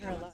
her alive.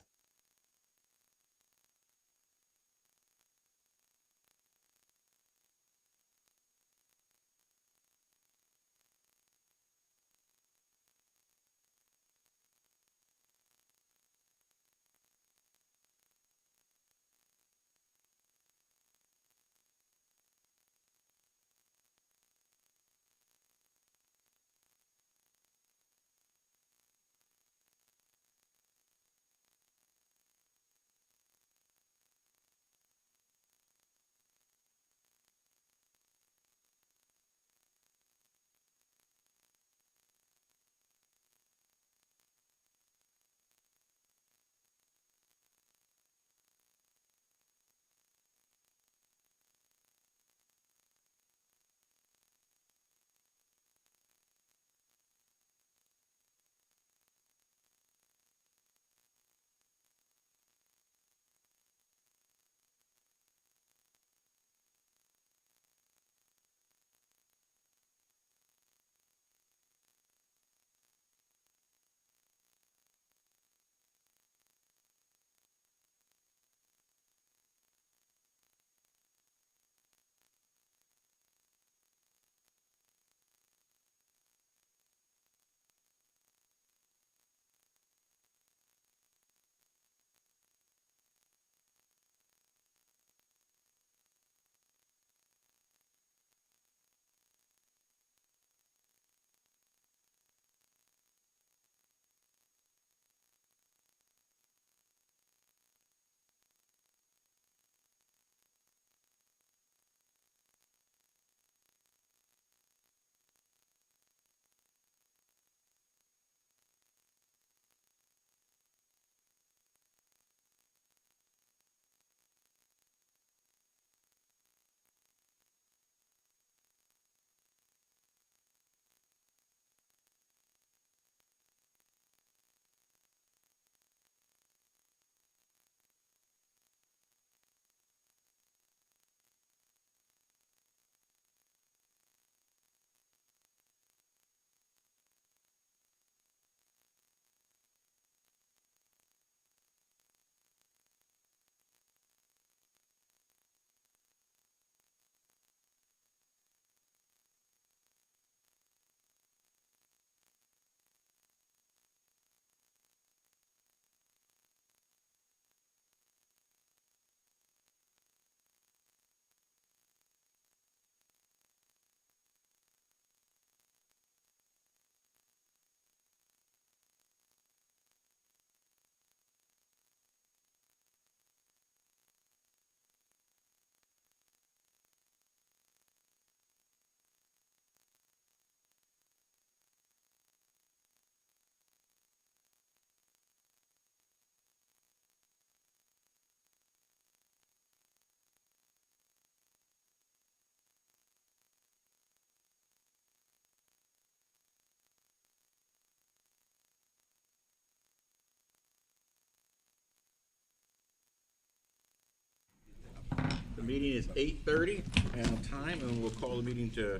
The meeting is 8:30 and on time, and we'll call the meeting to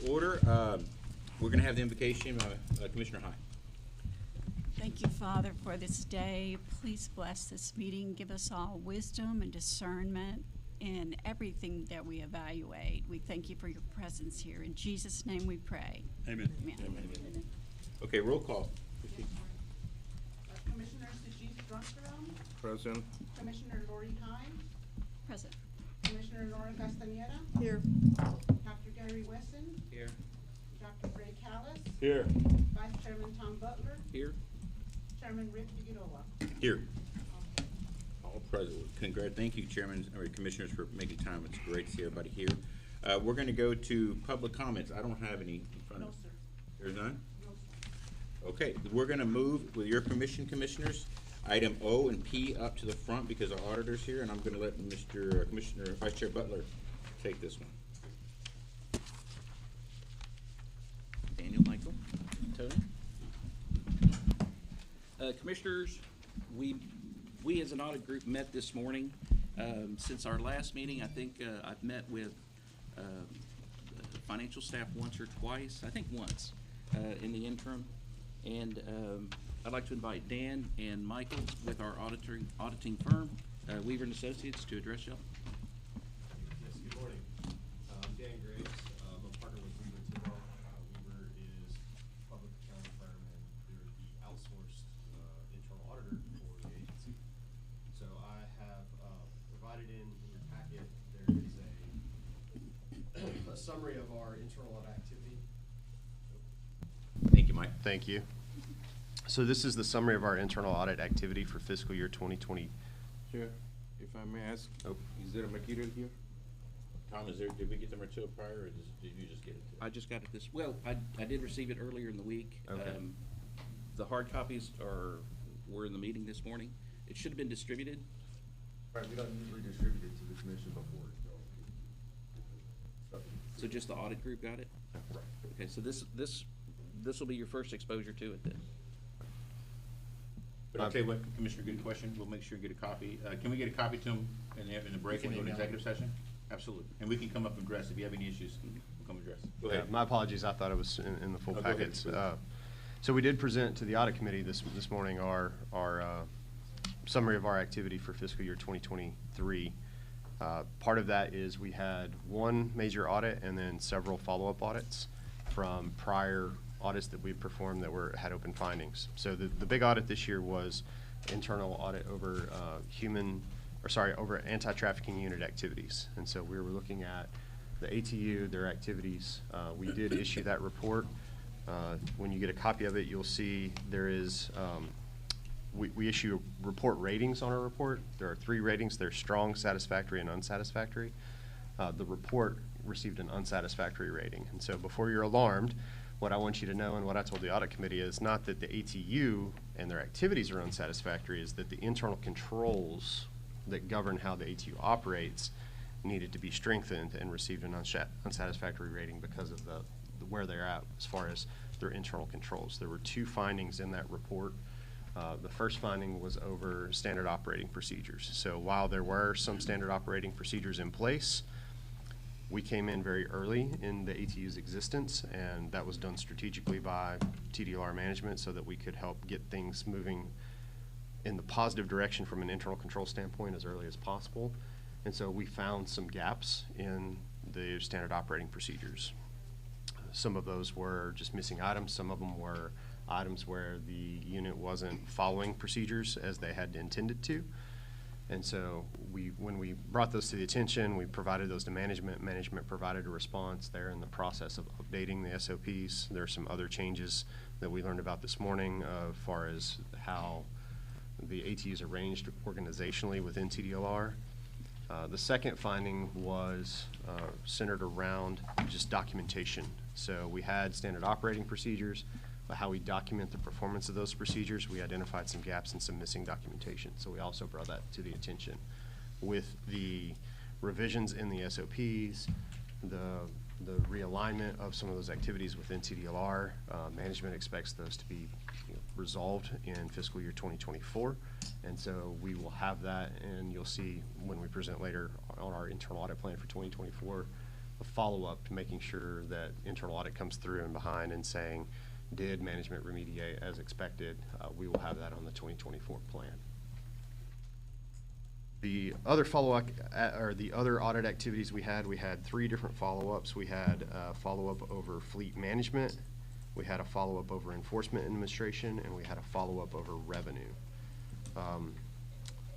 order. We're going to have the invocation, Commissioner High. Thank you, Father, for this day. Please bless this meeting. Give us all wisdom and discernment in everything that we evaluate. We thank you for your presence here. In Jesus' name we pray. Amen. Amen. Okay, roll call. Commissioner Sajid Drunkaround, Present. Commissioner Lori High, Present. Commissioner Laura Castaneda, Here. Dr. Gary Wesson, Here. Dr. Ray Callis, Here. Vice Chairman Tom Butler, Here. Chairman Rick Figueroa. Here. All present. Thank you, Chairman, or Commissioners, for making time. It's great to see everybody here. We're going to go to public comments. I don't have any in front of No, us. sir. There's none? No, sir. Okay, we're going to move, with your permission, Commissioners, item O and P up to the front because our auditor's here, and I'm going to let Mr. Commissioner, Vice Chair Butler take this one. Daniel, Michael, Tony? Commissioners, we as an audit group met this morning. Since our last meeting, I think I've met with financial staff once or twice, I think once, in the interim. And I'd like to invite Dan and Michael with our auditing firm, Weaver and Associates, to address y'all. Yes, good morning. I'm Dan Graves. I'm a partner with Weaver and Tidwell. Weaver is a public accounting firm, and they're the outsourced internal auditor for the agency. So I have provided in your packet, there is a summary of our internal audit activity. Thank you, Mike. Thank you. So this is the summary of our internal audit activity for fiscal year 2020. Chair, if I may ask, Oh. is there a material here? Tom, did we get the material prior, or did you just get it? I just got it I did receive it earlier in the week. Okay. The hard copies were in the meeting this morning. It should have been distributed. Right, we don't usually distribute it to the commission before, so. So just the audit group got it? Right. Okay, so this will be your first exposure to it then. But I'll tell you what, Commissioner, good question. We'll make sure you get a copy. Can we get a copy to him in the break when we go to executive session? Absolutely. And we can come up and address. If you have any issues, we'll come address. Go ahead. My apologies, I thought it was in the full Oh, go ahead, packets. please. So we did present to the audit committee this morning our summary of our activity for fiscal year 2023. Part of that is we had one major audit and then several follow-up audits from prior audits that we performed that had open findings. So the big audit this year was internal audit over over anti-trafficking unit activities. And so we were looking at the ATU, their activities. We did issue that report. When you get a copy of it, you'll see there is, we issue report ratings on our report. There are 3 ratings. They're strong, satisfactory, and unsatisfactory. The report received an unsatisfactory rating. And so before you're alarmed, what I want you to know and what I told the audit committee is not that the ATU and their activities are unsatisfactory, is that the internal controls that govern how the ATU operates needed to be strengthened and received an unsatisfactory rating because of where they're at as far as their internal controls. There were 2 findings in that report. The first finding was over standard operating procedures. So while there were some standard operating procedures in place, we came in very early in the ATU's existence, and that was done strategically by TDLR management so that we could help get things moving in the positive direction from an internal control standpoint as early as possible. And so we found some gaps in the standard operating procedures. Some of those were just missing items. Some of them were items where the unit wasn't following procedures as they had intended to. And so when we brought those to the attention, we provided those to management. Management provided a response. They're in the process of updating the SOPs. There are some other changes that we learned about this morning as far as how the ATU is arranged organizationally within TDLR. The second finding was centered around just documentation. So we had standard operating procedures, but how we document the performance of those procedures, we identified some gaps and some missing documentation. So we also brought that to the attention. With the revisions in the SOPs, the realignment of some of those activities within TDLR, management expects those to be resolved in fiscal year 2024. And so we will have that, and you'll see when we present later on our internal audit plan for 2024, a follow-up to making sure that internal audit comes through and behind and saying, did management remediate as expected? We will have that on the 2024 plan. The other follow-up, or the other audit activities we had 3 different follow-ups. We had a follow-up over fleet management, we had a follow-up over enforcement administration, and we had a follow-up over revenue.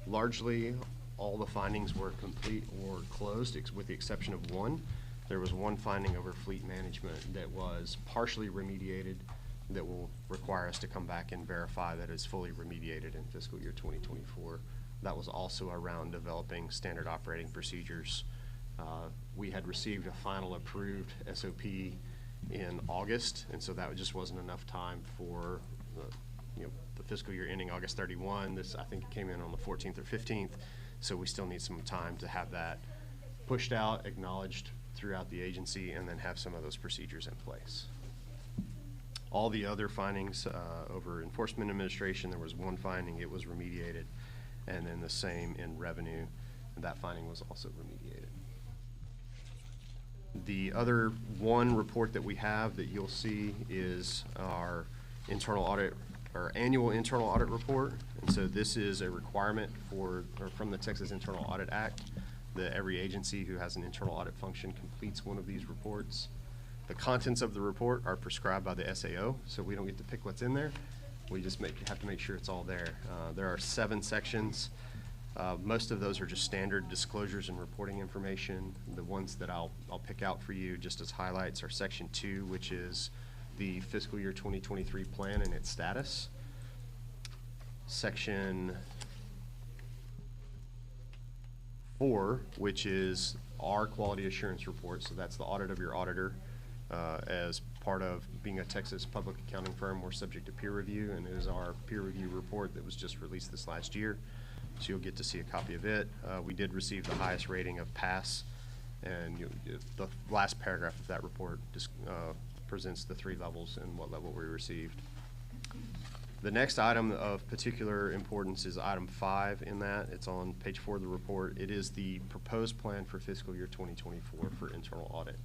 Largely, all the findings were complete or closed, with the exception of one. There was one finding over fleet management that was partially remediated that will require us to come back and verify that it's fully remediated in fiscal year 2024. That was also around developing standard operating procedures. We had received a final approved SOP in August, and so that just wasn't enough time for the fiscal year ending August 31. This, I think, came in on the 14th or 15th, so we still need some time to have that pushed out, acknowledged throughout the agency, and then have some of those procedures in place. All the other findings over enforcement administration, there was one finding, it was remediated, and then the same in revenue, and that finding was also remediated. The other one report that we have that you'll see is our internal audit, or annual internal audit report. And so this is a requirement from the Texas Internal Audit Act, that every agency who has an internal audit function completes one of these reports. The contents of the report are prescribed by the SAO, so we don't get to pick what's in there. We just have to make sure it's all there. There are 7 sections. Most of those are just standard disclosures and reporting information. The ones that I'll pick out for you just as highlights are Section 2, which is the fiscal year 2023 plan and its status. Section 4, which is our quality assurance report, so that's the audit of your auditor. As part of being a Texas public accounting firm, we're subject to peer review, and it is our peer review report that was just released this last year, so you'll get to see a copy of it. We did receive the highest rating of pass, and the last paragraph of that report presents the 3 levels and what level we received. The next item of particular importance is item 5 in that. It's on page 4 of the report. It is the proposed plan for fiscal year 2024 for internal audit.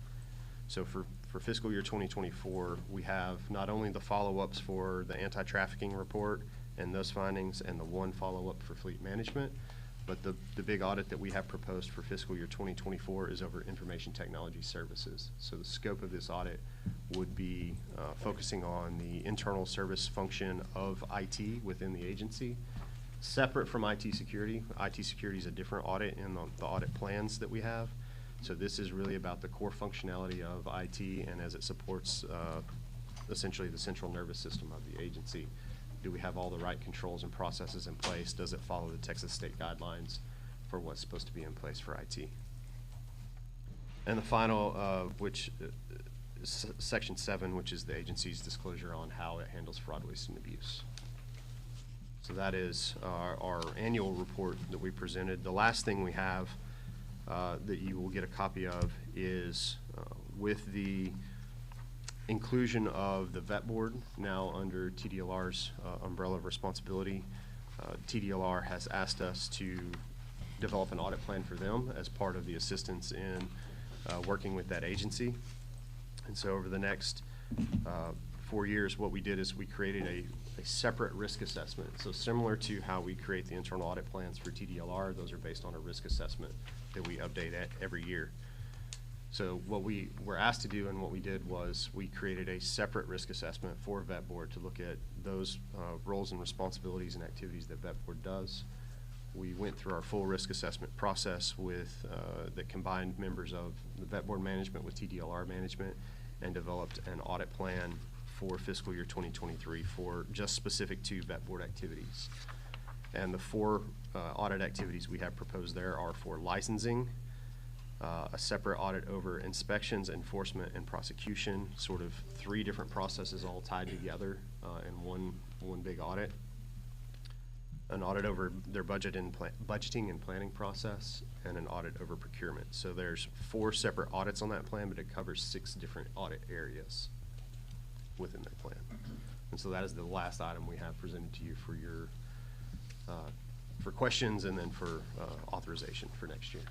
So for fiscal year 2024, we have not only the follow-ups for the anti-trafficking report and those findings and the 1 follow-up for fleet management, but the big audit that we have proposed for fiscal year 2024 is over information technology services. So the scope of this audit would be focusing on the internal service function of IT within the agency, separate from IT security. IT security is a different audit in the audit plans that we have. So this is really about the core functionality of IT and as it supports essentially the central nervous system of the agency. Do we have all the right controls and processes in place? Does it follow the Texas state guidelines for what's supposed to be in place for IT? And the final, which is Section 7, which is the agency's disclosure on how it handles fraud, waste, and abuse. So that is our annual report that we presented. The last thing we have that you will get a copy of is with the inclusion of the vet board now under TDLR's umbrella of responsibility. TDLR has asked us to develop an audit plan for them as part of the assistance in working with that agency. And so over the next 4 years, what we did is we created a separate risk assessment. So similar to how we create the internal audit plans for TDLR, those are based on a risk assessment that we update every year. So what we were asked to do and what we did was we created a separate risk assessment for Vet Board to look at those roles and responsibilities and activities that Vet Board does. We went through our full risk assessment process with that combined members of the Vet Board management with TDLR management and developed an audit plan for fiscal year 2023 for just specific to Vet Board activities. And the 4 audit activities we have proposed there are for licensing, a separate audit over inspections, enforcement, and prosecution, sort of 3 different processes all tied together in one big audit. An audit over their budgeting and planning process, and an audit over procurement. So there's 4 separate audits on that plan, but it covers 6 different audit areas within that plan. And so that is the last item we have presented to you for your for questions and then for authorization for next year.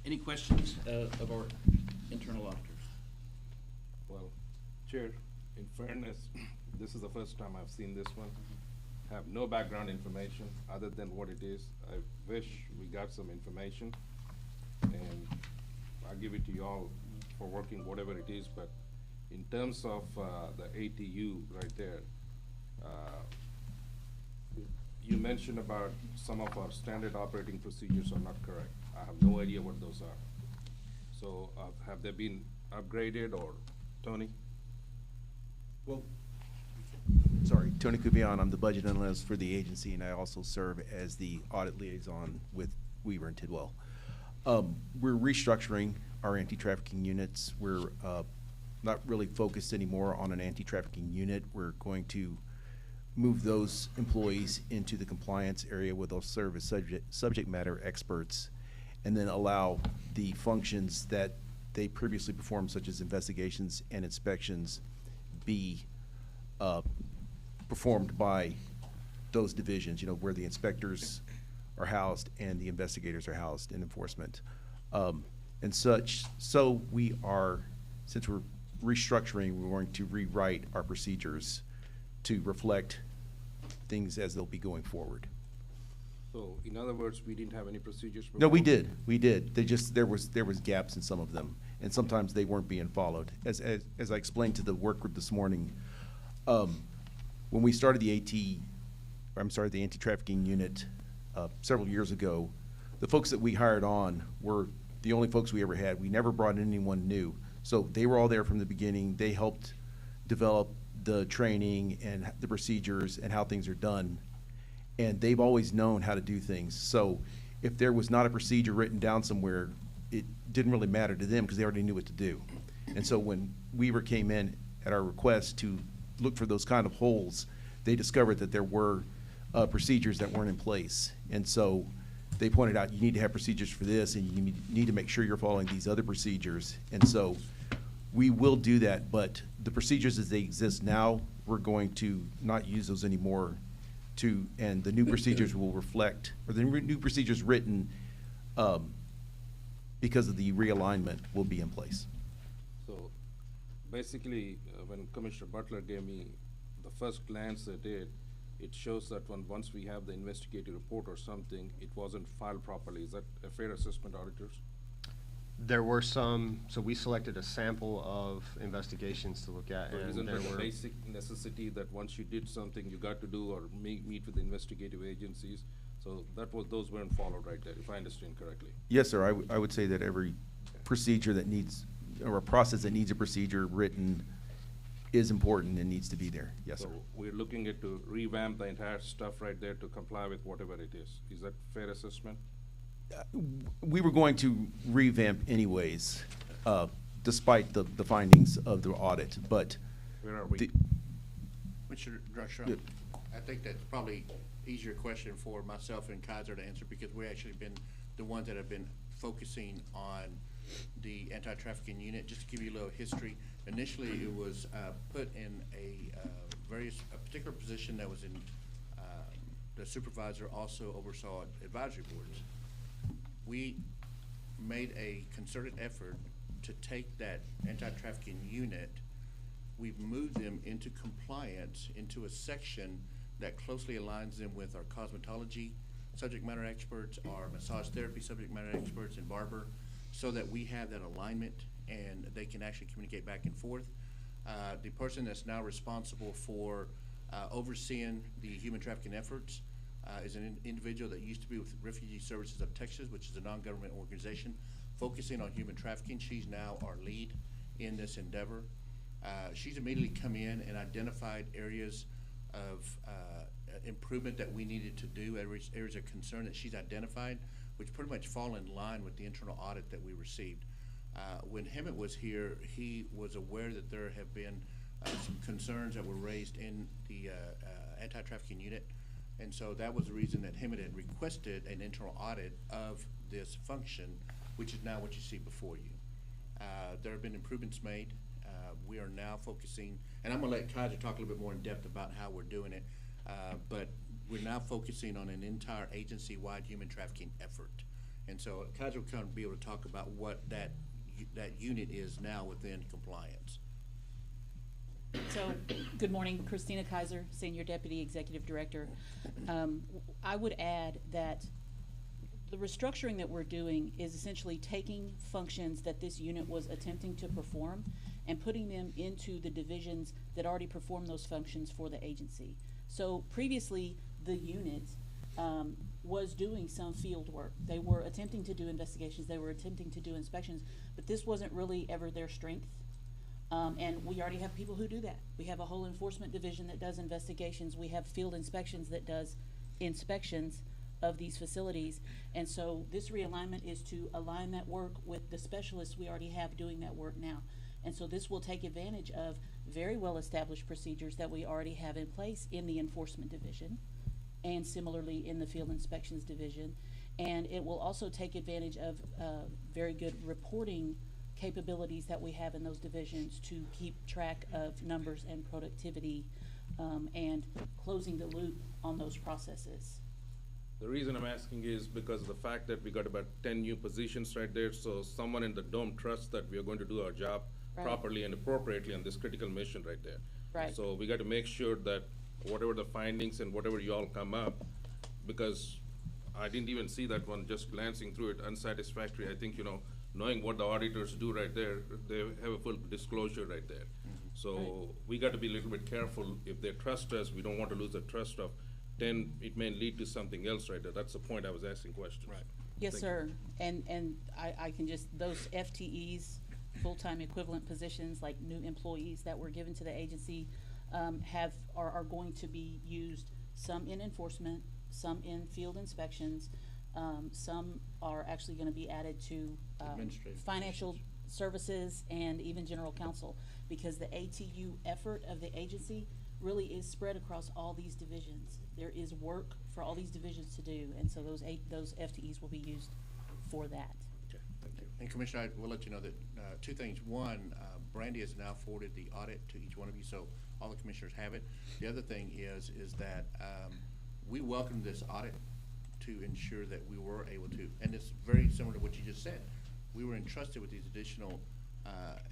Any questions of our internal auditors? Well, Chair, in fairness, this is the first time I've seen this one. Have no background information other than what it is. I wish we got some information, and I'll give it to you all for working whatever it is, but in terms of the ATU right there, you mentioned about some of our standard operating procedures are not correct. I have no idea what those are. So have they been upgraded, or Tony? Well, sorry, Tony Kubian, I'm the budget analyst for the agency, and I also serve as the audit liaison with Weaver and Tidwell. We're restructuring our anti-trafficking units. We're not really focused anymore on an anti-trafficking unit. We're going to move those employees into the compliance area where they'll serve as subject matter experts, and then allow the functions that they previously performed, such as investigations and inspections, be performed by those divisions, you know, where the inspectors are housed and the investigators are housed in enforcement and such. So we are, since we're restructuring, we're going to rewrite our procedures to reflect things as they'll be going forward. So, in other words, we didn't have any procedures before? No, we did. They just, there was gaps in some of them, and sometimes they weren't being followed. As I explained to the work group this morning, when we started the the anti-trafficking unit, several years ago, the folks that we hired on were the only folks we ever had. We never brought in anyone new. So they were all there from the beginning. They helped develop the training and the procedures and how things are done. And they've always known how to do things. So if there was not a procedure written down somewhere, it didn't really matter to them because they already knew what to do. And so when Weaver came in at our request to look for those kind of holes, they discovered that there were procedures that weren't in place. And so they pointed out, you need to have procedures for this, and you need to make sure you're following these other procedures. And so we will do that, but the procedures as they exist now, we're going to not use those anymore and the new procedures will reflect, or the new procedures written because of the realignment will be in place. So, basically, when Commissioner Butler gave me the first glance at it, it shows that once we have the investigative report or something, it wasn't filed properly. Is that a fair assessment, auditors? There were some, so we selected a sample of investigations to look at, Or and isn't there it a were. basic necessity that once you did something, you got to do or meet with investigative agencies? So those weren't followed right there, if I understand correctly. Yes, sir, I would say that every procedure that needs, or a process that needs a procedure written is important and needs to be there. Yes, sir. So we're looking at to revamp the entire stuff right there to comply with whatever it is. Is that fair assessment? We were going to revamp anyways, despite the findings of the audit, but. Where are we? Mr. Director, Yeah. I think that's probably easier question for myself and Kaiser to answer, because we actually been the ones that have been focusing on the anti-trafficking unit. Just to give you a little history, initially it was put in a particular position that was in, the supervisor also oversaw advisory boards. We made a concerted effort to take that anti-trafficking unit. We've moved them into compliance, into a section that closely aligns them with our cosmetology subject matter experts, our massage therapy subject matter experts, and barber, so that we have that alignment and they can actually communicate back and forth. The person that's now responsible for overseeing the human trafficking efforts is an individual that used to be with Refugee Services of Texas, which is a non-government organization focusing on human trafficking. She's now our lead in this endeavor. She's immediately come in and identified areas of improvement that we needed to do, areas of concern that she's identified, which pretty much fall in line with the internal audit that we received. When Hemet was here, he was aware that there have been some concerns that were raised in the anti-trafficking unit. And so that was the reason that Hemet had requested an internal audit of this function, which is now what you see before you. There have been improvements made. We are now focusing, and I'm gonna let Kaiser talk a little bit more in depth about how we're doing it, but we're now focusing on an entire agency-wide human trafficking effort. And so Kaiser will kind of be able to talk about what that unit is now within compliance. So, good morning, Christina Kaiser, Senior Deputy Executive Director. I would add that the restructuring that we're doing is essentially taking functions that this unit was attempting to perform and putting them into the divisions that already perform those functions for the agency. So previously, the unit was doing some field work. They were attempting to do investigations, they were attempting to do inspections, but this wasn't really ever their strength. And we already have people who do that. We have a whole enforcement division that does investigations. We have field inspections that does inspections of these facilities. And so this realignment is to align that work with the specialists we already have doing that work now. And so this will take advantage of very well-established procedures that we already have in place in the enforcement division and similarly in the field inspections division. And it will also take advantage of very good reporting capabilities that we have in those divisions to keep track of numbers and productivity and closing the loop on those processes. The reason I'm asking is because of the fact that we got about 10 new positions right there, so someone in the dome trusts that we are going to do our job Right. properly and appropriately on this critical mission right there. Right. So we got to make sure that whatever the findings and whatever you all come up, because I didn't even see that one, just glancing through it, unsatisfactory. I think, knowing what the auditors do right there, they have a full disclosure right there. So we got to be a little bit careful. If they trust us, we don't want to lose the trust of, then it may lead to something else right there. That's the point I was asking questions. Right. Yes, Thank you. sir. And I can just, those FTEs, full-time equivalent positions, like new employees that were given to the agency, are going to be used, some in enforcement, some in field inspections, some are actually gonna be added to, Administrative financial services and even general counsel, because the ATU effort of the agency really is spread across all these divisions. There is work for all these divisions to do, and so those FTEs will be used for that. Okay, thank you. And Commissioner, I will let you know that, two things. One, Brandy has now forwarded the audit to each one of you, so all the commissioners have it. The other thing is that, we welcomed this audit to ensure that we were able to, and it's very similar to what you just said. We were entrusted with these additional,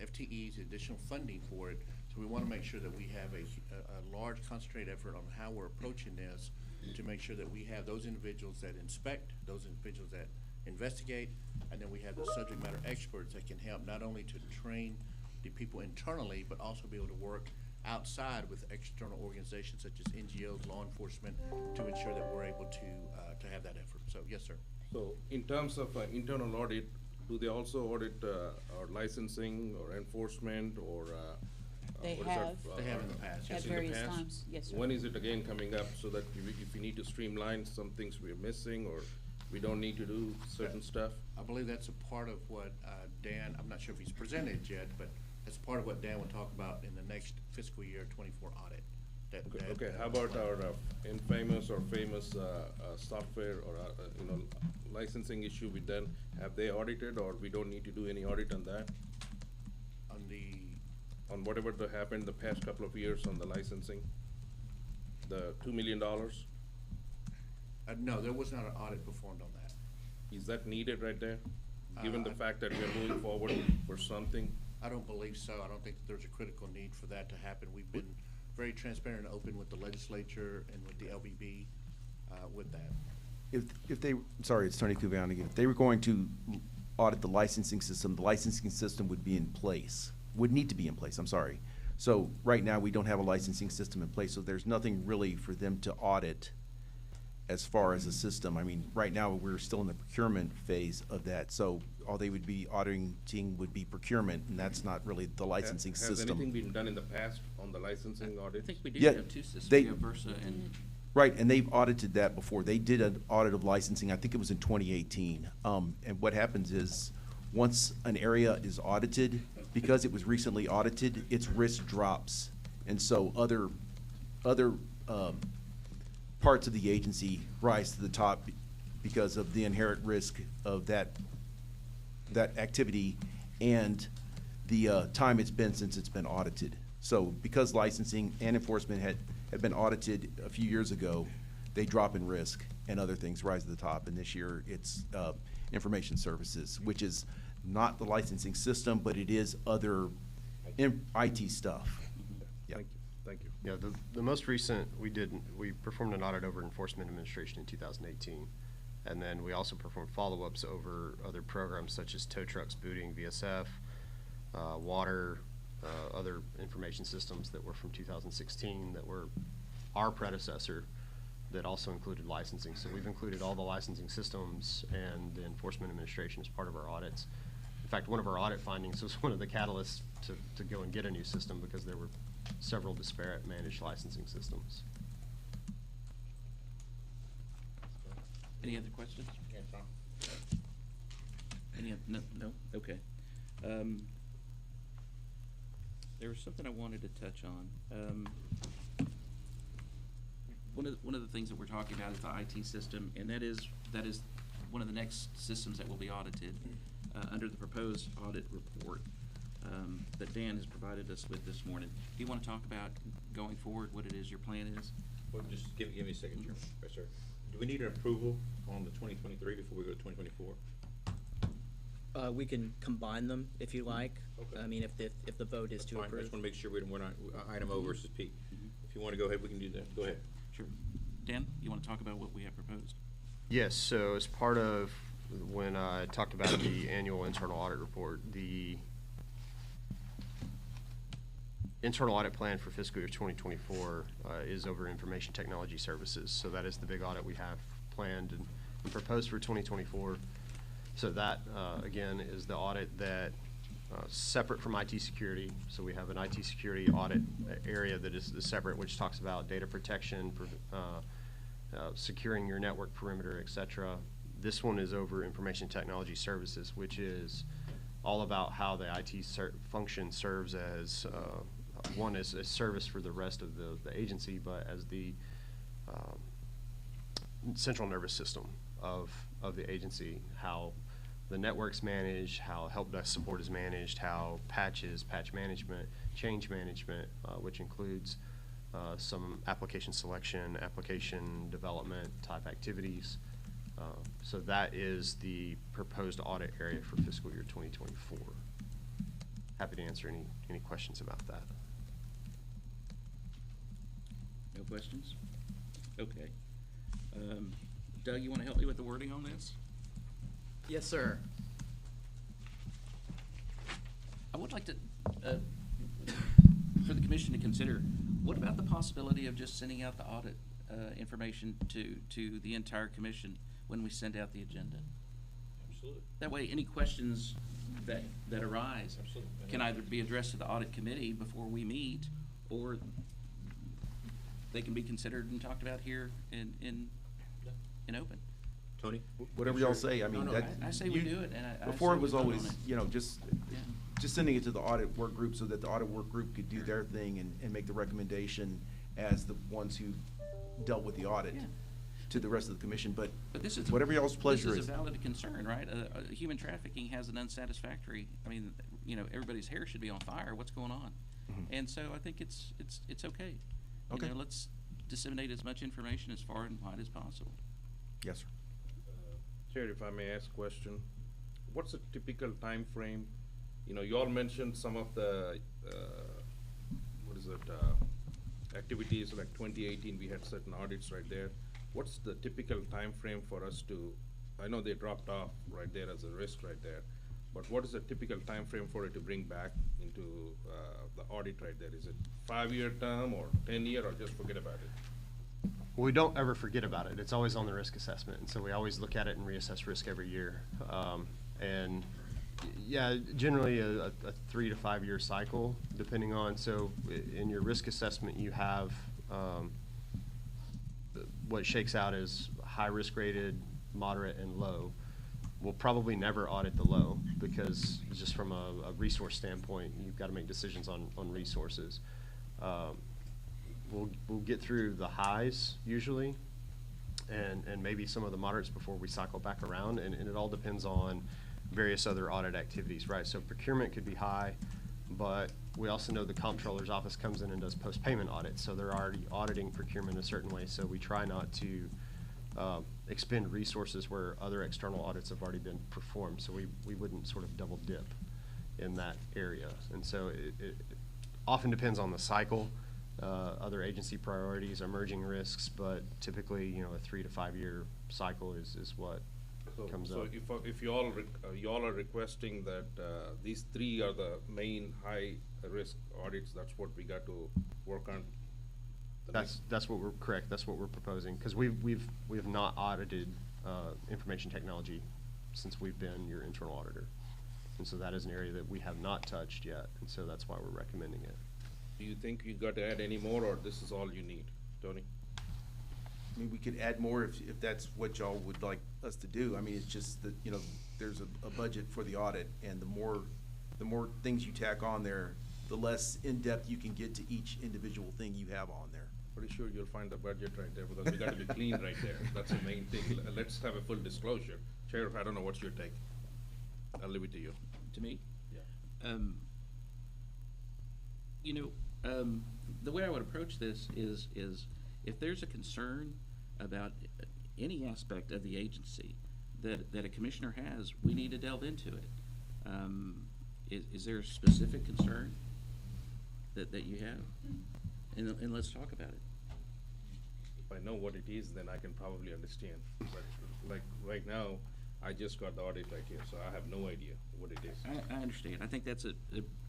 FTEs, additional funding for it, so we want to make sure that we have a large concentrated effort on how we're approaching this to make sure that we have those individuals that inspect, those individuals that investigate, and then we have the subject matter experts that can help not only to train the people internally, but also be able to work outside with external organizations such as NGOs, law enforcement, to ensure that we're able to have that effort. So, yes, sir. So in terms of internal audit, do they also audit our licensing or enforcement or? They what is that, have. They have in the past, yes. At in the various past? times, yes, sir. When is it again coming up so that if we need to streamline some things we're missing or we don't need to do certain stuff? I believe that's a part of what Dan, I'm not sure if he's presented yet, but that's part of what Dan will talk about in the next fiscal year 24 audit. Okay, how about our infamous or famous software or, licensing issue with them? Have they audited or we don't need to do any audit on that? On whatever that happened the past couple of years on the licensing? The $2 million? No, there was not an audit performed on that. Is that needed right there? Given the fact that we're moving forward for something? I don't believe so. I don't think that there's a critical need for that to happen. We've been very transparent and open with the legislature and with the LBB with that. If they, sorry, it's Tony Kuvian again. If they were going to audit the licensing system would be in place, would need to be in place, I'm sorry. So right now, we don't have a licensing system in place, so there's nothing really for them to audit as far as a system. I mean, right now, we're still in the procurement phase of that, so all they would be auditing would be procurement, and that's not really the licensing Has system. anything been done in the past on the licensing I audit? think we do Yeah, have two systems, they- we have Versa and, Right, and they've audited that before. They did an audit of licensing, I think it was in 2018. And what happens is, once an area is audited, because it was recently audited, its risk drops. And so other parts of the agency rise to the top because of the inherent risk of that activity and the time it's been since it's been audited. So because licensing and enforcement had been audited a few years ago, they drop in risk and other things rise to the top. And this year, it's information services, which is not the licensing system, but it is other IT stuff. Yeah. Thank you. Yeah, the most recent, we performed an audit over enforcement administration in 2018. And then we also performed follow-ups over other programs such as tow trucks, booting, VSF, water, other information systems that were from 2016 that were our predecessor that also included licensing. So we've included all the licensing systems and the enforcement administration as part of our audits. In fact, one of our audit findings was one of the catalysts to go and get a new system because there were several disparate managed licensing systems. any other questions? No, okay. There was something I wanted to touch on. One of the things that we're talking about is the IT system, and that is one of the next systems that will be audited under the proposed audit report that Dan has provided us with this morning. Do you want to talk about going forward, what it is your plan is? Well, just give me a second, Chairman. Yes, sir. Do we need an approval on the 2023 before we go to 2024? We can combine them if you like. Okay. I mean, if the vote is That's to fine. I approve. just wanna make sure we're not, item O versus P. If you wanna go ahead, we can do that. Go ahead. Sure. Dan, you want to talk about what we have proposed? Yes, so as part of when I talked about the annual internal audit report, the internal audit plan for fiscal year 2024 is over information technology services. So that is the big audit we have planned and proposed for 2024. So that, again, is the audit that separate from IT security. So we have an IT security audit area that is separate, which talks about data protection, securing your network perimeter, et cetera. This one is over information technology services, which is all about how the IT function serves as, one is a service for the rest of the agency, but as the central nervous system of the agency, how the network's managed, how help desk support is managed, how patch management, change management, which includes some application selection, application development type activities. So that is the proposed audit area for fiscal year 2024. Happy to answer any questions about that. No questions? Okay. Doug, you want to help me with the wording on this? Yes, sir. I would like to, for the commission to consider, what about the possibility of just sending out the audit information to the entire commission when we send out the agenda? Absolutely. That way, any questions that arise Absolutely. can either be addressed to the audit committee before we meet, or they can be considered and talked about here in open. Tony? Whatever y'all say, I mean, No, that. I say we do it, and I Before say it was we vote on always, it. you know, just sending it to the audit work group so that the audit work group could do their thing and make the recommendation as the ones who dealt with the audit Yeah. to the rest of the commission, but But this is. whatever y'all's pleasure This is. is a valid concern, right? Human trafficking has an unsatisfactory, I mean, you know, everybody's hair should be on fire. What's going on? Mhm. And so I think it's okay. Okay. You know, let's disseminate as much information as far and wide as possible. Yes, sir. Chair, if I may ask a question, what's a typical time frame? You know, you all mentioned some of the, activities like 2018, we had certain audits right there. What's the typical time frame for us to, I know they dropped off right there as a risk right there, but what is the typical time frame for it to bring back into the audit right there? Is it 5-year term or 10-year, or just forget about it? Well, we don't ever forget about it. It's always on the risk assessment, and so we always look at it and reassess risk every year. And yeah, generally a 3 to 5 year cycle, depending on, so in your risk assessment, you have what shakes out as high risk rated, moderate, and low. We'll probably never audit the low because just from a resource standpoint, you've got to make decisions on resources. We'll get through the highs usually, and maybe some of the moderates before we cycle back around, and it all depends on various other audit activities, right? So procurement could be high, but we also know the comptroller's office comes in and does post-payment audits, so they're already auditing procurement a certain way, so we try not to expend resources where other external audits have already been performed, so we wouldn't sort of double dip in that area. And so it often depends on the cycle, other agency priorities, emerging risks, but typically, you know, a 3 to 5 year cycle is what comes up. So if you all are requesting that these 3 are the main high risk audits, that's what we got to work on? That's what we're correct. That's what we're proposing, because we have not audited information technology since we've been your internal auditor, and so that is an area that we have not touched yet, and so that's why we're recommending it. Do you think you got to add any more, or this is all you need, Tony? I mean, we could add more if that's what y'all would like us to do. I mean, it's just that, you know, there's a budget for the audit, and the more things you tack on there, the less in-depth you can get to each individual thing you have on there. Pretty sure you'll find the budget right there, because we got to be clean right there. That's the main thing. Let's have a full disclosure. Chair, I don't know what's your take. I'll leave it to you. To me? Yeah. You know, the way I would approach this is if there's a concern about any aspect of the agency that a commissioner has, we need to delve into it. Is there a specific concern that you have? And let's talk about it. If I know what it is, then I can probably understand. But like right now, I just got the audit right here, so I have no idea what it is. I understand. I think it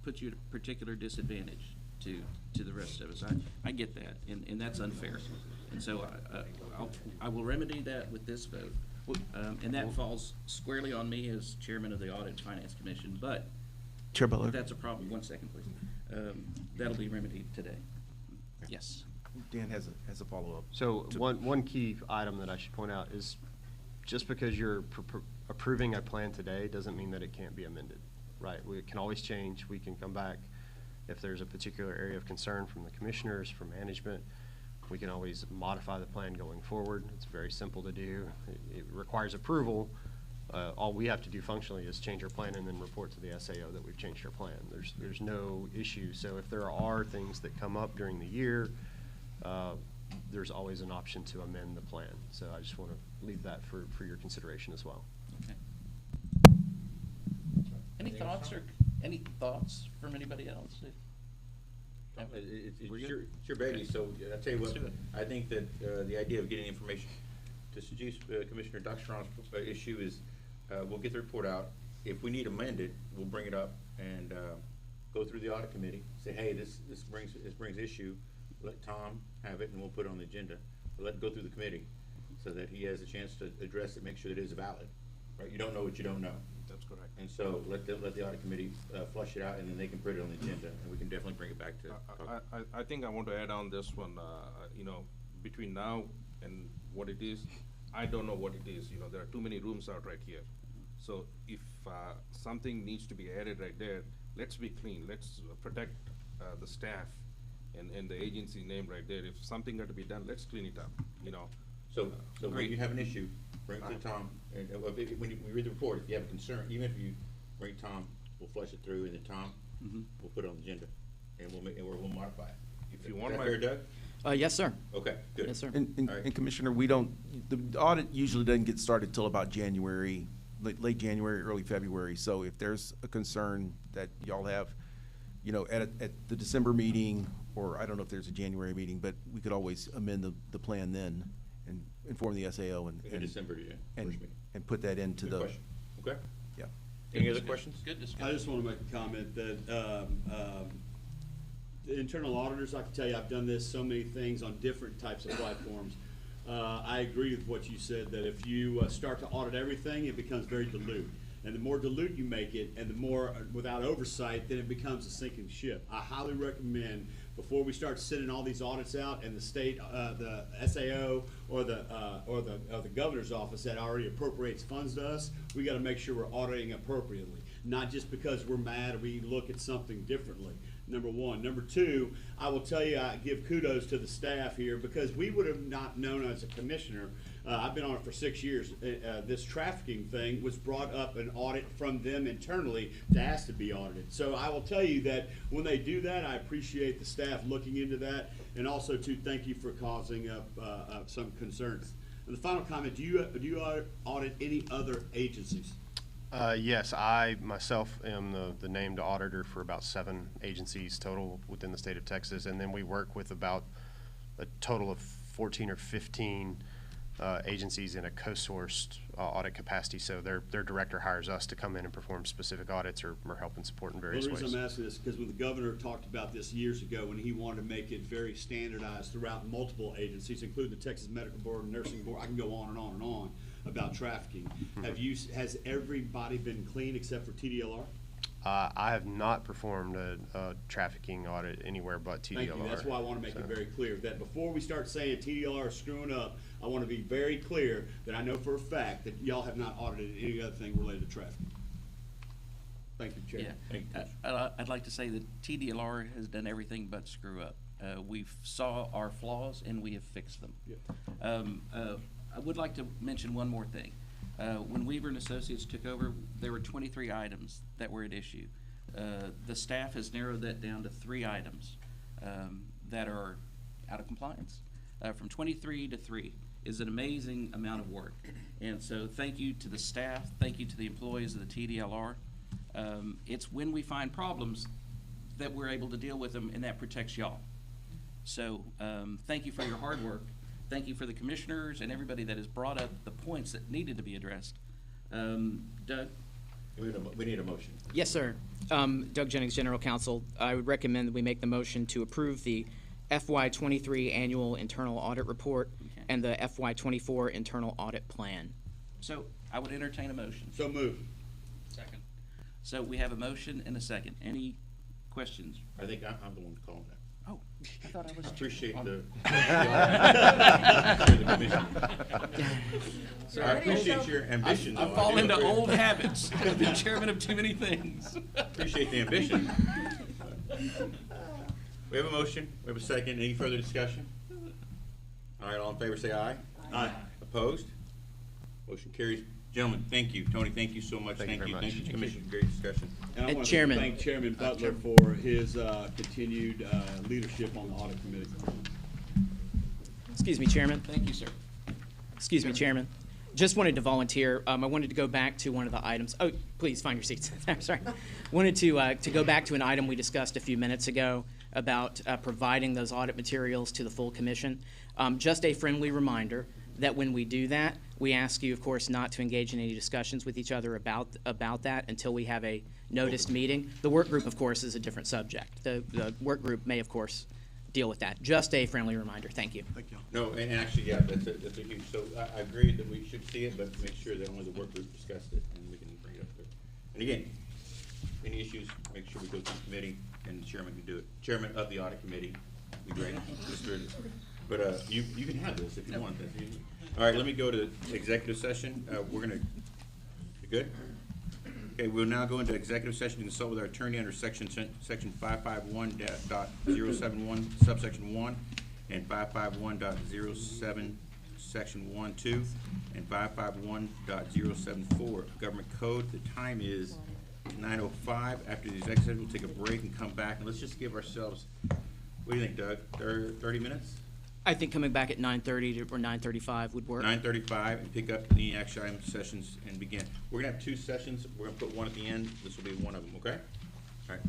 puts you at a particular disadvantage to the rest of us. I get that, and that's unfair. And so I will remedy that with this vote. And that falls squarely on me as chairman of the Audit and Finance Commission, but Chair Butler? if that's a problem, 1 second, please. That'll be remedied today. Yes. Dan has a follow-up. So one key item that I should point out is just because you're approving a plan today doesn't mean that it can't be amended, right? We can always change. We can come back if there's a particular area of concern from the commissioners, from management. We can always modify the plan going forward. It's very simple to do. It requires approval. All we have to do functionally is change our plan and then report to the SAO that we've changed our plan. There's no issue. So if there are things that come up during the year, there's always an option to amend the plan. So I just want to leave that for your consideration as well. Okay. Any thoughts from anybody else? We're good? It's your baby, so I'll tell you what, Let's do it. I think that the idea of getting information, to seduce Commissioner Duckstrom's issue is, we'll get the report out. If we need amended, we'll bring it up and go through the audit committee, say, hey, this brings issue, let Tom have it and we'll put it on the agenda. Let it go through the committee so that he has a chance to address it, make sure that it is valid, right? You don't know what you don't know. That's correct. And so let the audit committee flush it out, and then they can put it on the agenda, and we can definitely bring it back to. I think I want to add on this one, you know, between now and what it is, I don't know what it is, you know, there are too many rooms out right here. So if something needs to be added right there, let's be clean, let's protect the staff and the agency name right there. If something got to be done, let's clean it up, you know. So when you have an issue, bring it to Tom, and when we read the report, if you have a concern, even if you bring Tom, we'll flush it through, and then Tom, we'll put it on the agenda, and we'll modify it. If you Is want that my- fair, Doug? Yes, sir. Okay, good. Yes, sir. And All right. and Commissioner, the audit usually doesn't get started till about January, late January, early February. So if there's a concern that y'all have, you know, at the December meeting, or I don't know if there's a January meeting, but we could always amend the plan then and inform the SAO and. In December, yeah, first meeting. And put that into Good the. question. Okay. Yeah. Any other questions? Good discussion. I just want to make a comment that the internal auditors, I can tell you, I've done this, so many things on different types of platforms. I agree with what you said, that if you start to audit everything, it becomes very dilute. And the more dilute you make it, and the more without oversight, then it becomes a sinking ship. I highly recommend, before we start sending all these audits out, and the state, the SAO, or the governor's office that already appropriates funds to us, we got to make sure we're auditing appropriately, not just because we're mad or we look at something differently. Number one. Number two, I will tell you, I give kudos to the staff here, because we would have not known as a commissioner. I've been on it for 6 years. This trafficking thing was brought up an audit from them internally to ask to be audited. So I will tell you that when they do that, I appreciate the staff looking into that, and also to thank you for causing up some concerns. And the final comment: do you audit any other agencies? Yes, I myself am the named auditor for about 7 agencies total within the state of Texas, and then we work with about a total of 14 or 15 agencies in a co-sourced audit capacity. So their director hires us to come in and perform specific audits or help and support in various The ways. reason I'm asking this is because when the governor talked about this years ago, when he wanted to make it very standardized throughout multiple agencies, including the Texas Medical Board and Nursing Board, I can go on and on and on about trafficking. Has everybody been clean except for TDLR? I have not performed a trafficking audit anywhere but TDLR. Thank you. That's why I want to make it very clear that before we start saying TDLR is screwing up, I want to be very clear that I know for a fact that y'all have not audited any other thing related to trafficking. Thank you, Chair. Yeah, I'd like to say that TDLR has done everything but screw up. We've saw our flaws and we have fixed them. Yeah. I would like to mention one more thing. When Weaver and Associates took over, there were 23 items that were at issue. The staff has narrowed that down to 3 items that are out of compliance. From 23 to 3 is an amazing amount of work. And so thank you to the staff, thank you to the employees of the TDLR. It's when we find problems that we're able to deal with them, and that protects y'all. So, thank you for your hard work. Thank you for the commissioners and everybody that has brought up the points that needed to be addressed. Doug? We need a motion. Yes, sir. Doug Jennings, General Counsel. I would recommend that we make the motion to approve the FY23 Annual Internal Audit Report Okay. and the FY24 Internal Audit Plan. So, I would entertain a motion. So move. Second. So, we have a motion and a second. Any questions? I think I'm the one calling that. Oh, I thought I was. Appreciate the. So I appreciate your ambition, though. I've fallen I do into agree. old habits. I've been chairman of too many things. Appreciate the ambition. We have a motion, we have a second, any further discussion? All right, all in favor say aye. Aye. Opposed? Motion carries. Gentlemen, thank you. Tony, thank you so much. Thank you very much. Thank you, Commissioner, great discussion. And I And want to Chairman. thank Chairman Butler for his continued leadership on the audit committee. Excuse me, Chairman. Thank you, sir. Excuse me, Chairman. Just wanted to volunteer. I wanted to go back to one of the items. Oh, please find your seats. I'm sorry. Wanted to go back to an item we discussed a few minutes ago about providing those audit materials to the full commission. Just a friendly reminder that when we do that, we ask you, of course, not to engage in any discussions with each other about that until we have a noticed meeting. The work group, of course, is a different subject. The work group may, of course, deal with that. Just a friendly reminder. Thank you. Thank you. No, and actually, yeah, that's a huge, so I agree that we should see it, but make sure that only the work group discussed it, and we can bring it up there. And again, any issues, make sure we go through the committee, and the chairman can do it. Chairman of the audit committee, be great. But you can have this if you want. All right, let me go to executive session. We're gonna, you good? Okay, we'll now go into executive session to consult with our attorney under section 551.071, subsection 1, and 551.07, section 1, 2, and 551.074 Government Code. The time is 9:05. After the executive session, we'll take a break and come back, and let's just give ourselves, what do you think, Doug? 30 minutes? I think coming back at 9:30 or 9:35 would work. 9:35, and pick up the action item sessions and begin. We're gonna have two sessions. We're gonna put one at the end. This will be one of them, okay? All right.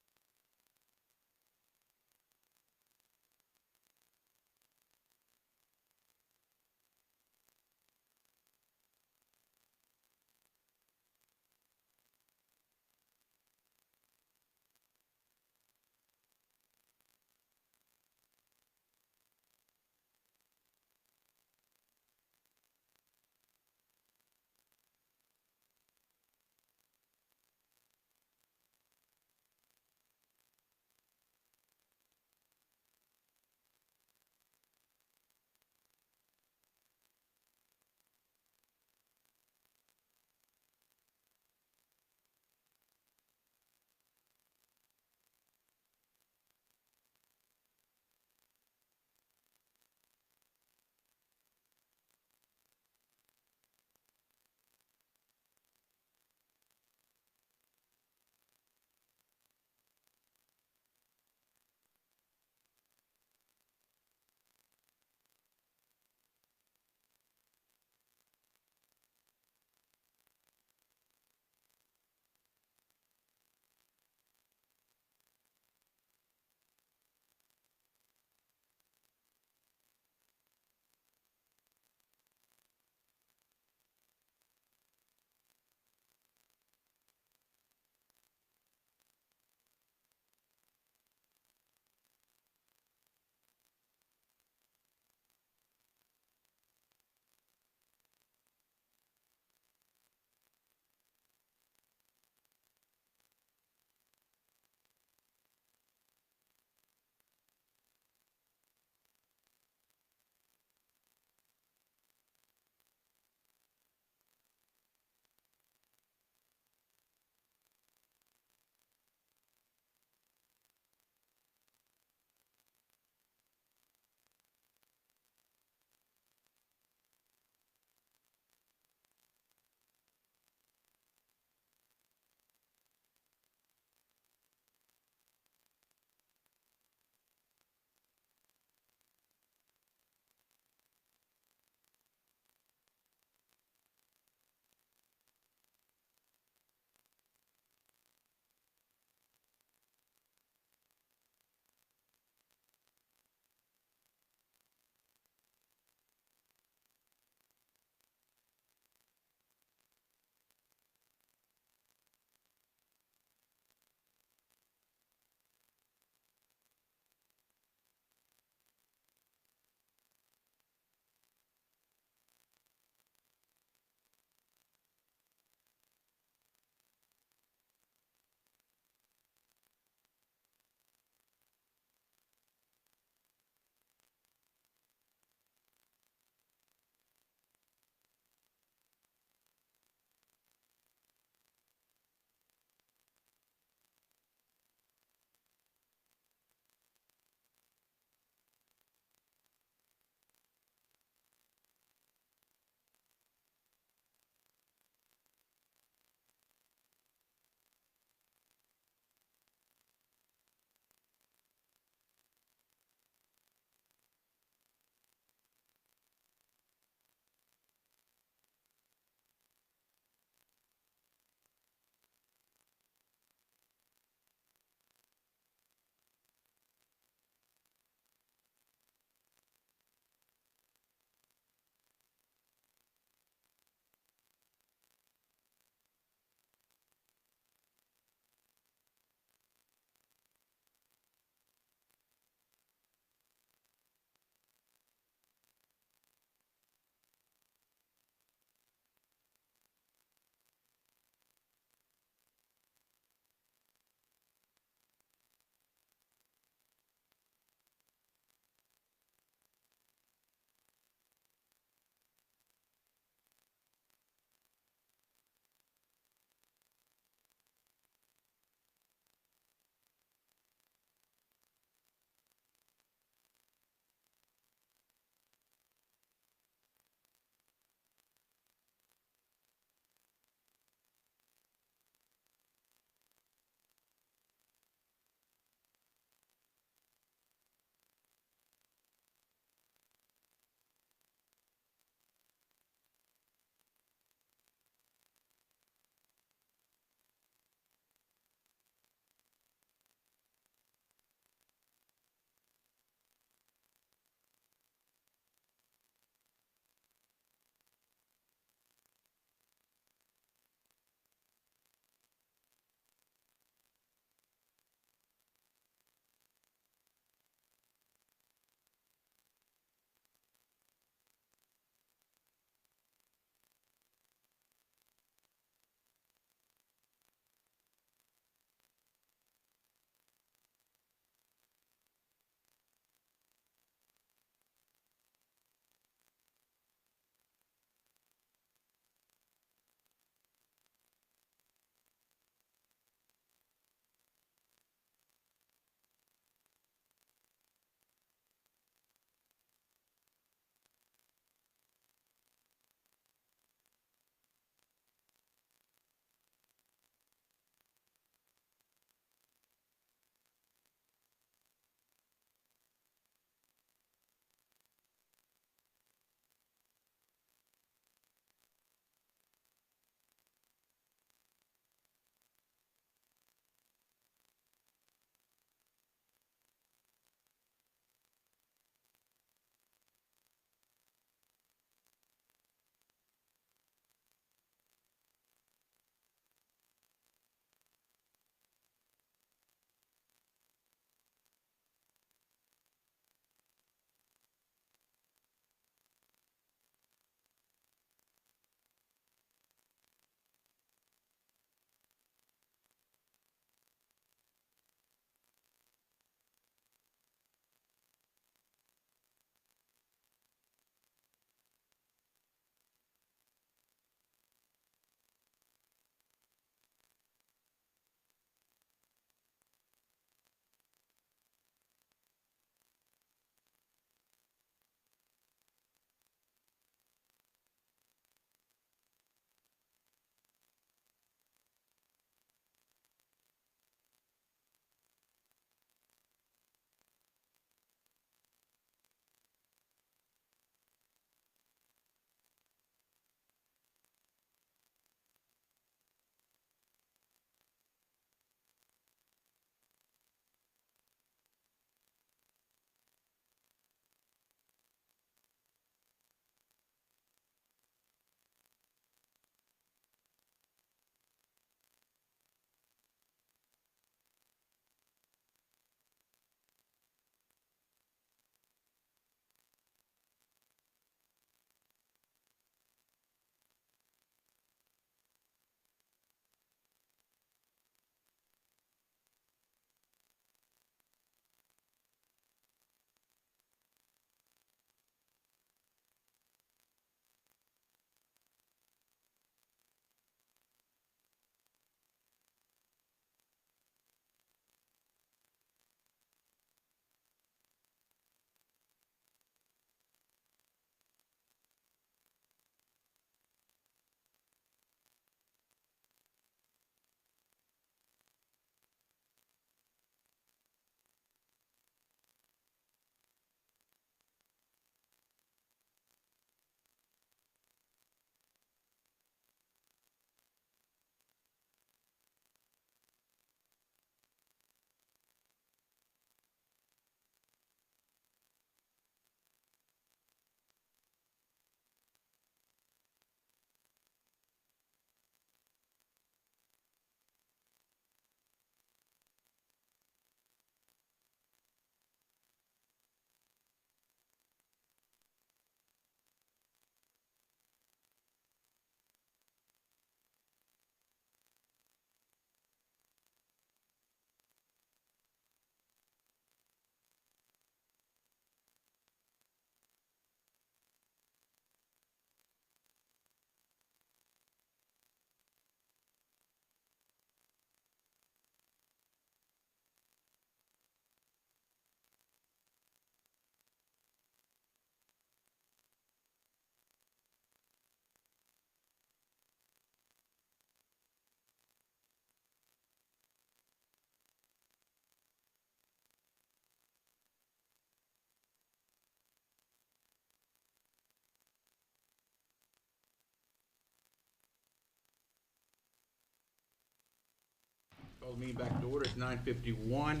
Call the meeting back to order. It's 9:51.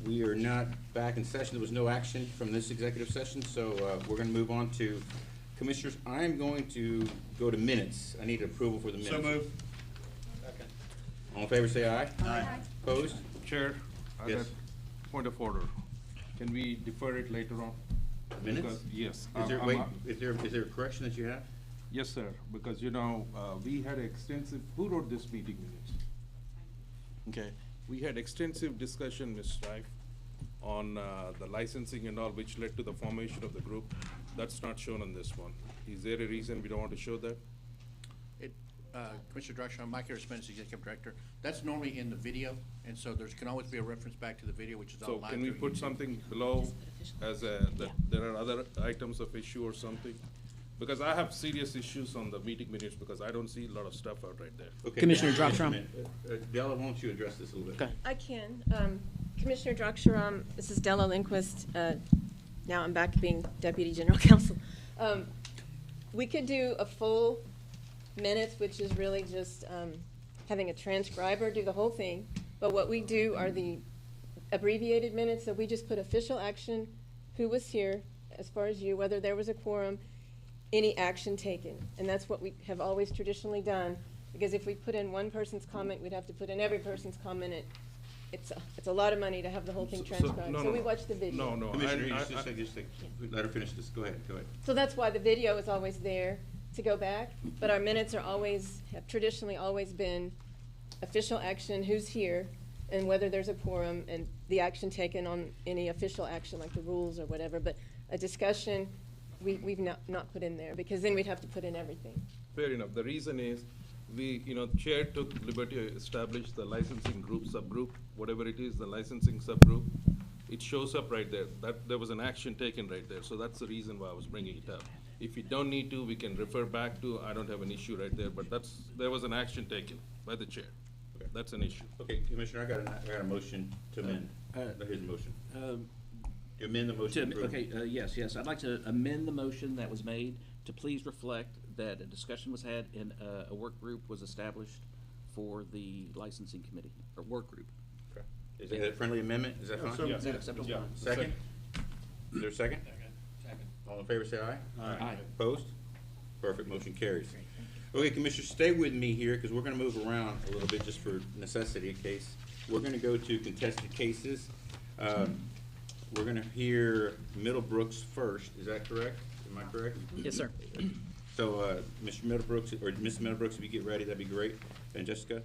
We are not back in session. There was no action from this executive session, so we're going to move on to commissioners. I'm going to go to minutes. I need approval for the minutes. So move. All in favor, say aye. Aye. Opposed? Chair, I Yes. got point of order. Can we defer it later on? Minutes? Because- Yes. Is there, I'm- wait, I'm- is there a correction that you have? Yes, sir, because we had extensive, who wrote this meeting minutes? Okay, we had extensive discussion, Ms. Strife, on the licensing and all, which led to the formation of the group. That's not shown on this one. Is there a reason we don't want to show that? Commissioner Drexler, I'm Mike Harris-Spence, Executive Director. That's normally in the video, and so can always be a reference back to the video, which is So online. can we through put YouTube. something below as that there are other items of issue or something? Because I have serious issues on the meeting minutes because I don't see a lot of stuff out right there. Okay. Commissioner Just a Droxram. minute. Della, why don't you address this a little bit? Okay. I can. Commissioner Droxram, this is Della Lindquist. Now I'm back being Deputy General Counsel. We could do a full minutes, which is really just having a transcriber do the whole thing. But what we do are the abbreviated minutes, so we just put official action, who was here, as far as you, whether there was a quorum, any action taken. And that's what we have always traditionally done, because if we put in one person's comment, we'd have to put in every person's comment. It's a lot of money to have the whole thing transcribed. So we watch the video. No, Commissioner, I- just let her finish this. Go ahead. So that's why the video is always there to go back, but our minutes are always, have traditionally always been official action, who's here, and whether there's a quorum, and the action taken on any official action, like the rules or whatever. But a discussion, we've not put in there, because then we'd have to put in everything. Fair enough. The reason is, Chair took liberty to establish the licensing group, subgroup, whatever it is, the licensing subgroup. It shows up right there, that there was an action taken right there, so that's the reason why I was bringing it up. If you don't need to, we can refer back to, I don't have an issue right there, but there was an action taken by the chair. Okay. That's an issue. Okay, Commissioner, I got a motion to amend. Here's a motion. To amend the motion. to approve. Yes, I'd like to amend the motion that was made to please reflect that a discussion was had and a work group was established for the licensing committee, or work group. Okay. Is that a friendly amendment? Is that fine? Is that acceptable? Second? Is there a second? All in favor, say aye. Aye. Opposed? Perfect, motion carries. Okay, Commissioners, stay with me here, because we're gonna move around a little bit just for necessity in case. We're gonna go to contested cases. We're gonna hear Middlebrooks first, is that correct? Am I correct? Yes, sir. So, Mr. Middlebrooks, or Ms. Middlebrooks, if you get ready, that'd be great. And Jessica?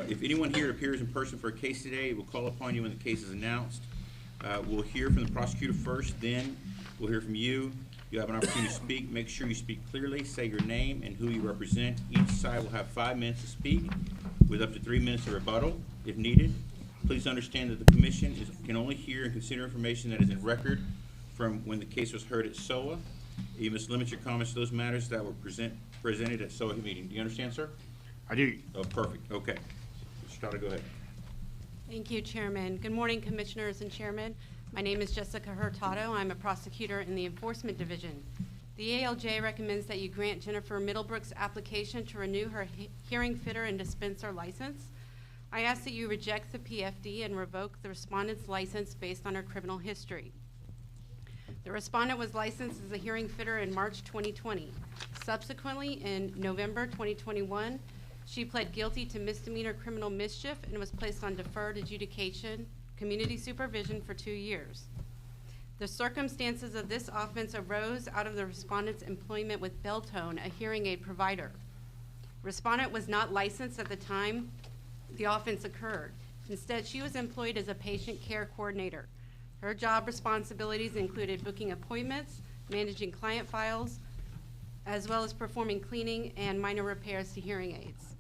If anyone here appears in person for a case today, we'll call upon you when the case is announced. We'll hear from the prosecutor first, then we'll hear from you. You have an opportunity to speak. Make sure you speak clearly, say your name and who you represent. Each side will have 5 minutes to speak, with up to 3 minutes of rebuttal if needed. Please understand that the commission can only hear and consider information that is in record from when the case was heard at SOA. You must limit your comments to those matters that were presented at SOA meeting. Do you understand, sir? I do. Oh, perfect, okay. Mr. Trotter, go ahead. Thank you, Chairman. Good morning, Commissioners and Chairman. My name is Jessica Hurtado. I'm a prosecutor in the Enforcement Division. The ALJ recommends that you grant Jennifer Middlebrooks' application to renew her hearing fitter and dispenser license. I ask that you reject the PFD and revoke the respondent's license based on her criminal history. The respondent was licensed as a hearing fitter in March 2020. Subsequently, in November 2021, she pled guilty to misdemeanor criminal mischief and was placed on deferred adjudication community supervision for 2 years. The circumstances of this offense arose out of the respondent's employment with Beltone, a hearing aid provider. Respondent was not licensed at the time the offense occurred. Instead, she was employed as a patient care coordinator. Her job responsibilities included booking appointments, managing client files, as well as performing cleaning and minor repairs to hearing aids.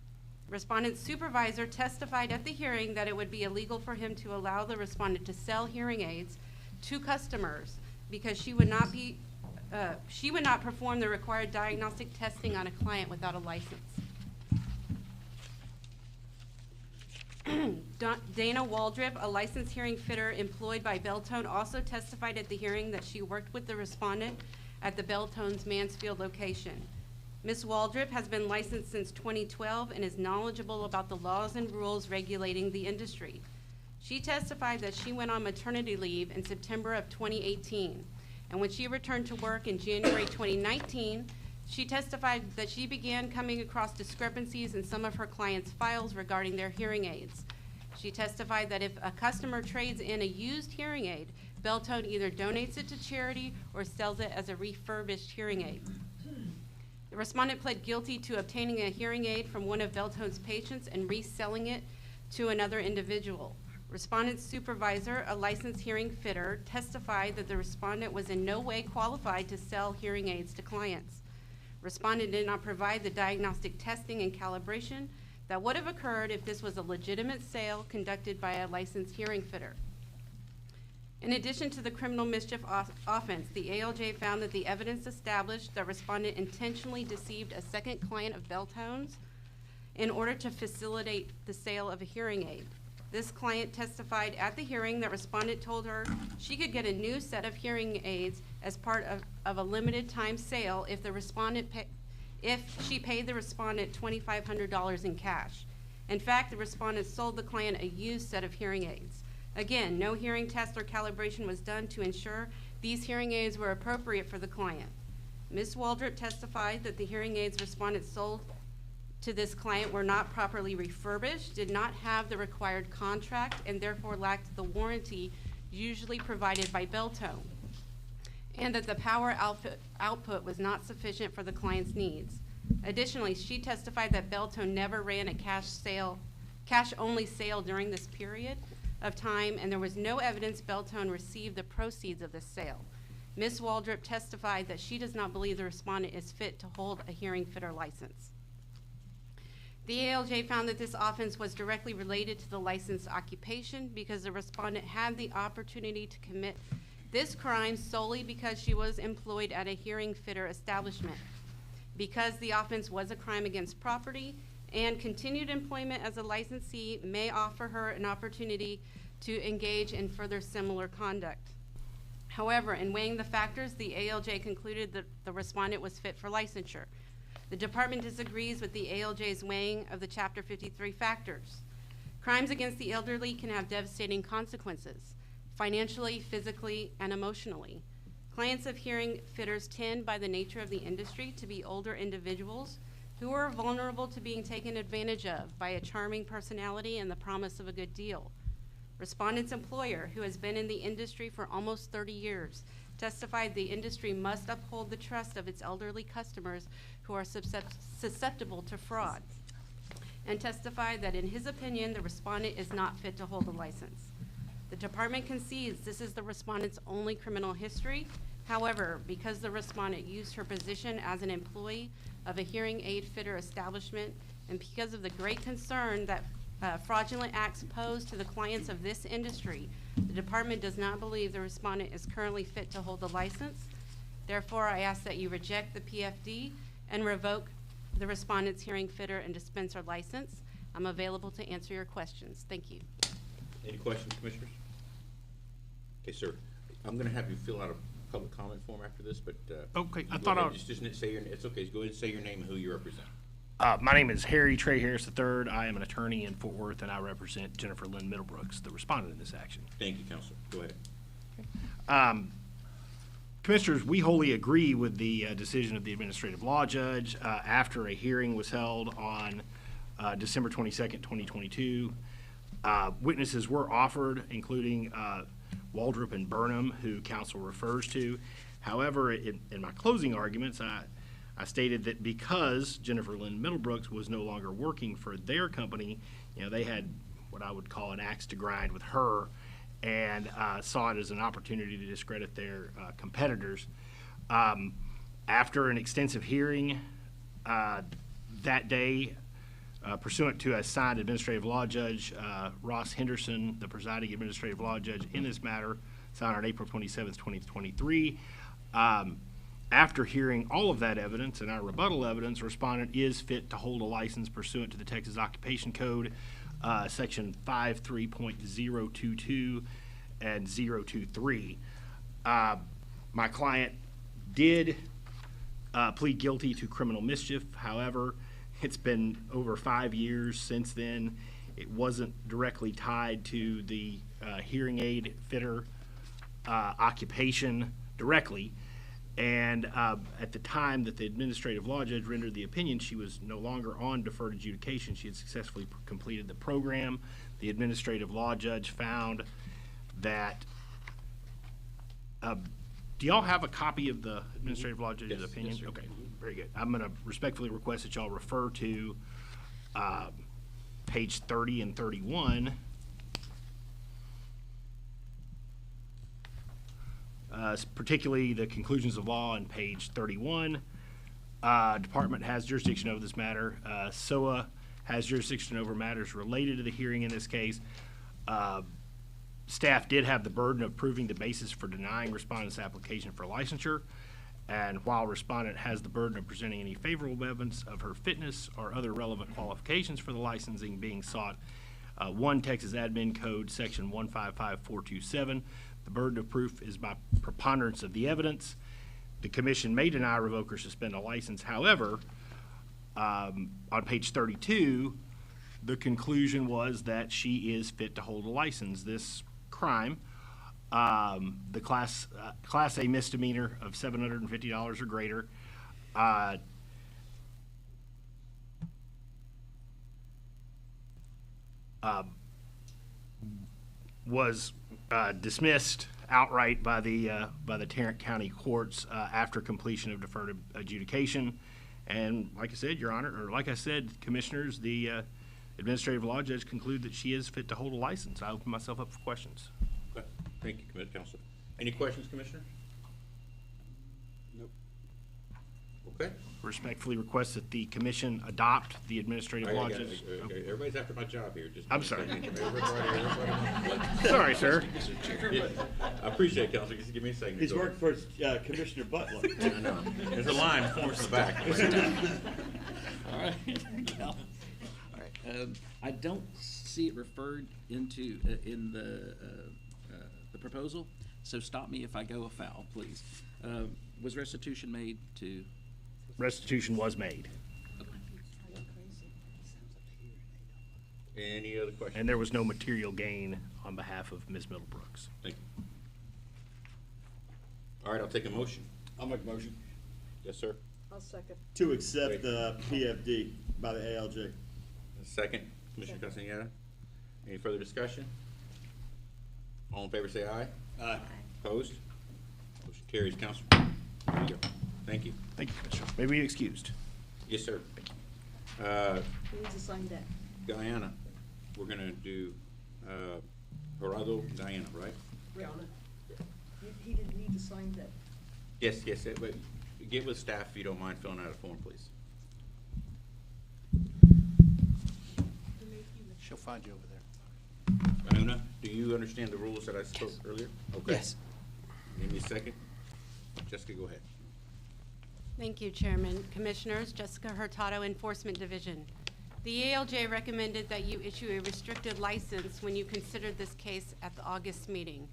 Respondent's supervisor testified at the hearing that it would be illegal for him to allow the respondent to sell hearing aids to customers because she would not perform the required diagnostic testing on a client without a license. Dana Waldrip, a licensed hearing fitter employed by Beltone, also testified at the hearing that she worked with the respondent at the Beltone's Mansfield location. Ms. Waldrop has been licensed since 2012 and is knowledgeable about the laws and rules regulating the industry. She testified that she went on maternity leave in September of 2018, and when she returned to work in January 2019, she testified that she began coming across discrepancies in some of her clients' files regarding their hearing aids. She testified that if a customer trades in a used hearing aid, Beltone either donates it to charity or sells it as a refurbished hearing aid. The respondent pled guilty to obtaining a hearing aid from one of Beltone's patients and reselling it to another individual. Respondent's supervisor, a licensed hearing fitter, testified that the respondent was in no way qualified to sell hearing aids to clients. Respondent did not provide the diagnostic testing and calibration that would have occurred if this was a legitimate sale conducted by a licensed hearing fitter. In addition to the criminal mischief offense, the ALJ found that the evidence established that respondent intentionally deceived a second client of Beltone's in order to facilitate the sale of a hearing aid. This client testified at the hearing that respondent told her she could get a new set of hearing aids as part of a limited time sale if the respondent if she paid the respondent $2,500 in cash. In fact, the respondent sold the client a used set of hearing aids. Again, no hearing test or calibration was done to ensure these hearing aids were appropriate for the client. Ms. Waldrop testified that the hearing aids respondent sold to this client were not properly refurbished, did not have the required contract, and therefore lacked the warranty usually provided by Beltone, and that the power output was not sufficient for the client's needs. Additionally, she testified that Beltone never ran a cash-only sale during this period of time, and there was no evidence Beltone received the proceeds of this sale. Ms. Waldrop testified that she does not believe the respondent is fit to hold a hearing fitter license. The ALJ found that this offense was directly related to the licensed occupation because the respondent had the opportunity to commit this crime solely because she was employed at a hearing fitter establishment. Because the offense was a crime against property, and continued employment as a licensee may offer her an opportunity to engage in further similar conduct. However, in weighing the factors, the ALJ concluded that the respondent was fit for licensure. The department disagrees with the ALJ's weighing of the Chapter 53 factors. Crimes against the elderly can have devastating consequences, financially, physically, and emotionally. Clients of hearing fitters tend, by the nature of the industry, to be older individuals who are vulnerable to being taken advantage of by a charming personality and the promise of a good deal. Respondent's employer, who has been in the industry for almost 30 years, testified the industry must uphold the trust of its elderly customers who are susceptible to fraud, and testified that in his opinion, the respondent is not fit to hold a license. The department concedes this is the respondent's only criminal history. However, because the respondent used her position as an employee of a hearing aid fitter establishment, and because of the great concern that fraudulent acts pose to the clients of this industry, the department does not believe the respondent is currently fit to hold the license. Therefore, I ask that you reject the PFD and revoke the respondent's hearing fitter and dispenser license. I'm available to answer your questions. Thank you. Any questions, commissioners? Okay, sir. I'm gonna have you fill out a public comment form after this, but, Okay, I go thought ahead. I- Just say your, it's okay, go ahead and say your name and who you represent. My name is Harry Trey Harris III. I am an attorney in Fort Worth, and I represent Jennifer Lynn Middlebrooks, the respondent in this action. Thank you, Counselor. Go ahead. Commissioners, we wholly agree with the decision of the administrative law judge after a hearing was held on December 22nd, 2022. Witnesses were offered, including Waldrop and Burnham, who counsel refers to. However, in my closing arguments, I stated that because Jennifer Lynn Middlebrooks was no longer working for their company, you know, they had what I would call an axe to grind with her, and saw it as an opportunity to discredit their competitors. After an extensive hearing that day, pursuant to a signed administrative law judge, Ross Henderson, the presiding administrative law judge in this matter, signed on April 27th, 2023. After hearing all of that evidence and our rebuttal evidence, respondent is fit to hold a license pursuant to the Texas Occupation Code, section 53.022 and 023. My client did plead guilty to criminal mischief. However, it's been over 5 years since then. It wasn't directly tied to the hearing aid fitter occupation directly. And at the time that the administrative law judge rendered the opinion, she was no longer on deferred adjudication. She had successfully completed the program. The administrative law judge found that, do y'all have a copy of the administrative law judge's Yes, opinion? yes, sir. Okay, very good. I'm going to respectfully request that y'all refer to page 30 and 31. Particularly the conclusions of law on page 31. Department has jurisdiction over this matter. SOA has jurisdiction over matters related to the hearing in this case. Staff did have the burden of proving the basis for denying respondent's application for licensure. And while respondent has the burden of presenting any favorable evidence of her fitness or other relevant qualifications for the licensing being sought, 1 Texas Admin Code, section 155427, the burden of proof is by preponderance of the evidence. The commission may deny, revoke, or suspend a license. However, on page 32, the conclusion was that she is fit to hold a license. This crime, the class A misdemeanor of $750 or greater, was dismissed outright by the Tarrant County courts after completion of deferred adjudication. And like I said, Your Honor, or like I said, Commissioners, the administrative law judge concluded that she is fit to hold a license. I open myself up for questions. Okay. Thank you, Counselor. Any questions, Commissioner? Nope. Okay. Respectfully request that the commission adopt the administrative law judge. Everybody's after my job here. Just I'm sorry. Everybody. Sorry, sir. Yeah, I appreciate it, Counselor. Just give me a second. He's Go working for Commissioner Butler. I know. There's a line forms in the back. All right. All right. I don't see it referred into, in the proposal, so stop me if I go afoul, please. Was restitution made to? Restitution was made. Any other questions? And there was no material gain on behalf of Ms. Middlebrooks. Thank you. All right, I'll take a motion. I'll make a motion. Yes, sir. I'll second. To accept the PFD by the ALJ. Second, Commissioner Castañeda. Any further discussion? All in favor say aye. Aye. Opposed? Motion carries, Counselor. There you go. Thank you. Thank you, Commissioner. May we be excused? Yes, sir. We need to sign that. Guyana, we're gonna do, Gerardo, Guyana, right? He didn't need to sign that. Yes, but get with staff if you don't mind filling out a form, please. She'll find you over there. Guyana, do you understand the rules that I spoke earlier? Okay. Yes. Give me a second. Jessica, go ahead. Thank you, Chairman. Commissioners, Jessica Hurtado, Enforcement Division. The ALJ recommended that you issue a restricted license when you considered this case at the August meeting.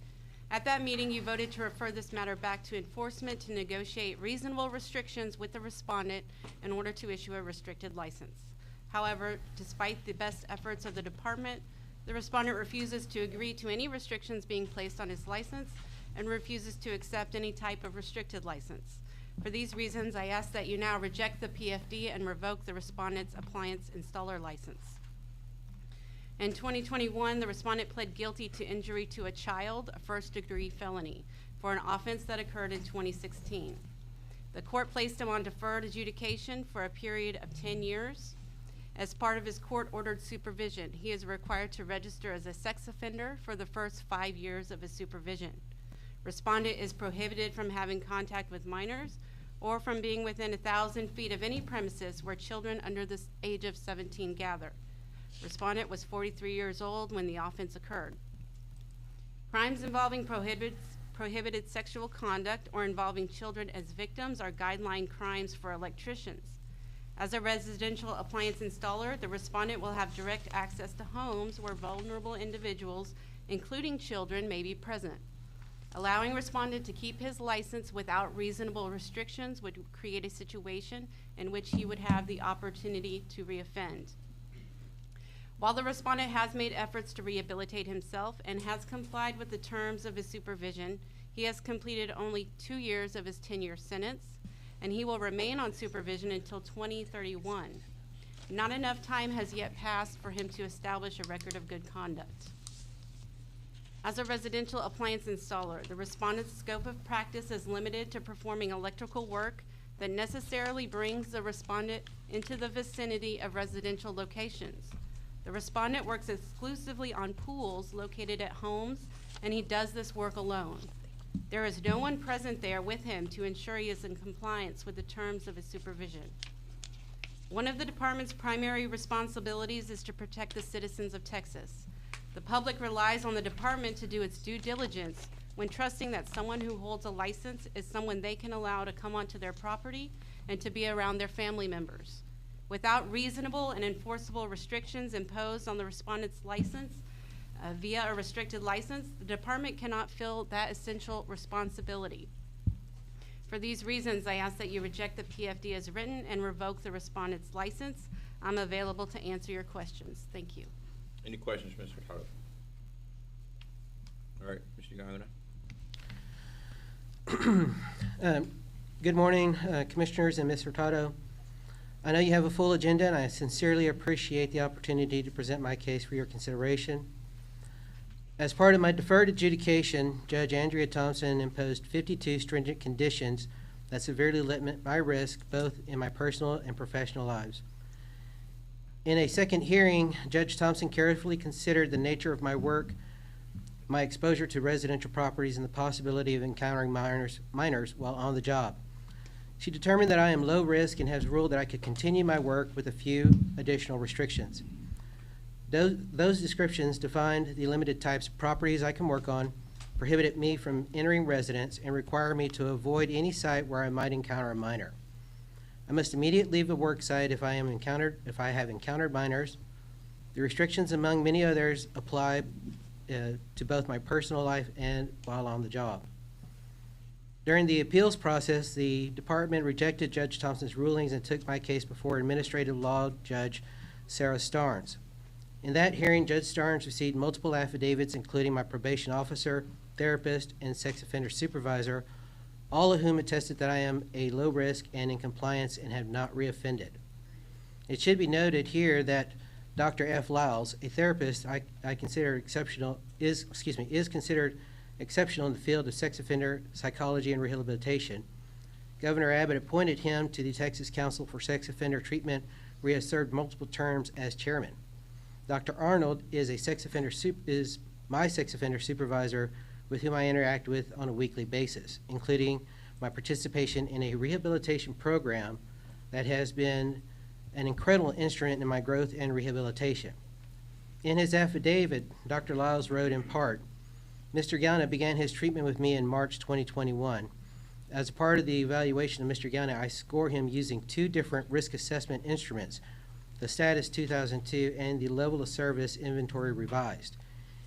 At that meeting, you voted to refer this matter back to enforcement to negotiate reasonable restrictions with the respondent in order to issue a restricted license. However, despite the best efforts of the department, the respondent refuses to agree to any restrictions being placed on his license and refuses to accept any type of restricted license. For these reasons, I ask that you now reject the PFD and revoke the respondent's appliance installer license. In 2021, the respondent pled guilty to injury to a child, a first-degree felony, for an offense that occurred in 2016. The court placed him on deferred adjudication for a period of 10 years. As part of his court-ordered supervision, he is required to register as a sex offender for the first 5 years of his supervision. Respondent is prohibited from having contact with minors or from being within 1,000 feet of any premises where children under the age of 17 gather. Respondent was 43 years old when the offense occurred. Crimes involving prohibited sexual conduct or involving children as victims are guideline crimes for electricians. As a residential appliance installer, the respondent will have direct access to homes where vulnerable individuals, including children, may be present. Allowing respondent to keep his license without reasonable restrictions would create a situation in which he would have the opportunity to reoffend. While the respondent has made efforts to rehabilitate himself and has complied with the terms of his supervision, he has completed only 2 years of his 10-year sentence, and he will remain on supervision until 2031. Not enough time has yet passed for him to establish a record of good conduct. As a residential appliance installer, the respondent's scope of practice is limited to performing electrical work that necessarily brings the respondent into the vicinity of residential locations. The respondent works exclusively on pools located at homes, and he does this work alone. There is no one present there with him to ensure he is in compliance with the terms of his supervision. One of the department's primary responsibilities is to protect the citizens of Texas. The public relies on the department to do its due diligence when trusting that someone who holds a license is someone they can allow to come onto their property and to be around their family members. Without reasonable and enforceable restrictions imposed on the respondent's license via a restricted license, the department cannot fill that essential responsibility. For these reasons, I ask that you reject the PFD as written and revoke the respondent's license. I'm available to answer your questions. Thank you. Any questions, Mr. Hurtado? All right, Mr. Garana. Good morning, Commissioners and Ms. Hurtado. I know you have a full agenda, and I sincerely appreciate the opportunity to present my case for your consideration. As part of my deferred adjudication, Judge Andrea Thompson imposed 52 stringent conditions that severely limit my risk both in my personal and professional lives. In a second hearing, Judge Thompson carefully considered the nature of my work, my exposure to residential properties, and the possibility of encountering minors while on the job. She determined that I am low risk and has ruled that I could continue my work with a few additional restrictions. Those descriptions defined the limited types of properties I can work on, prohibited me from entering residence, and require me to avoid any site where I might encounter a minor. I must immediately leave a work site if I have encountered minors. The restrictions, among many others, apply to both my personal life and while on the job. During the appeals process, the department rejected Judge Thompson's rulings and took my case before Administrative Law Judge Sarah Starnes. In that hearing, Judge Starnes received multiple affidavits, including my probation officer, therapist, and sex offender supervisor, all of whom attested that I am a low risk and in compliance and have not reoffended. It should be noted here that Dr. F. Lyles, a therapist I consider exceptional, is considered exceptional in the field of sex offender psychology and rehabilitation. Governor Abbott appointed him to the Texas Council for Sex Offender Treatment, where he has served multiple terms as chairman. Dr. Arnold is my sex offender supervisor, with whom I interact with on a weekly basis, including my participation in a rehabilitation program that has been an incredible instrument in my growth and rehabilitation. In his affidavit, Dr. Lyles wrote in part, Mr. Garana began his treatment with me in March 2021. As a part of the evaluation of Mr. Garana, I score him using 2 different risk assessment instruments, the Status 2002 and the Level of Service Inventory Revised.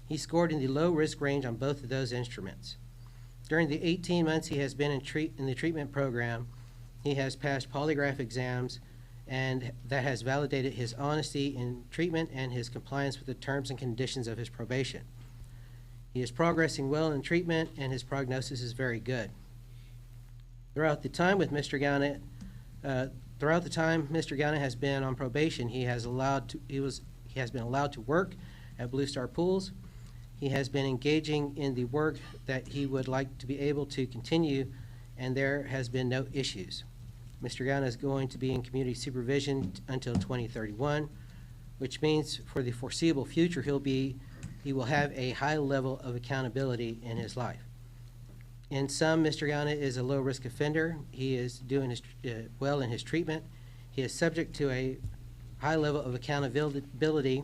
He scored in the low risk range on both of those instruments. During the 18 months he has been in the treatment program, he has passed polygraph exams, and that has validated his honesty in treatment and his compliance with the terms and conditions of his probation. He is progressing well in treatment, and his prognosis is very good. Throughout the time Mr. Garana has been on probation, he has been allowed to work at Blue Star Pools. He has been engaging in the work that he would like to be able to continue, and there has been no issues. Mr. Garana is going to be in community supervision until 2031, which means for the foreseeable future he will have a high level of accountability in his life. In sum, Mr. Garana is a low-risk offender. He is doing well in his treatment. He is subject to a high level of accountability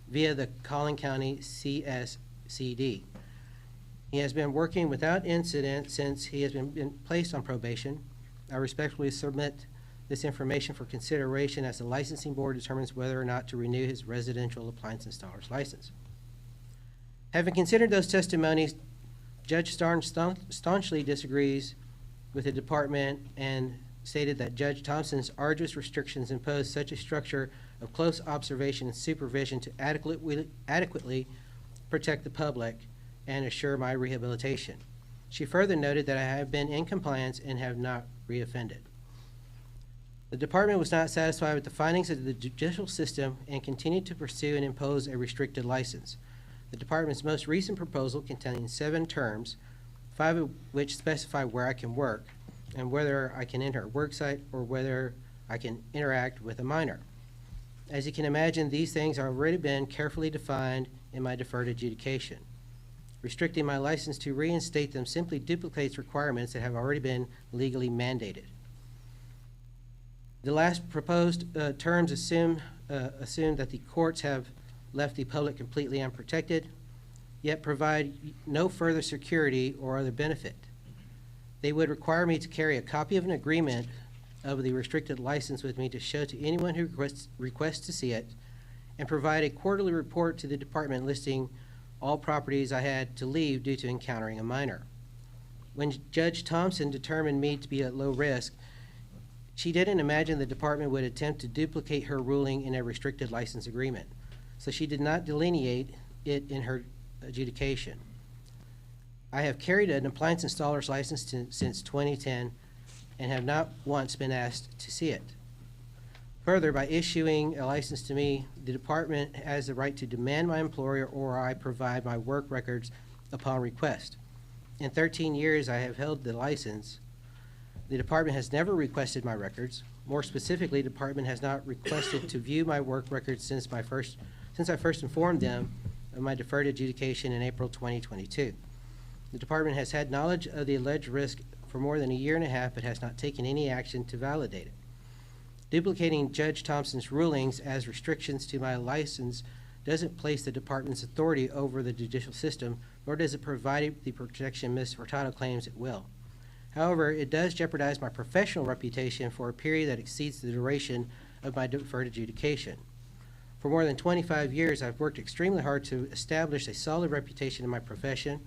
via the Collin County CSCD. He has been working without incident since he has been placed on probation. I respectfully submit this information for consideration as the licensing board determines whether or not to renew his residential appliance installer's license. Having considered those testimonies, Judge Starnes staunchly disagrees with the department and stated that Judge Thompson's arduous restrictions impose such a structure of close observation and supervision to adequately protect the public and assure my rehabilitation. She further noted that I have been in compliance and have not reoffended. The department was not satisfied with the findings of the judicial system and continued to pursue and impose a restricted license. The department's most recent proposal, containing 7 terms, 5 of which specify where I can work and whether I can enter a work site or whether I can interact with a minor. As you can imagine, these things have already been carefully defined in my deferred adjudication. Restricting my license to reinstate them simply duplicates requirements that have already been legally mandated. The last proposed terms assume that the courts have left the public completely unprotected, yet provide no further security or other benefit. They would require me to carry a copy of an agreement of the restricted license with me to show to anyone who requests to see it, and provide a quarterly report to the department listing all properties I had to leave due to encountering a minor. When Judge Thompson determined me to be at low risk, she didn't imagine the department would attempt to duplicate her ruling in a restricted license agreement, so she did not delineate it in her adjudication. I have carried an appliance installer's license since 2010 and have not once been asked to see it. Further, by issuing a license to me, the department has the right to demand my employer or I provide my work records upon request. In 13 years I have held the license. The department has never requested my records. More specifically, the department has not requested to view my work records since I first informed them of my deferred adjudication in April 2022. The department has had knowledge of the alleged risk for more than a year and a half, but has not taken any action to validate it. Duplicating Judge Thompson's rulings as restrictions to my license doesn't place the department's authority over the judicial system, nor does it provide the protection Ms. Hurtado claims it will. However, it does jeopardize my professional reputation for a period that exceeds the duration of my deferred adjudication. For more than 25 years, I've worked extremely hard to establish a solid reputation in my profession.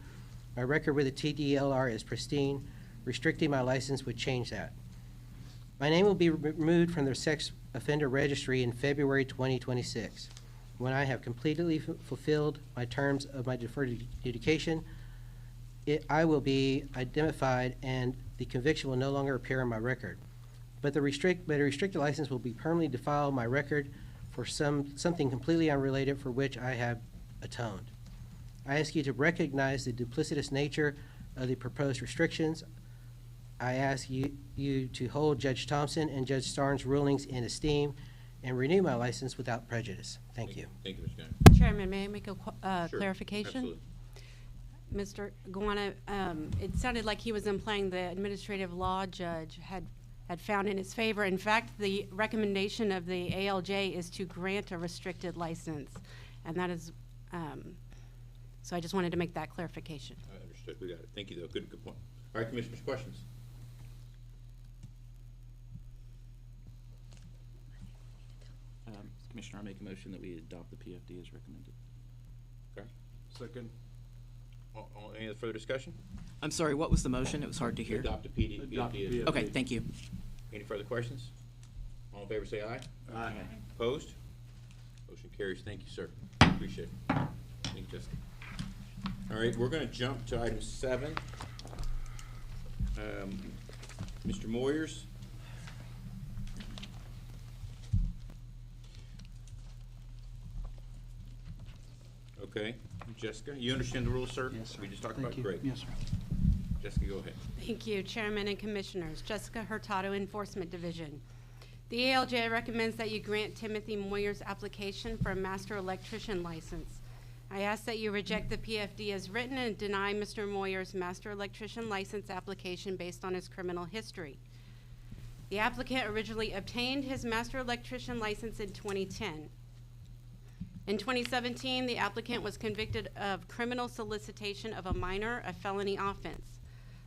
My record with the TDLR is pristine. Restricting my license would change that. My name will be removed from the sex offender registry in February 2026. When I have completely fulfilled my terms of my deferred adjudication, I will be identified and the conviction will no longer appear on my record. But a restricted license will be permanently defile my record for something completely unrelated for which I have atoned. I ask you to recognize the duplicitous nature of the proposed restrictions. I ask you to hold Judge Thompson and Judge Starnes' rulings in esteem and renew my license without prejudice. Thank you. Thank you, Mr. Gunn. Chairman, may I make a Sure, clarification? absolutely. Mr. Garana, it sounded like he was implying the administrative law judge had found in his favor. In fact, the recommendation of the ALJ is to grant a restricted license, and that is, so I just wanted to make that clarification. I understood. We got it. Thank you, though. Good point. All right, Commissioners, questions? Commissioner, I make a motion that we adopt the PFD as recommended. Okay. Second. Any other further discussion? I'm sorry, what was the motion? It was hard to hear. Adopt the PFD as Okay, thank you. Any further questions? All in favor say aye. Aye. Opposed? Motion carries. Thank you, sir. Appreciate it. Thank you, Jessica. All right, we're going to jump to item 7. Mr. Moyers. Okay, Jessica, you understand the rules, sir? Yes, sir. We just talked Thank about, you. great. Yes, sir. Jessica, go ahead. Thank you, Chairman and Commissioners. Jessica Hurtado, Enforcement Division. The ALJ recommends that you grant Timothy Moyer's application for a master electrician license. I ask that you reject the PFD as written and deny Mr. Moyer's master electrician license application based on his criminal history. The applicant originally obtained his master electrician license in 2010. In 2017, the applicant was convicted of criminal solicitation of a minor, a felony offense.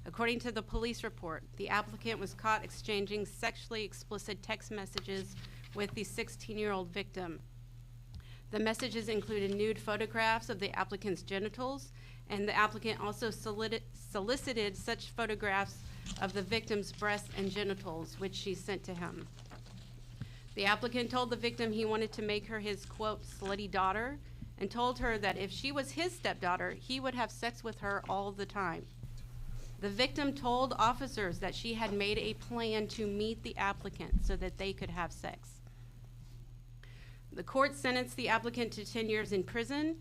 According to the police report, the applicant was caught exchanging sexually explicit text messages with the 16-year-old victim. The messages included nude photographs of the applicant's genitals and the applicant also solicited such photographs of the victim's breasts and genitals, which she sent to him. The applicant told the victim he wanted to make her his, quote, slutty daughter, and told her that if she was his stepdaughter, he would have sex with her all the time. The victim told officers that she had made a plan to meet the applicant so that they could have sex. The court sentenced the applicant to 10 years in prison,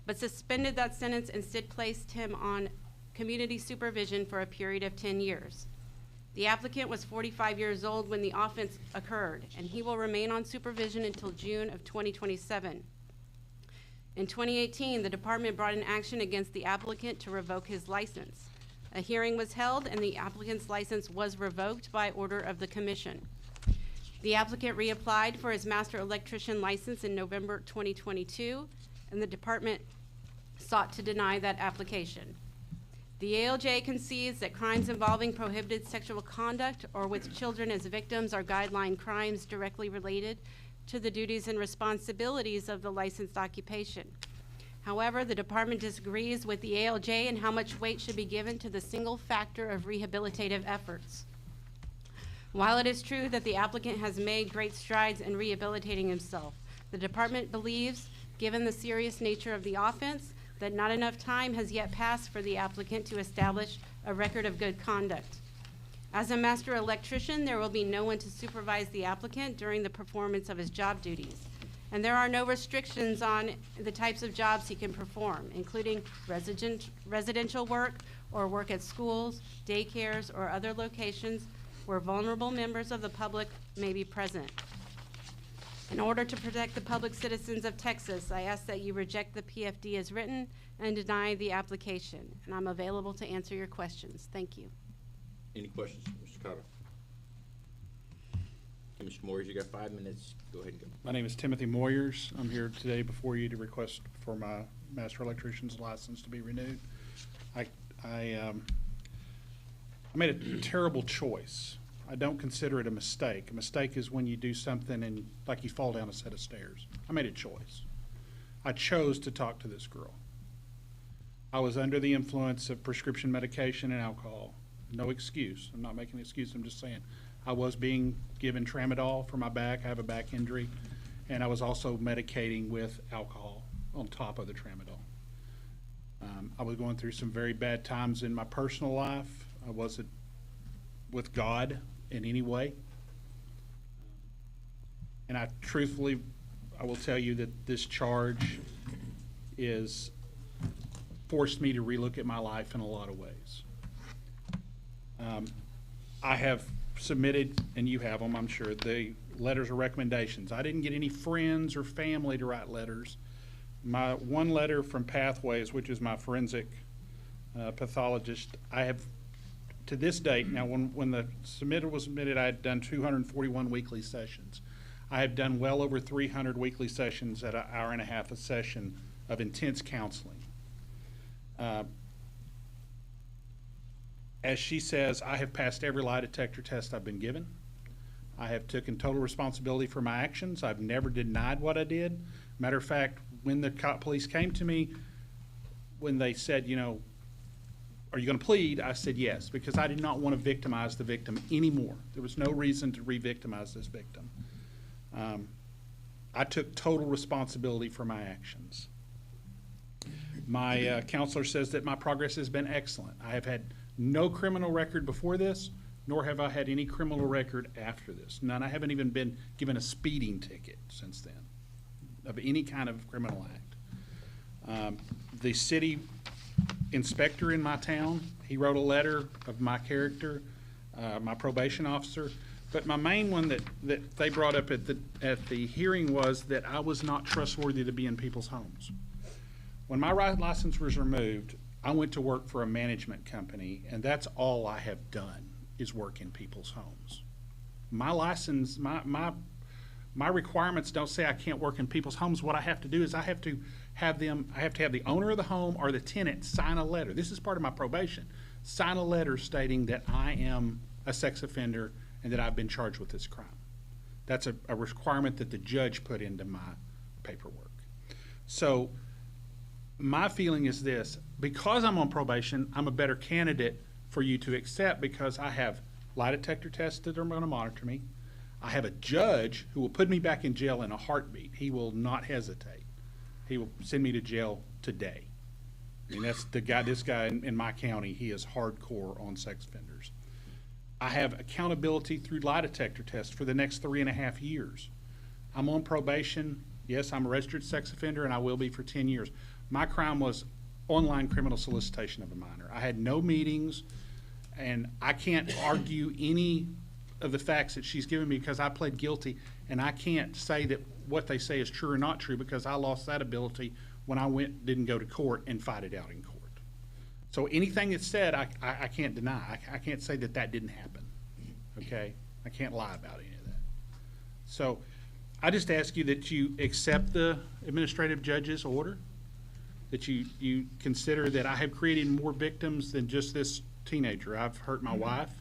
but suspended that sentence and instead placed him on community supervision for a period of 10 years. The applicant was 45 years old when the offense occurred, and he will remain on supervision until June of 2027. In 2018, the department brought an action against the applicant to revoke his license. A hearing was held, and the applicant's license was revoked by order of the commission. The applicant reapplied for his master electrician license in November 2022, and the department sought to deny that application. The ALJ concedes that crimes involving prohibited sexual conduct or with children as victims are guideline crimes directly related to the duties and responsibilities of the licensed occupation. However, the department disagrees with the ALJ in how much weight should be given to the single factor of rehabilitative efforts. While it is true that the applicant has made great strides in rehabilitating himself, the department believes, given the serious nature of the offense, that not enough time has yet passed for the applicant to establish a record of good conduct. As a master electrician, there will be no one to supervise the applicant during the performance of his job duties. And there are no restrictions on the types of jobs he can perform, including residential work or work at schools, daycares, or other locations where vulnerable members of the public may be present. In order to protect the public citizens of Texas, I ask that you reject the PFD as written and deny the application. And I'm available to answer your questions. Thank you. Any questions, Mr. Cotto? Okay, Mr. Moyer, you got 5 minutes. Go ahead and go. My name is Timothy Moyers. I'm here today before you to request for my master electrician's license to be renewed. I made a terrible choice. I don't consider it a mistake. A mistake is when you do something and like you fall down a set of stairs. I made a choice. I chose to talk to this girl. I was under the influence of prescription medication and alcohol. No excuse. I'm not making an excuse. I'm just saying I was being given tramadol for my back. I have a back injury. And I was also medicating with alcohol on top of the tramadol. I was going through some very bad times in my personal life. I wasn't with God in any way. And I truthfully, I will tell you that this charge is forced me to relook at my life in a lot of ways. I have submitted, and you have them, I'm sure, the letters of recommendations. I didn't get any friends or family to write letters. My one letter from Pathways, which is my forensic pathologist, I have, to this date, now when the submittal was submitted, I had done 241 weekly sessions. I have done well over 300 weekly sessions at an hour and a half a session of intense counseling. As she says, I have passed every lie detector test I've been given. I have taken total responsibility for my actions. I've never denied what I did. Matter of fact, when the police came to me, when they said, you know, are you going to plead? I said yes, because I did not want to victimize the victim anymore. There was no reason to re-victimize this victim. I took total responsibility for my actions. My counselor says that my progress has been excellent. I have had no criminal record before this, nor have I had any criminal record after this. None. I haven't even been given a speeding ticket since then of any kind of criminal act. The city inspector in my town, he wrote a letter of my character, my probation officer. But my main one that they brought up at the hearing was that I was not trustworthy to be in people's homes. When my license was removed, I went to work for a management company, and that's all I have done is work in people's homes. My license, my requirements don't say I can't work in people's homes. What I have to do is I have to have the owner of the home or the tenant sign a letter. This is part of my probation. Sign a letter stating that I am a sex offender and that I've been charged with this crime. That's a requirement that the judge put into my paperwork. So my feeling is this: because I'm on probation, I'm a better candidate for you to accept because I have lie detector tests that are going to monitor me. I have a judge who will put me back in jail in a heartbeat. He will not hesitate. He will send me to jail today. I mean, that's the guy, this guy in my county, he is hardcore on sex offenders. I have accountability through lie detector tests for the next 3.5 years. I'm on probation. Yes, I'm a registered sex offender, and I will be for 10 years. My crime was online criminal solicitation of a minor. I had no meetings, and I can't argue any of the facts that she's given me because I pled guilty, and I can't say that what they say is true or not true because I lost that ability when I didn't go to court and fight it out in court. So anything that's said, I can't deny. I can't say that that didn't happen, okay? I can't lie about any of that. So I just ask you that you accept the administrative judge's order, that you consider that I have created more victims than just this teenager. I've hurt my wife.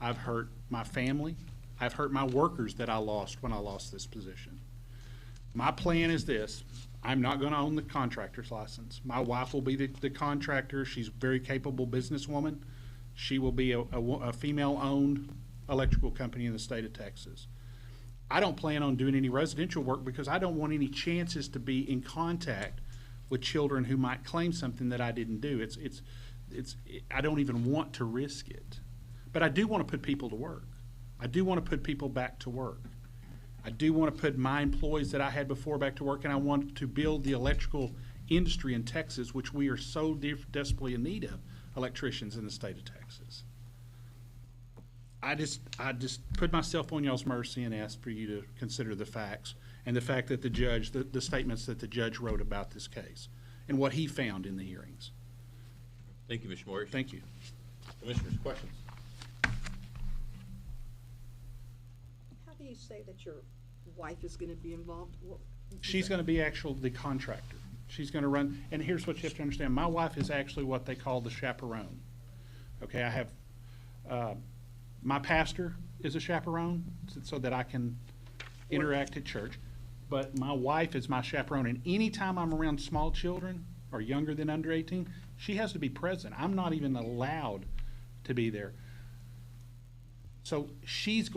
I've hurt my family. I've hurt my workers that I lost when I lost this position. My plan is this. I'm not going to own the contractor's license. My wife will be the contractor. She's a very capable businesswoman. She will be a female-owned electrical company in the state of Texas. I don't plan on doing any residential work because I don't want any chances to be in contact with children who might claim something that I didn't do. I don't even want to risk it. But I do want to put people to work. I do want to put people back to work. I do want to put my employees that I had before back to work, and I want to build the electrical industry in Texas, which we are so desperately in need of electricians in the state of Texas. I just put myself on y'all's mercy and ask for you to consider the facts and the fact that the judge, the statements that the judge wrote about this case and what he found in the hearings. Thank you, Mr. Moyer. Thank you. Commissioners, questions? How do you say that your wife is going to be involved? She's going to be the contractor. She's going to run, and here's what you have to understand. My wife is actually what they call the chaperone. Okay, I have, my pastor is a chaperone so that I can interact at church, but my wife is my chaperone, and anytime I'm around small children or younger than under 18, she has to be present. I'm not even allowed to be there. So she's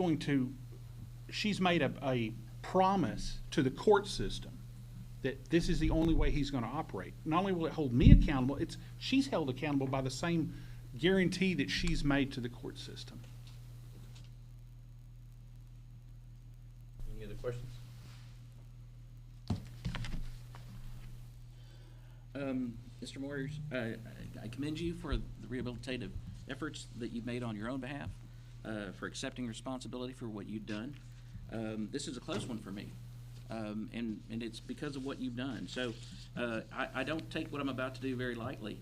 made a promise to the court system that this is the only way he's going to operate. Not only will it hold me accountable, she's held accountable by the same guarantee that she's made to the court system. Any other questions? Mr. Moyer, I commend you for the rehabilitative efforts that you've made on your own behalf, for accepting responsibility for what you've done. This is a close one for me, and it's because of what you've done. So I don't take what I'm about to do very lightly,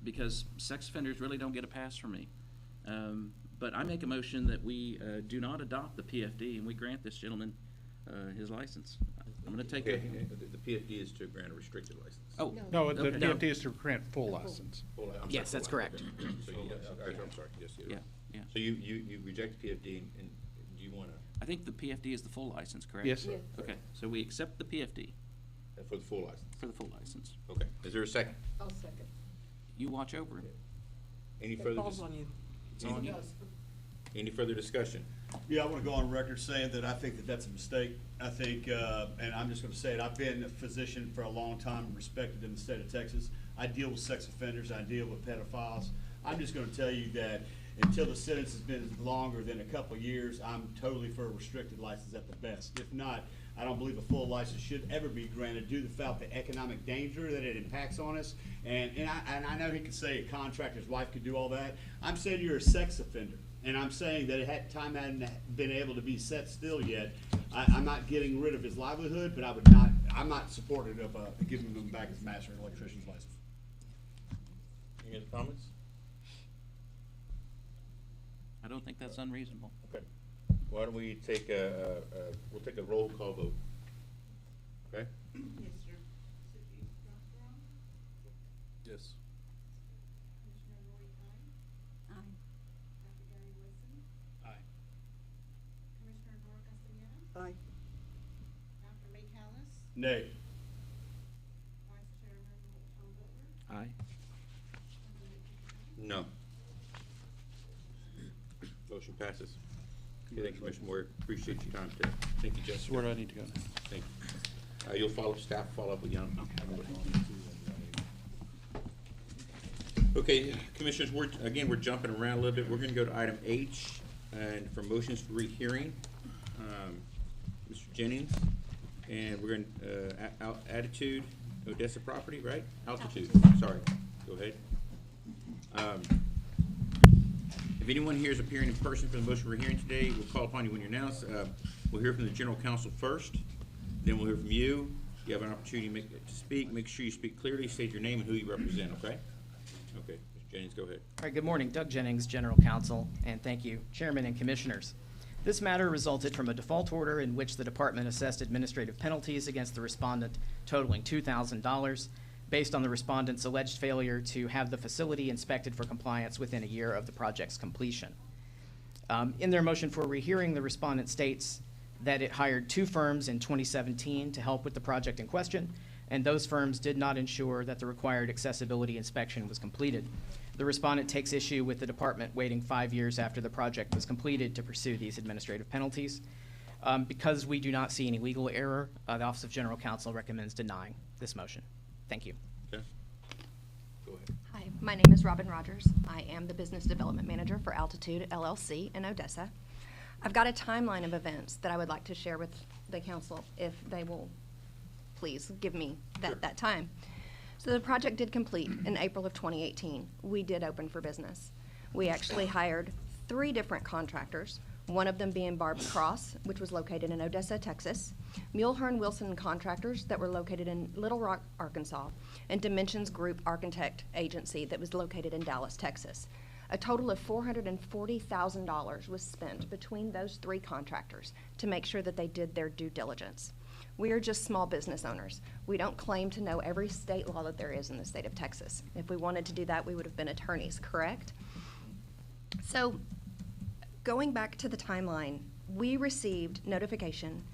because sex offenders really don't get a pass from me. But I make a motion that we do not adopt the PFD and we grant this gentleman his license. I'm going to take The PFD is to grant a restricted license. Oh. No, the Okay. PFD is to grant full license. Yes, that's correct. So I'm sorry, yes, you're right. Yeah. So you reject the PFD and do you want to? I think the PFD is the full license, correct? Yes, sir. Yes. Okay, so we accept the PFD For the full license? for the full license. Okay, is there a second? I'll second. You watch over it. Any It further? falls on you. It's on you. Any further discussion? Yeah, I want to go on record saying that I think that that's a mistake. I think, and I'm just going to say it, I've been a physician for a long time, respected in the state of Texas. I deal with sex offenders, I deal with pedophiles. I'm just going to tell you that until the sentence has been longer than a couple of years, I'm totally for a restricted license at the best. If not, I don't believe a full license should ever be granted due to the fact the economic danger that it impacts on us. And I know he could say a contractor's wife could do all that. I'm saying you're a sex offender. And I'm saying that time hadn't been able to be set still yet. I'm not getting rid of his livelihood, but I'm not supportive of giving him back his master and electrician's license. Any other comments? I don't think that's unreasonable. Okay. Why don't we we'll take a roll call vote. Okay? Mr. Sidney Doctorow, Yes. Commissioner Lori Kine, Aye. Dr. Gary Wilson, Aye. Commissioner Dora Castellanos, Aye. Dr. Ray Callis, Nay. Vice Chairman passes. Okay, thank you, Commissioner Moyer. Appreciate your time today. Thank you, Jessica. Where do I need to go now? Thank you. You'll follow, staff follow up with you. Okay, Commissioners, we're jumping around a little bit. We're gonna go to item H, and for motions for rehearing, Mr. Jennings, and we're gonna, Attitude, Odessa property, right? Altitude, sorry, go ahead. If anyone here is appearing in person for the motion we're hearing today, we'll call upon you when you're announced. We'll hear from the general counsel first, then we'll hear from you. You have an opportunity to speak. Make sure you speak clearly, state your name and who you represent, okay? Okay, Mr. Jennings, go ahead. All right, good morning. Doug Jennings, General Counsel, and thank you, Chairman and Commissioners. This matter resulted from a default order in which the department assessed administrative penalties against the respondent totaling $2,000 based on the respondent's alleged failure to have the facility inspected for compliance within a year of the project's completion. In their motion for rehearing, the respondent states that it hired 2 firms in 2017 to help with the project in question, and those firms did not ensure that the required accessibility inspection was completed. The respondent takes issue with the department waiting 5 years after the project was completed to pursue these administrative penalties. Because we do not see any legal error, the Office of General Counsel recommends denying this motion. Thank you. Okay. Go ahead. Hi, my name is Robin Rogers. I am the Business Development Manager for Altitude LLC in Odessa. I've got a timeline of events that I would like to share with the council if they will please give me that time. So the project did complete in April of 2018. We did open for business. We actually hired 3 different contractors, one of them being Barb's Cross, which was located in Odessa, Texas, Mulehern Wilson Contractors that were located in Little Rock, Arkansas, and Dimensions Group Architect Agency that was located in Dallas, Texas. A total of $440,000 was spent between those 3 contractors to make sure that they did their due diligence. We are just small business owners. We don't claim to know every state law that there is in the state of Texas. If we wanted to do that, we would have been attorneys, correct? So, going back to the timeline, we received notification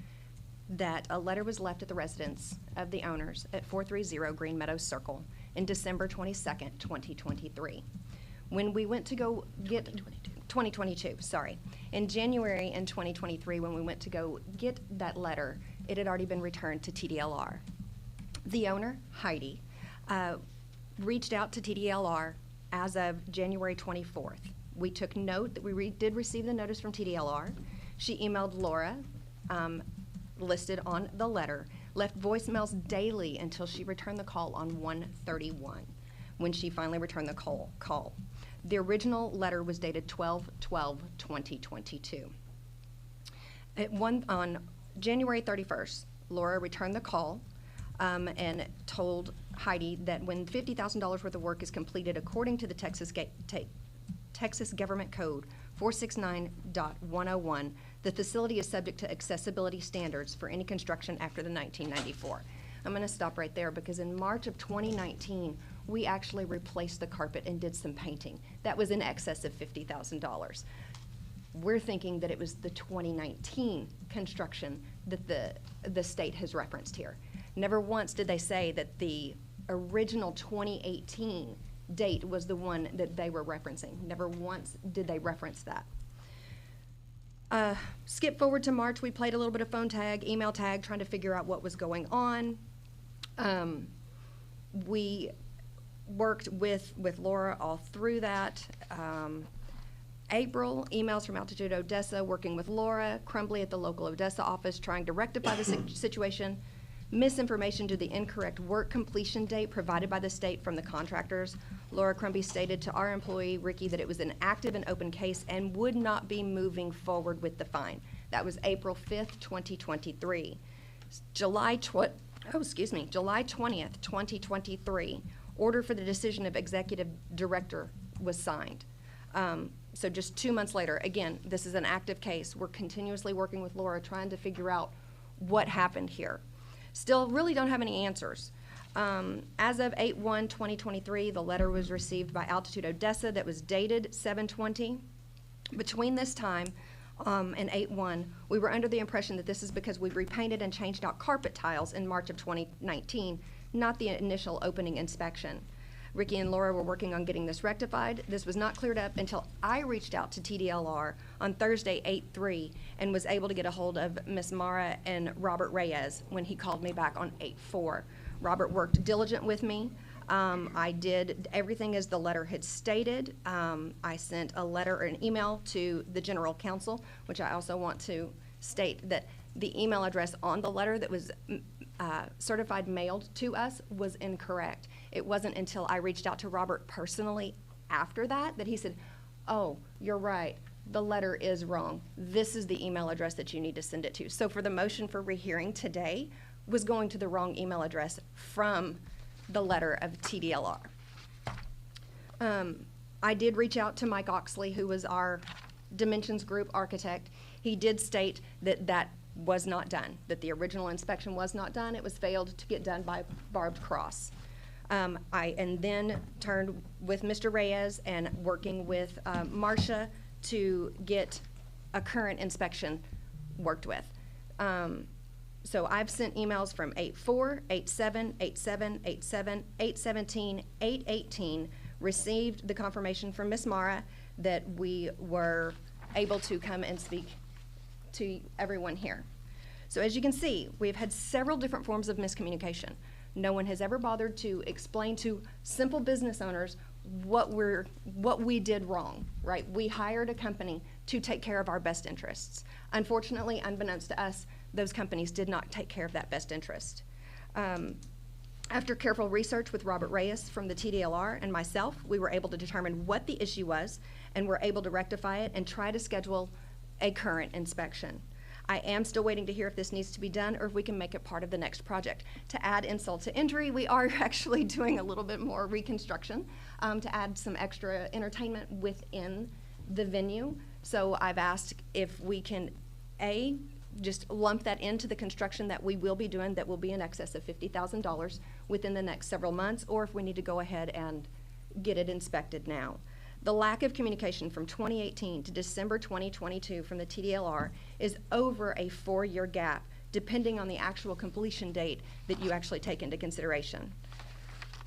that a letter was left at the residence of the owners at 430 Green Meadows Circle in December 22nd, 2023. When we went to go get 2022, sorry. In January in 2023, when we went to go get that letter, it had already been returned to TDLR. The owner, Heidi, reached out to TDLR as of January 24th. We took note that we did receive the notice from TDLR. She emailed Laura, listed on the letter, left voicemails daily until she returned the call on 1/31, when she finally returned the call. The original letter was dated 12/12/2022. On January 31st, Laura returned the call and told Heidi that when $50,000 worth of work is completed according to the Texas Government Code 469.101, the facility is subject to accessibility standards for any construction after the 1994. I'm going to stop right there because in March of 2019, we actually replaced the carpet and did some painting. That was in excess of $50,000. We're thinking that it was the 2019 construction that the state has referenced here. Never once did they say that the original 2018 date was the one that they were referencing. Never once did they reference that. Skip forward to March, we played a little bit of phone tag, email tag, trying to figure out what was going on. We worked with Laura all through that. April, emails from Altitude Odessa, working with Laura Crumbly at the local Odessa office, trying to rectify the situation. Misinformation to the incorrect work completion date provided by the state from the contractors. Laura Crumbly stated to our employee, Ricky, that it was an active and open case and would not be moving forward with the fine. That was April 5th, 2023. July 20th, 2023, order for the decision of executive director was signed. So just 2 months later, again, this is an active case. We're continuously working with Laura, trying to figure out what happened here. Still really don't have any answers. As of 8/1/2023, the letter was received by Altitude Odessa that was dated 7/20. Between this time and 8/1, we were under the impression that this is because we repainted and changed out carpet tiles in March of 2019, not the initial opening inspection. Ricky and Laura were working on getting this rectified. This was not cleared up until I reached out to TDLR on Thursday, 8/3, and was able to get a hold of Ms. Mara and Robert Reyes when he called me back on 8/4. Robert worked diligent with me. I did everything as the letter had stated. I sent a letter or an email to the general counsel, which I also want to state that the email address on the letter that was certified mailed to us was incorrect. It wasn't until I reached out to Robert personally after that he said, "Oh, you're right. The letter is wrong. This is the email address that you need to send it to." So for the motion for rehearing today was going to the wrong email address from the letter of TDLR. I did reach out to Mike Oxley, who was our Dimensions Group architect. He did state that that was not done, that the original inspection was not done. It was failed to get done by Barbed Cross. And then turned with Mr. Reyes and working with Marcia to get a current inspection worked with. So I've sent emails from 8/4, 8/7, 8/7, 8/7, 8/17, 8/18, received the confirmation from Ms. Mara that we were able to come and speak to everyone here. So as you can see, we've had several different forms of miscommunication. No one has ever bothered to explain to simple business owners what we did wrong, right? We hired a company to take care of our best interests. Unfortunately, unbeknownst to us, those companies did not take care of that best interest. After careful research with Robert Reyes from the TDLR and myself, we were able to determine what the issue was and were able to rectify it and try to schedule a current inspection. I am still waiting to hear if this needs to be done or if we can make it part of the next project. To add insult to injury, we are actually doing a little bit more reconstruction to add some extra entertainment within the venue. So I've asked if we can, just lump that into the construction that we will be doing that will be in excess of $50,000 within the next several months, or if we need to go ahead and get it inspected now. The lack of communication from 2018 to December 2022 from the TDLR is over a 4-year gap, depending on the actual completion date that you actually take into consideration.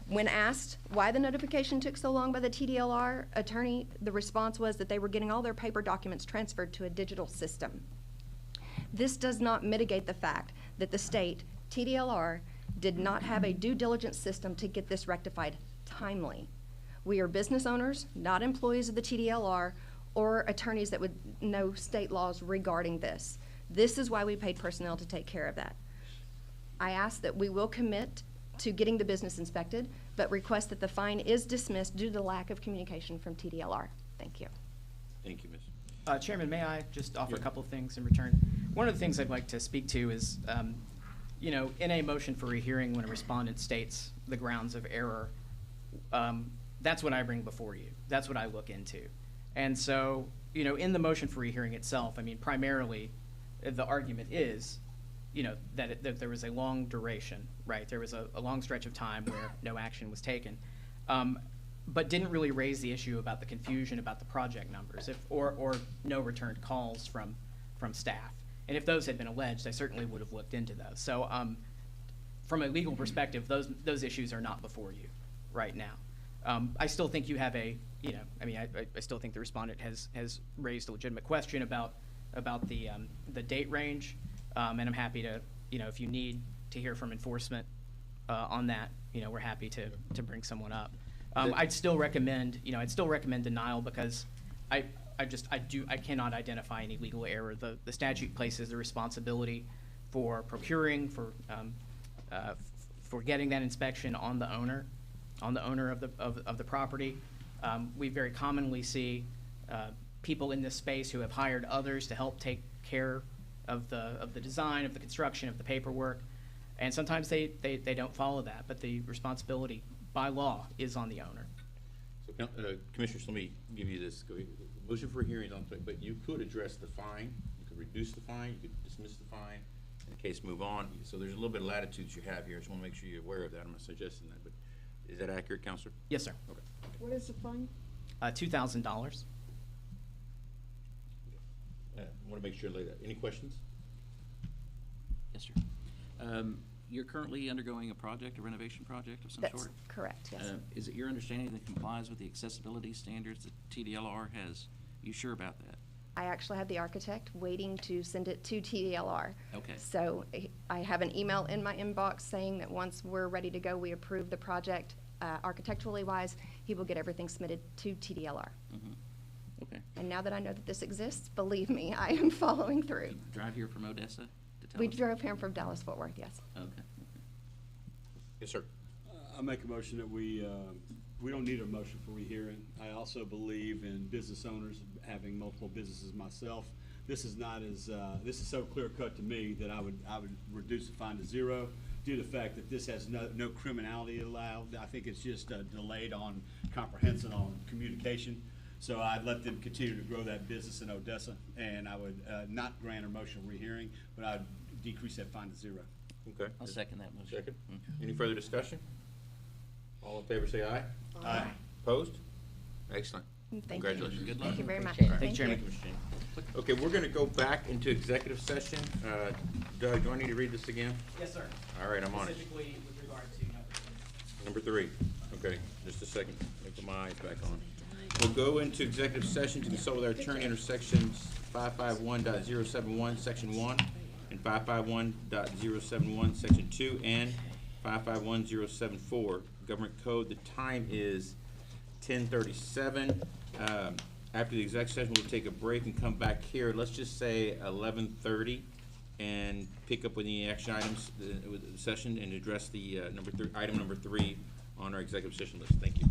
When asked why the notification took so long by the TDLR attorney, the response was that they were getting all their paper documents transferred to a digital system. This does not mitigate the fact that the state, TDLR, did not have a due diligence system to get this rectified timely. We are business owners, not employees of the TDLR or attorneys that would know state laws regarding this. This is why we paid personnel to take care of that. I ask that we will commit to getting the business inspected, but request that the fine is dismissed due to the lack of communication from TDLR. Thank you. Thank you, Ms. Chairman, may I just offer a Yeah. couple of things in return? One of the things I'd like to speak to is, in a motion for rehearing, when a respondent states the grounds of error, that's what I bring before you. That's what I look into. And so, in the motion for rehearing itself, primarily, the argument is, that there was a long duration, right? There was a long stretch of time where no action was taken. But didn't really raise the issue about the confusion about the project numbers, or no returned calls from staff. And if those had been alleged, I certainly would have looked into those. So from a legal perspective, those issues are not before you right now. I still think you have I still think the respondent has raised a legitimate question about the date range, and I'm happy to, if you need to hear from enforcement on that, we're happy to bring someone up. I'd still recommend denial because I cannot identify any legal error. The statute places the responsibility for procuring, for getting that inspection on the owner of the property. We very commonly see people in this space who have hired others to help take care of the design, of the construction, of the paperwork, and sometimes they don't follow that, but the responsibility by law is on the owner. So, Commissioners, let me give you this. Motion for hearing on, but you could address the fine. You could reduce the fine. You could dismiss the fine. In case move on. So there's a little bit of latitude you have here. I just want to make sure you're aware of that. I'm not suggesting that, but is that accurate, Counselor? Yes, sir. Okay. What is the fine? $2,000. I want to make sure later. Any questions? Yes, sir. You're currently undergoing a project, a renovation project of some That's sort? correct, yes. Is it your understanding that it complies with the accessibility standards that TDLR has? You sure about that? I actually had the architect waiting to send it to TDLR. Okay. So I have an email in my inbox saying that once we're ready to go, we approve the project architecturally wise, he will get everything submitted to TDLR. Okay. And now that I know that this exists, believe me, I am following through. Drive here from Odessa to tell We us? drove here from Dallas-Fort Worth, yes. Okay. Yes, sir. I make a motion that we don't need a motion for rehearing. I also believe in business owners, having multiple businesses myself. This is not as, this is so clear cut to me that I would reduce the fine to 0 due to the fact that this has no criminality allowed. I think it's just delayed on comprehension on communication. So I'd let them continue to grow that business in Odessa, and I would not grant a motion of rehearing, but I'd decrease that fine to 0. Okay. I'll second that motion. Second. Any further discussion? All in favor, say aye. Aye. Opposed? Excellent. Thank you. Congratulations. Good luck. Thank you very much. Appreciate it. Thank Thank you, you. Chairman. Ms. Jean. Okay, we're gonna go back into executive session. Doug, do I need to read this again? Yes, sir. All right, I'm on it. Specifically with regard to Number 3. Okay, just a second. Let me put my eyes back on. We'll go into executive session to consult with our attorney under sections 551.071, section 1, and 551.071, section 2, and 551.074, government code. The time is 10:37. After the executive session, we'll take a break and come back here. Let's just say 11:30, and pick up with the action items with the session and address the item number 3 on our executive session list. Thank you.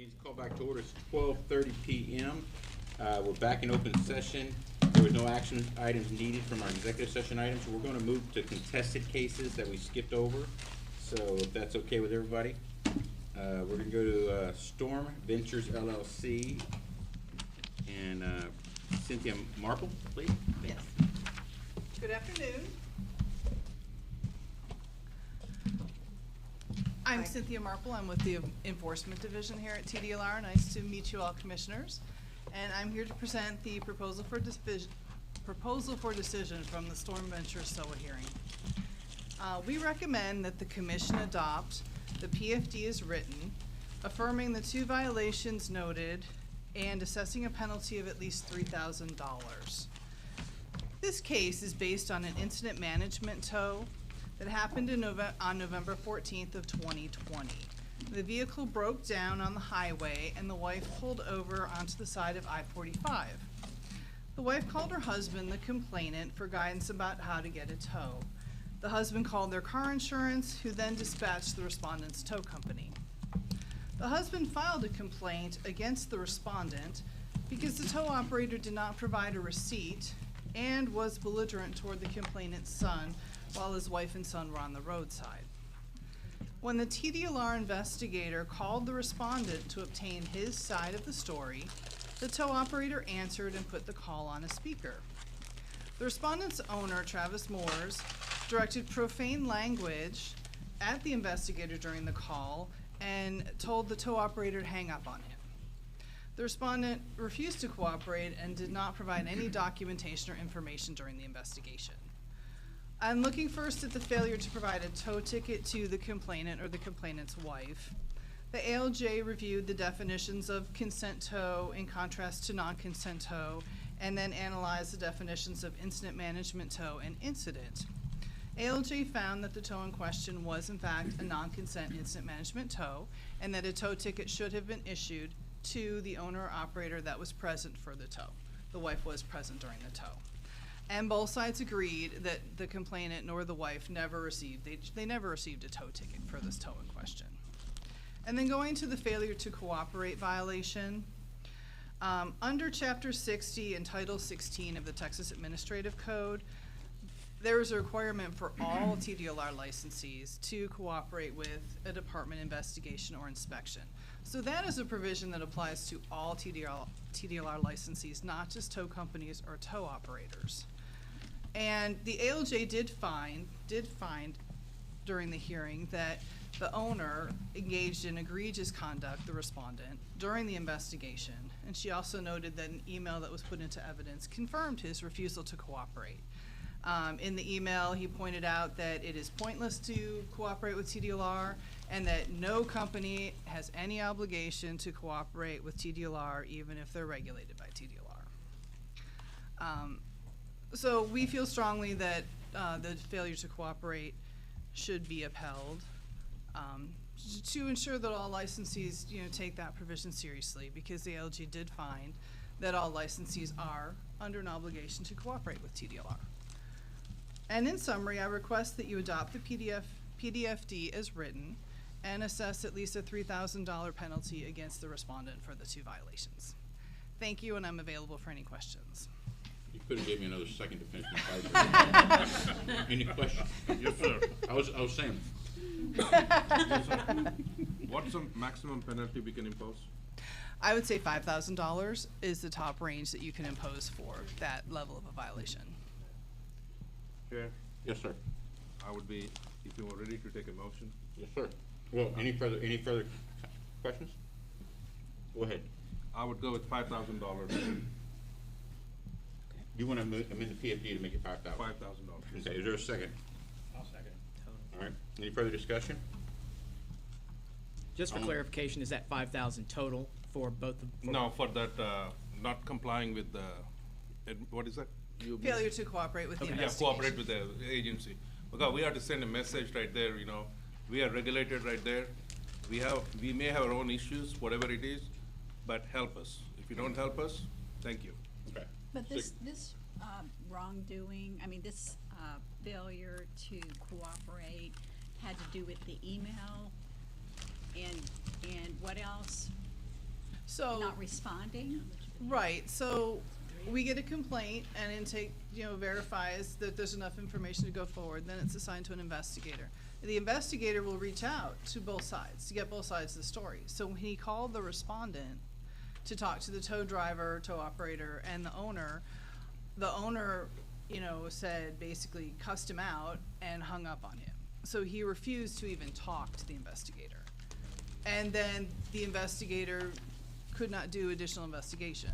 Meeting's called back to order. It's 12:30 p.m. We're back in open session. There was no action items needed from our executive session items. We're going to move to contested cases that we skipped over. So if that's okay with everybody, we're going to go to Storm Ventures LLC and Cynthia Marple, please. Yes. Good afternoon. I'm Cynthia Marple. I'm with the Enforcement Division here at TDLR. Nice to meet you all, Commissioners. And I'm here to present the proposal for decision from the Storm Ventures SOA hearing. We recommend that the Commission adopt the PFD as written, affirming the 2 violations noted and assessing a penalty of at least $3,000. This case is based on an incident management tow that happened on November 14th of 2020. The vehicle broke down on the highway and the wife pulled over onto the side of I-45. The wife called her husband, the complainant, for guidance about how to get a tow. The husband called their car insurance, who then dispatched the respondent's tow company. The husband filed a complaint against the respondent because the tow operator did not provide a receipt and was belligerent toward the complainant's son while his wife and son were on the roadside. When the TDLR investigator called the respondent to obtain his side of the story, the tow operator answered and put the call on a speaker. The respondent's owner, Travis Moores, directed profane language at the investigator during the call and told the tow operator to hang up on him. The respondent refused to cooperate and did not provide any documentation or information during the investigation. I'm looking first at the failure to provide a tow ticket to the complainant or the complainant's wife. The ALJ reviewed the definitions of consent tow in contrast to non-consent tow, and then analyzed the definitions of incident management tow and incident. ALJ found that the tow in question was in fact a non-consent incident management tow, and that a tow ticket should have been issued to the owner or operator that was present for the tow. The wife was present during the tow. And both sides agreed that the complainant nor the wife never received, they never received a tow ticket for this tow in question. And then going to the failure to cooperate violation, under Chapter 60 and Title 16 of the Texas Administrative Code, there is a requirement for all TDLR licensees to cooperate with a department investigation or inspection. So that is a provision that applies to all TDLR licensees, not just tow companies or tow operators. And the ALJ did find during the hearing that the owner engaged in egregious conduct, the respondent, during the investigation. And she also noted that an email that was put into evidence confirmed his refusal to cooperate. In the email, he pointed out that it is pointless to cooperate with TDLR and that no company has any obligation to cooperate with TDLR even if they're regulated by TDLR. So we feel strongly that the failure to cooperate should be upheld to ensure that all licensees take that provision seriously, because the ALJ did find that all licensees are under an obligation to cooperate with TDLR. And in summary, I request that you adopt the PDFD as written and assess at least a $3,000 penalty against the respondent for the 2 violations. Thank you, and I'm available for any questions. You could have gave me another second to finish my pipe. Any questions? Yes, sir. I was saying. Yes, sir. What's the maximum penalty we can impose? I would say $5,000 is the top range that you can impose for that level of a violation. Chair? Yes, sir. I would be, if you were ready to take a motion. Yes, sir. Well, any further questions? Go ahead. I would go with $5,000. You want to amend the PFD to make it $5,000? $5,000. Okay, is there a second? I'll second. All right, any further discussion? Just for clarification, is that 5,000 total for both of? No, for that, not complying with the, what is that? Failure to cooperate with the investigation. Yeah, cooperate with the agency. Because we have to send a message right there, we are regulated right there. We may have our own issues, whatever it is, but help us. If you don't help us, thank you. Okay. But this wrongdoing, this failure to cooperate had to do with the email and what else? So. Not responding? Right, so we get a complaint and intake, verifies that there's enough information to go forward, then it's assigned to an investigator. The investigator will reach out to both sides, to get both sides of the story. So when he called the respondent to talk to the tow driver, tow operator, and the owner, said, basically cussed him out and hung up on him. So he refused to even talk to the investigator. And then the investigator could not do additional investigation.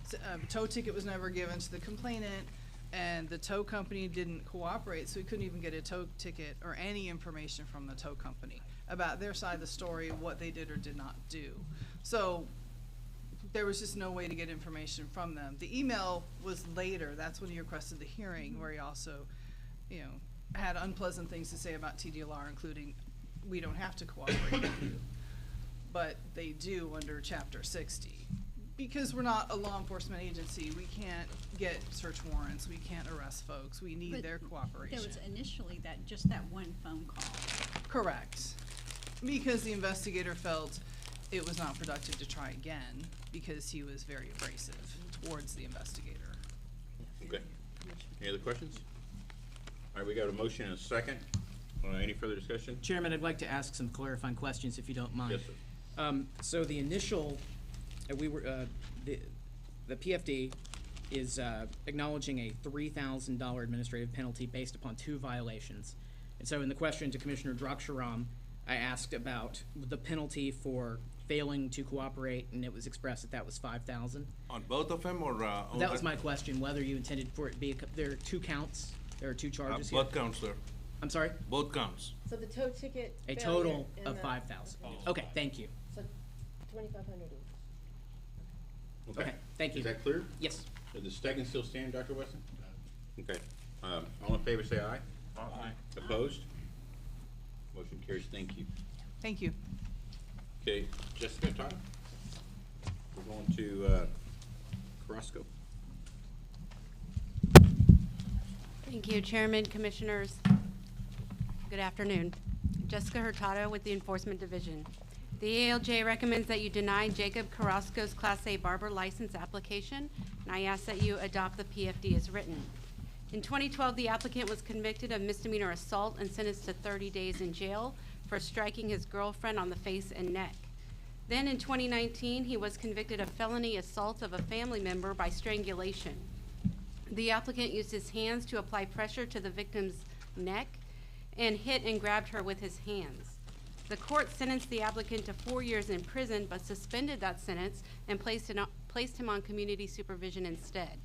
So, tow ticket was never given to the complainant, and the tow company didn't cooperate, so he couldn't even get a tow ticket or any information from the tow company about their side of the story, what they did or did not do. So there was just no way to get information from them. The email was later. That's when he requested the hearing, where he also, had unpleasant things to say about TDLR, including, we don't have to cooperate with you, but they do under Chapter 60. Because we're not a law enforcement agency, we can't get search warrants, we can't arrest folks, we need But their cooperation. There was initially just that one phone call. Correct. Because the investigator felt it was not productive to try again, because he was very abrasive towards the investigator. Okay. Any other questions? All right, we got a motion and a second. Any further discussion? Chairman, I'd like to ask some clarifying questions, if you don't mind. Yes, sir. So the initial, the PFD is acknowledging a $3,000 administrative penalty based upon 2 violations. And so in the question to Commissioner Draksharam, I asked about the penalty for failing to cooperate, and it was expressed that was $5,000. On both of them, or? That was my question, whether you intended for it to be, there are 2 counts, there are 2 charges here. Both counts, sir. I'm sorry? Both counts. So the tow ticket. A failure total and of the- 5,000. Okay, thank you. So 2,500 each. Okay, thank you. Is that clear? Yes. Does the second still stand, Dr. Weston? Okay. All in favor, say aye. Aye. Opposed? Motion carries. Thank you. Thank you. Okay, Jessica, Todd? We're going to Carrasco. Thank you, Chairman, Commissioners. Good afternoon. Jessica Hurtado with the Enforcement Division. The ALJ recommends that you deny Jacob Carrasco's Class A barber license application, and I ask that you adopt the PFD as written. In 2012, the applicant was convicted of misdemeanor assault and sentenced to 30 days in jail for striking his girlfriend on the face and neck. Then in 2019, he was convicted of felony assault of a family member by strangulation. The applicant used his hands to apply pressure to the victim's neck and hit and grabbed her with his hands. The court sentenced the applicant to 4 years in prison, but suspended that sentence and placed him on community supervision instead.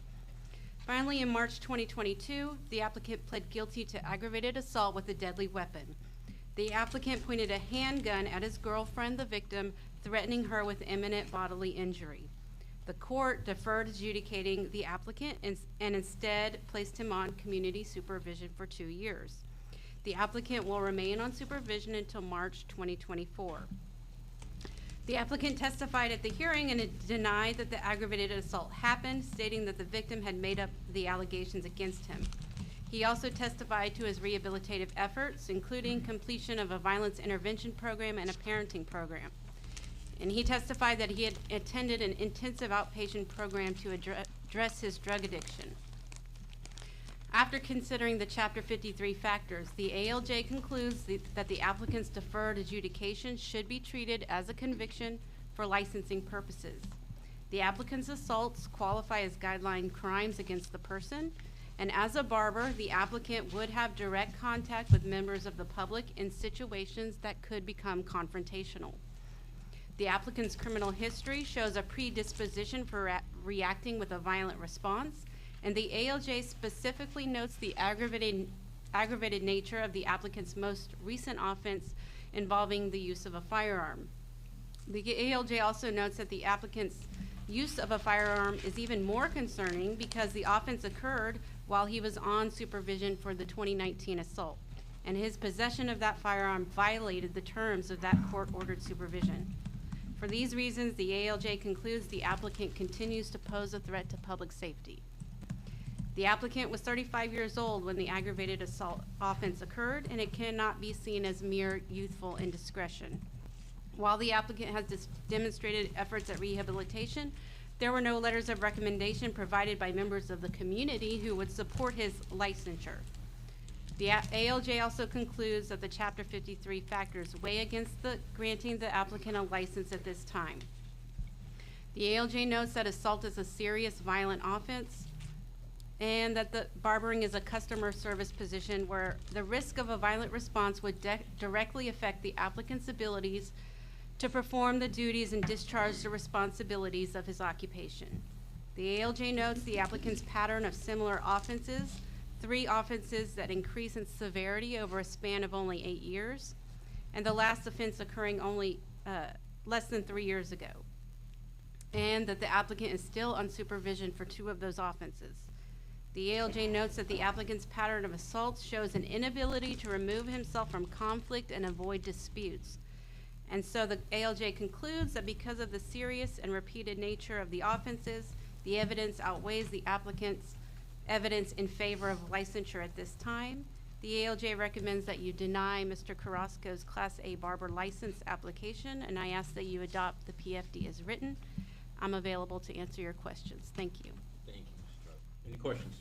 Finally, in March 2022, the applicant pled guilty to aggravated assault with a deadly weapon. The applicant pointed a handgun at his girlfriend, the victim, threatening her with imminent bodily injury. The court deferred adjudicating the applicant and instead placed him on community supervision for 2 years. The applicant will remain on supervision until March 2024. The applicant testified at the hearing and denied that the aggravated assault happened, stating that the victim had made up the allegations against him. He also testified to his rehabilitative efforts, including completion of a violence intervention program and a parenting program. And he testified that he had attended an intensive outpatient program to address his drug addiction. After considering the Chapter 53 factors, the ALJ concludes that the applicant's deferred adjudication should be treated as a conviction for licensing purposes. The applicant's assaults qualify as guideline crimes against the person, and as a barber, the applicant would have direct contact with members of the public in situations that could become confrontational. The applicant's criminal history shows a predisposition for reacting with a violent response, and the ALJ specifically notes the aggravated nature of the applicant's most recent offense involving the use of a firearm. The ALJ also notes that the applicant's use of a firearm is even more concerning because the offense occurred while he was on supervision for the 2019 assault, and his possession of that firearm violated the terms of that court-ordered supervision. For these reasons, the ALJ concludes the applicant continues to pose a threat to public safety. The applicant was 35 years old when the aggravated assault offense occurred, and it cannot be seen as mere youthful indiscretion. While the applicant has demonstrated efforts at rehabilitation, there were no letters of recommendation provided by members of the community who would support his licensure. The ALJ also concludes that the Chapter 53 factors weigh against granting the applicant a license at this time. The ALJ notes that assault is a serious violent offense and that the barbering is a customer service position where the risk of a violent response would directly affect the applicant's abilities to perform the duties and discharge the responsibilities of his occupation. The ALJ notes the applicant's pattern of similar offenses, 3 offenses that increase in severity over a span of only 8 years, and the last offense occurring only less than 3 years ago, and that the applicant is still on supervision for 2 of those offenses. The ALJ notes that the applicant's pattern of assaults shows an inability to remove himself from conflict and avoid disputes. And so the ALJ concludes that because of the serious and repeated nature of the offenses, the evidence outweighs the applicant's evidence in favor of licensure at this time. The ALJ recommends that you deny Mr. Carrasco's Class A barber license application, and I ask that you adopt the PFD as written. I'm available to answer your questions. Thank you. Thank you, Mr. Trout. Any questions?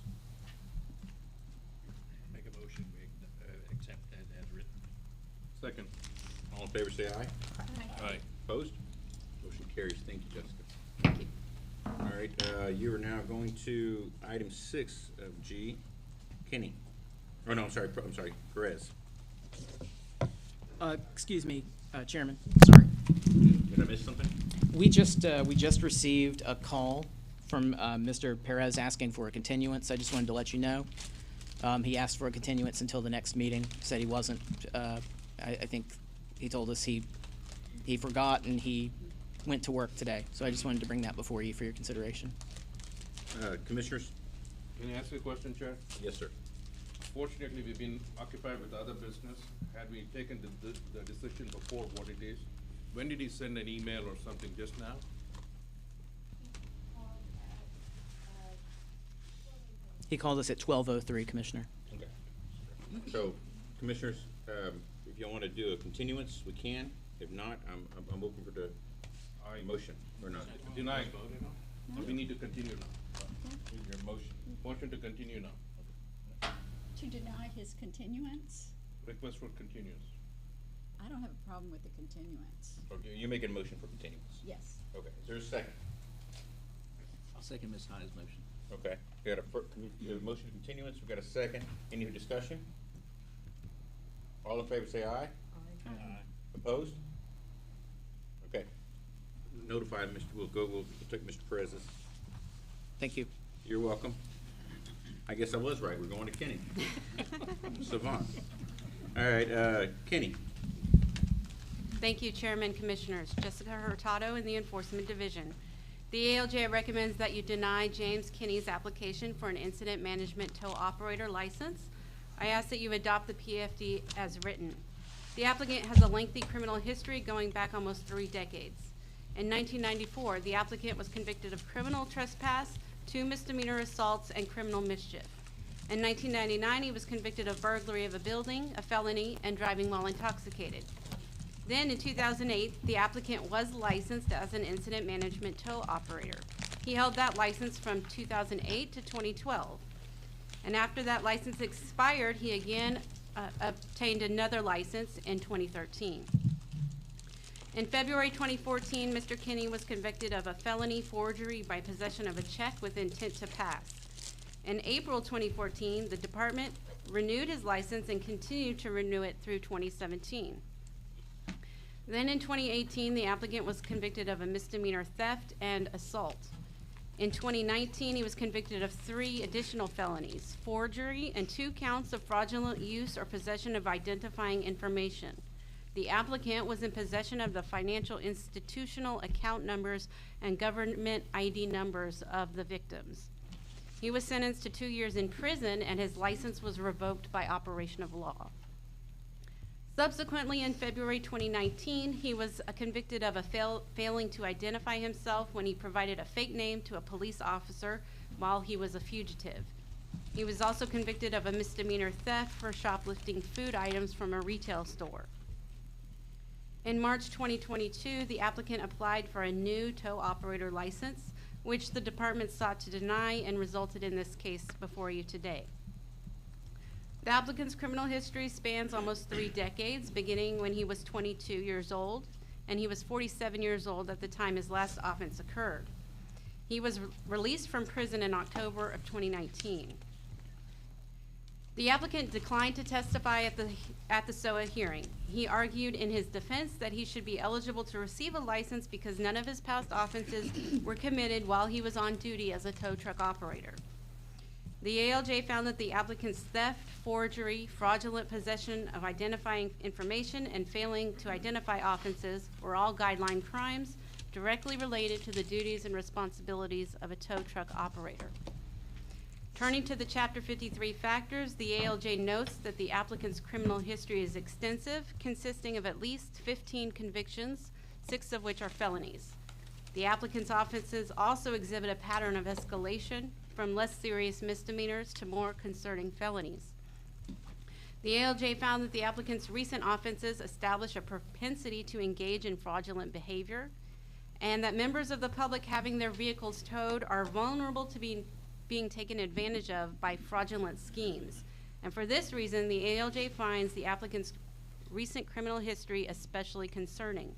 Make a motion, we accept that as written. Second. All in favor, say aye. Aye. Opposed? Motion carries. Thank you, Jessica. Thank you. All right, you are now going to item 6 of G. Kenny. Oh, no, I'm sorry, Perez. Excuse me, Chairman, sorry. Did I miss something? We just received a call from Mr. Perez asking for a continuance. I just wanted to let you know. He asked for a continuance until the next meeting, said he wasn't. I think he told us he forgot and he went to work today. So I just wanted to bring that before you for your consideration. Commissioners? Can I ask you a question, Chair? Yes, sir. Fortunately, we've been occupied with other business. Had we taken the decision before what it is, when did he send an email or something, just now? He called us at 12:03, Commissioner. Okay. So, Commissioners, if you want to do a continuance, we can. If not, I'm open for the motion or not. Deny. We need to continue now. Your motion. Motion to continue now. To deny his continuance? Request for continuance. I don't have a problem with the continuance. Okay, you're making a motion for continuance? Yes. Okay, is there a second? I'll second Ms. Hyde's motion. Okay, we got a motion to continuance, we got a second. Any discussion? All in favor say aye. Aye. Opposed? Okay. Notify Mr. We'll take Mr. Perez's. Thank you. You're welcome. I guess I was right, we're going to Kenny. Savant. All right, Kenny. Thank you, Chairman, Commissioners. Jessica Hurtado in the Enforcement Division. The ALJ recommends that you deny James Kinney's application for an incident management tow operator license. I ask that you adopt the PFD as written. The applicant has a lengthy criminal history going back almost 3 decades. In 1994, the applicant was convicted of criminal trespass, 2 misdemeanor assaults, and criminal mischief. In 1999, he was convicted of burglary of a building, a felony, and driving while intoxicated. Then in 2008, the applicant was licensed as an incident management tow operator. He held that license from 2008 to 2012. And after that license expired, he again obtained another license in 2013. In February 2014, Mr. Kinney was convicted of a felony forgery by possession of a check with intent to pass. In April 2014, the department renewed his license and continued to renew it through 2017. Then in 2018, the applicant was convicted of a misdemeanor theft and assault. In 2019, he was convicted of 3 additional felonies, forgery and 2 counts of fraudulent use or possession of identifying information. The applicant was in possession of the financial institutional account numbers and government ID numbers of the victims. He was sentenced to 2 years in prison and his license was revoked by operation of law. Subsequently, in February 2019, he was convicted of failing to identify himself when he provided a fake name to a police officer while he was a fugitive. He was also convicted of a misdemeanor theft for shoplifting food items from a retail store. In March 2022, the applicant applied for a new tow operator license, which the department sought to deny and resulted in this case before you today. The applicant's criminal history spans almost 3 decades, beginning when he was 22 years old, and he was 47 years old at the time his last offense occurred. He was released from prison in October of 2019. The applicant declined to testify at the SOA hearing. He argued in his defense that he should be eligible to receive a license because none of his past offenses were committed while he was on duty as a tow truck operator. The ALJ found that the applicant's theft, forgery, fraudulent possession of identifying information, and failing to identify offenses were all guideline crimes directly related to the duties and responsibilities of a tow truck operator. Turning to the Chapter 53 factors, the ALJ notes that the applicant's criminal history is extensive, consisting of at least 15 convictions, 6 of which are felonies. The applicant's offenses also exhibit a pattern of escalation from less serious misdemeanors to more concerning felonies. The ALJ found that the applicant's recent offenses establish a propensity to engage in fraudulent behavior, and that members of the public having their vehicles towed are vulnerable to being taken advantage of by fraudulent schemes. And for this reason, the ALJ finds the applicant's recent criminal history especially concerning.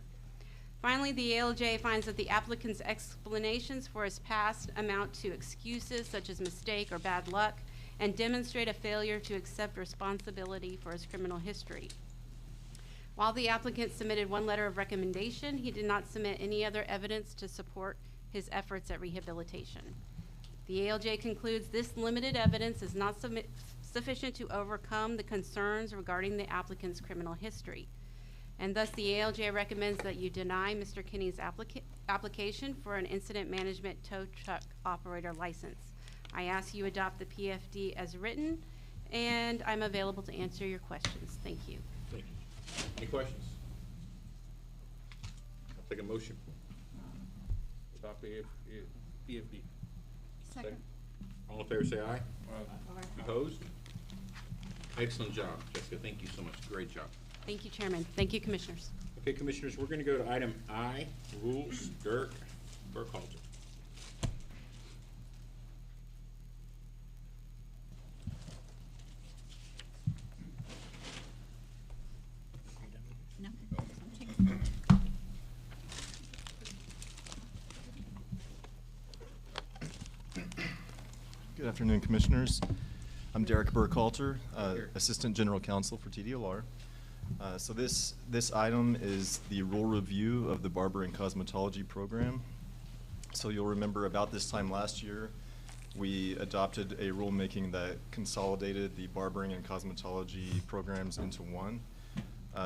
Finally, the ALJ finds that the applicant's explanations for his past amount to excuses such as mistake or bad luck and demonstrate a failure to accept responsibility for his criminal history. While the applicant submitted 1 letter of recommendation, he did not submit any other evidence to support his efforts at rehabilitation. The ALJ concludes this limited evidence is not sufficient to overcome the concerns regarding the applicant's criminal history. And thus, the ALJ recommends that you deny Mr. Kinney's application for an incident management tow truck operator license. I ask you adopt the PFD as written, and I'm available to answer your questions. Thank you. Thank you. Any questions? I'll take a motion. Adopt PFD. Second. All in favor, say aye. Opposed? Excellent job, Jessica. Thank you so much. Great job. Thank you, Chairman. Thank you, Commissioners. Okay, Commissioners, we're going to go to item I, rules. Dirk Burkhalter. No. Good afternoon, Commissioners. I'm Derek Burkhalter, Assistant General Counsel for TDLR. So this item is the rule review of the Barber and Cosmetology program. So you'll remember about this time last year, we adopted a rulemaking that consolidated the barbering and cosmetology programs into one.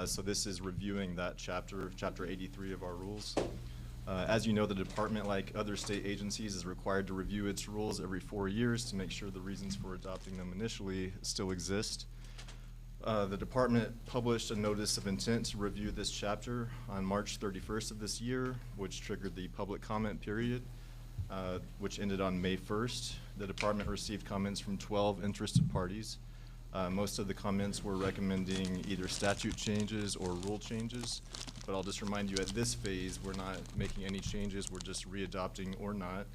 So this is reviewing that chapter 83 of our rules. As you know, the department, like other state agencies, is required to review its rules every 4 years to make sure the reasons for adopting them initially still exist. The department published a notice of intent to review this chapter on March 31st of this year, which triggered the public comment period, which ended on May 1st. The department received comments from 12 interested parties. Most of the comments were recommending either statute changes or rule changes, but I'll just remind you at this phase, we're not making any changes, we're just readopting or not.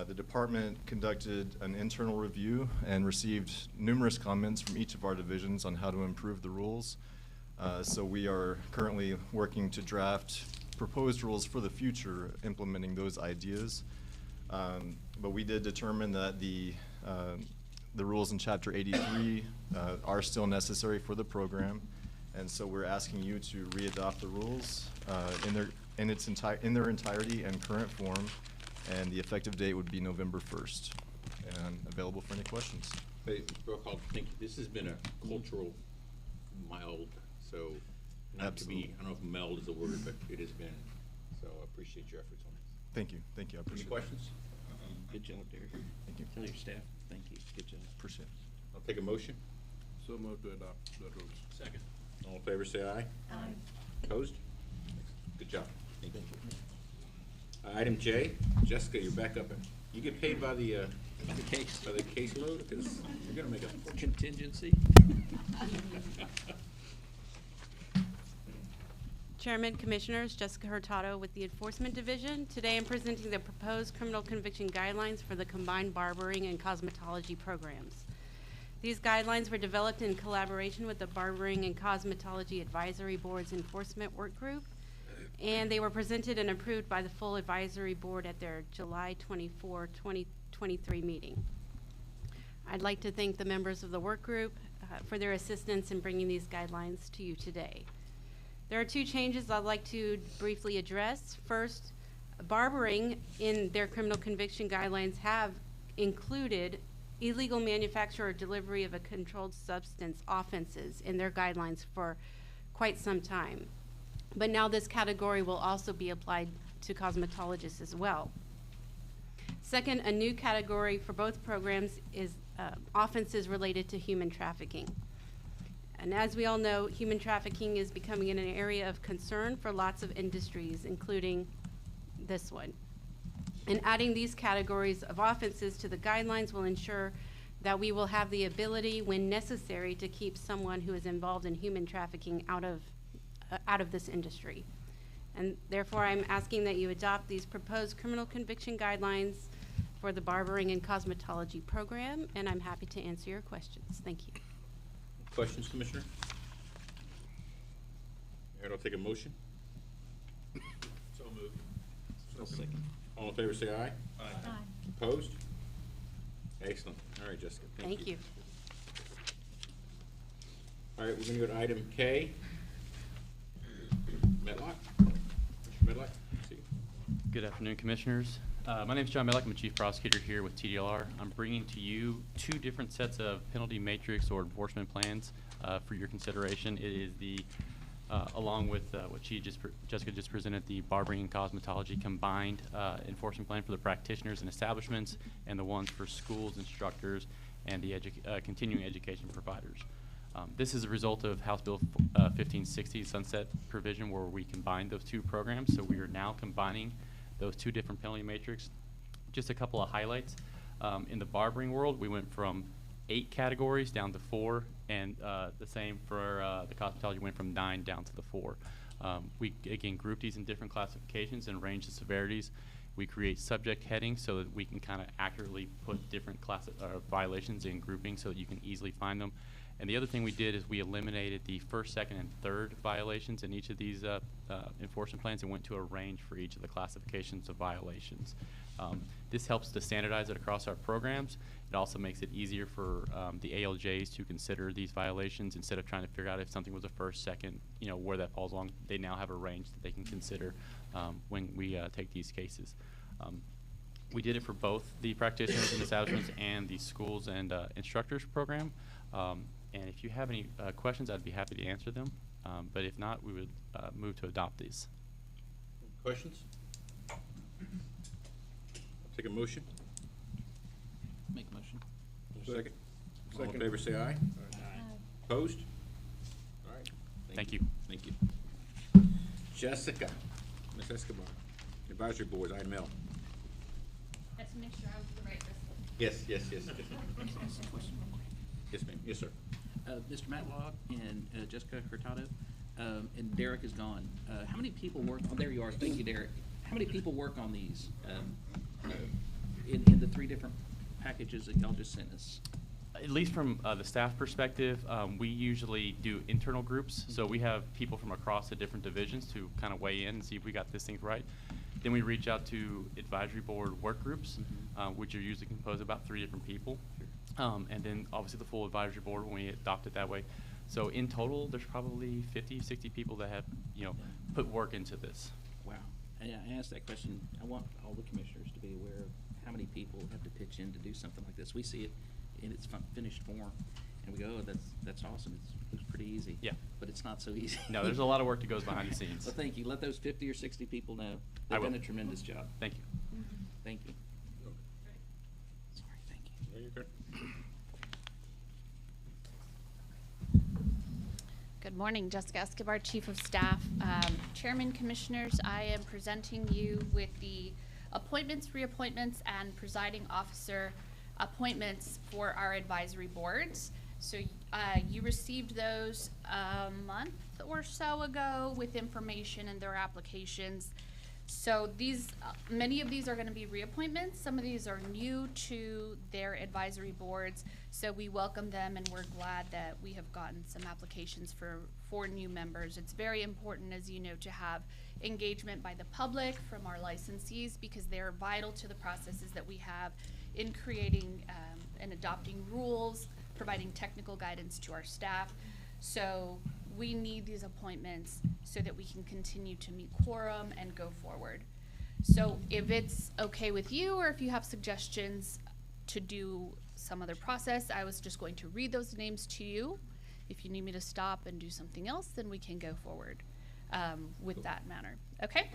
The department conducted an internal review and received numerous comments from each of our divisions on how to improve the rules. So we are currently working to draft proposed rules for the future, implementing those ideas. But we did determine that the rules in Chapter 83 are still necessary for the program, and so we're asking you to readopt the rules in their entirety and current form. And the effective date would be November 1st. And available for any questions. Hey, Burkhalter, thank you. This has been a cultural meld, so not to be, I don't know if meld is the word, but it has been. So I appreciate your efforts on this. Thank you. Thank you. I appreciate it. Any questions? Good job, Derek. Thank you. Tell your staff, thank you. Good job. Appreciate it. I'll take a motion. So move to adopt the rules. Second. All in favor, say aye. Aye. Opposed? Good job. Thank you. Item J, Jessica, you're back up. You get paid by the caseload, because you're gonna make a contingency. Chairman, Commissioners, Jessica Hurtado with the Enforcement Division. Today I'm presenting the proposed criminal conviction guidelines for the combined barbering and cosmetology programs. These guidelines were developed in collaboration with the Barbering and Cosmetology Advisory Board's Enforcement Work Group, and they were presented and approved by the full advisory board at their July 24, 2023 meeting. I'd like to thank the members of the work group for their assistance in bringing these guidelines to you today. There are two changes I'd like to briefly address. First, barbering in their criminal conviction guidelines have included illegal manufacture or delivery of a controlled substance offenses in their guidelines for quite some time. But now this category will also be applied to cosmetologists as well. Second, a new category for both programs is offenses related to human trafficking. And as we all know, human trafficking is becoming an area of concern for lots of industries, including this one. And adding these categories of offenses to the guidelines will ensure that we will have the ability, when necessary, to keep someone who is involved in human trafficking out of this industry. And therefore, I'm asking that you adopt these proposed criminal conviction guidelines for the barbering and cosmetology program, and I'm happy to answer your questions. Thank you. Questions, Commissioner? Mayor, I'll take a motion. So moved. Second. All in favor, say aye. Aye. Opposed? Excellent. All right, Jessica, thank you. Thank you. All right, we're gonna go to item K. Medlock? Mr. Medlock, see you. Good afternoon, Commissioners. My name is John Medlock. I'm a Chief Prosecutor here with TDLR. I'm bringing to you two different sets of penalty matrix or enforcement plans for your consideration. It is the, along with what Jessica just presented, the barbering and cosmetology combined enforcement plan for the practitioners and establishments, and the ones for schools, instructors, and the continuing education providers. This is a result of House Bill 1560 sunset provision, where we combined those two programs. So we are now combining those two different penalty matrix. Just a couple of highlights. In the barbering world, we went from 8 categories down to 4, and the same for the cosmetology, went from 9 down to the 4. We, again, group these in different classifications and range the severities. We create subject headings so that we can kind of accurately put different violations in grouping so that you can easily find them. And the other thing we did is we eliminated the first, second, and third violations in each of these enforcement plans and went to a range for each of the classifications of violations. This helps to standardize it across our programs. It also makes it easier for the ALJs to consider these violations instead of trying to figure out if something was a first, second, where that falls along. They now have a range that they can consider when we take these cases. We did it for both the practitioners and establishments and the schools and instructors program. And if you have any questions, I'd be happy to answer them. But if not, we would move to adopt these. Questions? I'll take a motion. Make a motion. Second. All in favor, say aye. Opposed? All right. Thank you. Thank you. Jessica, Ms. Escobar, Advisory Board, item L. Let's make sure I was the right person. Yes, yes, yes. Yes, ma'am. Yes, sir. Mr. Matlock and Jessica Hurtado, and Derek is gone. How many people work, oh, there you are, thank you, Derek. How many people work on these in the 3 different packages that y'all just sent us? At least from the staff perspective, we usually do internal groups. So we have people from across the different divisions to kind of weigh in and see if we got this thing right. Then we reach out to advisory board work groups, which are usually composed of about 3 different people. And then obviously the full advisory board when we adopt it that way. So in total, there's probably 50, 60 people that have, put work into this. Wow. And I asked that question. I want all the commissioners to be aware of how many people have to pitch in to do something like this. We see it in its finished form, and we go, oh, that's awesome. It looks pretty easy. Yeah. But it's not so easy. No, there's a lot of work that goes behind the scenes. Well, thank you. Let those 50 or 60 people know. I They've will. done a tremendous job. Thank you. Thank you. Sorry, thank you. There you go. Good morning, Jessica Escobar, Chief of Staff. Chairman, Commissioners, I am presenting you with the appointments, reappointments, and presiding officer appointments for our advisory boards. So you received those a month or so ago with information and their applications. So these, many of these are gonna be reappointments. Some of these are new to their advisory boards. So we welcome them and we're glad that we have gotten some applications for new members. It's very important, as you know, to have engagement by the public from our licensees because they're vital to the processes that we have in creating and adopting rules, providing technical guidance to our staff. So we need these appointments so that we can continue to meet quorum and go forward. So if it's okay with you, or if you have suggestions to do some other process, I was just going to read those names to you. If you need me to stop and do something else, then we can go forward with that manner. Okay?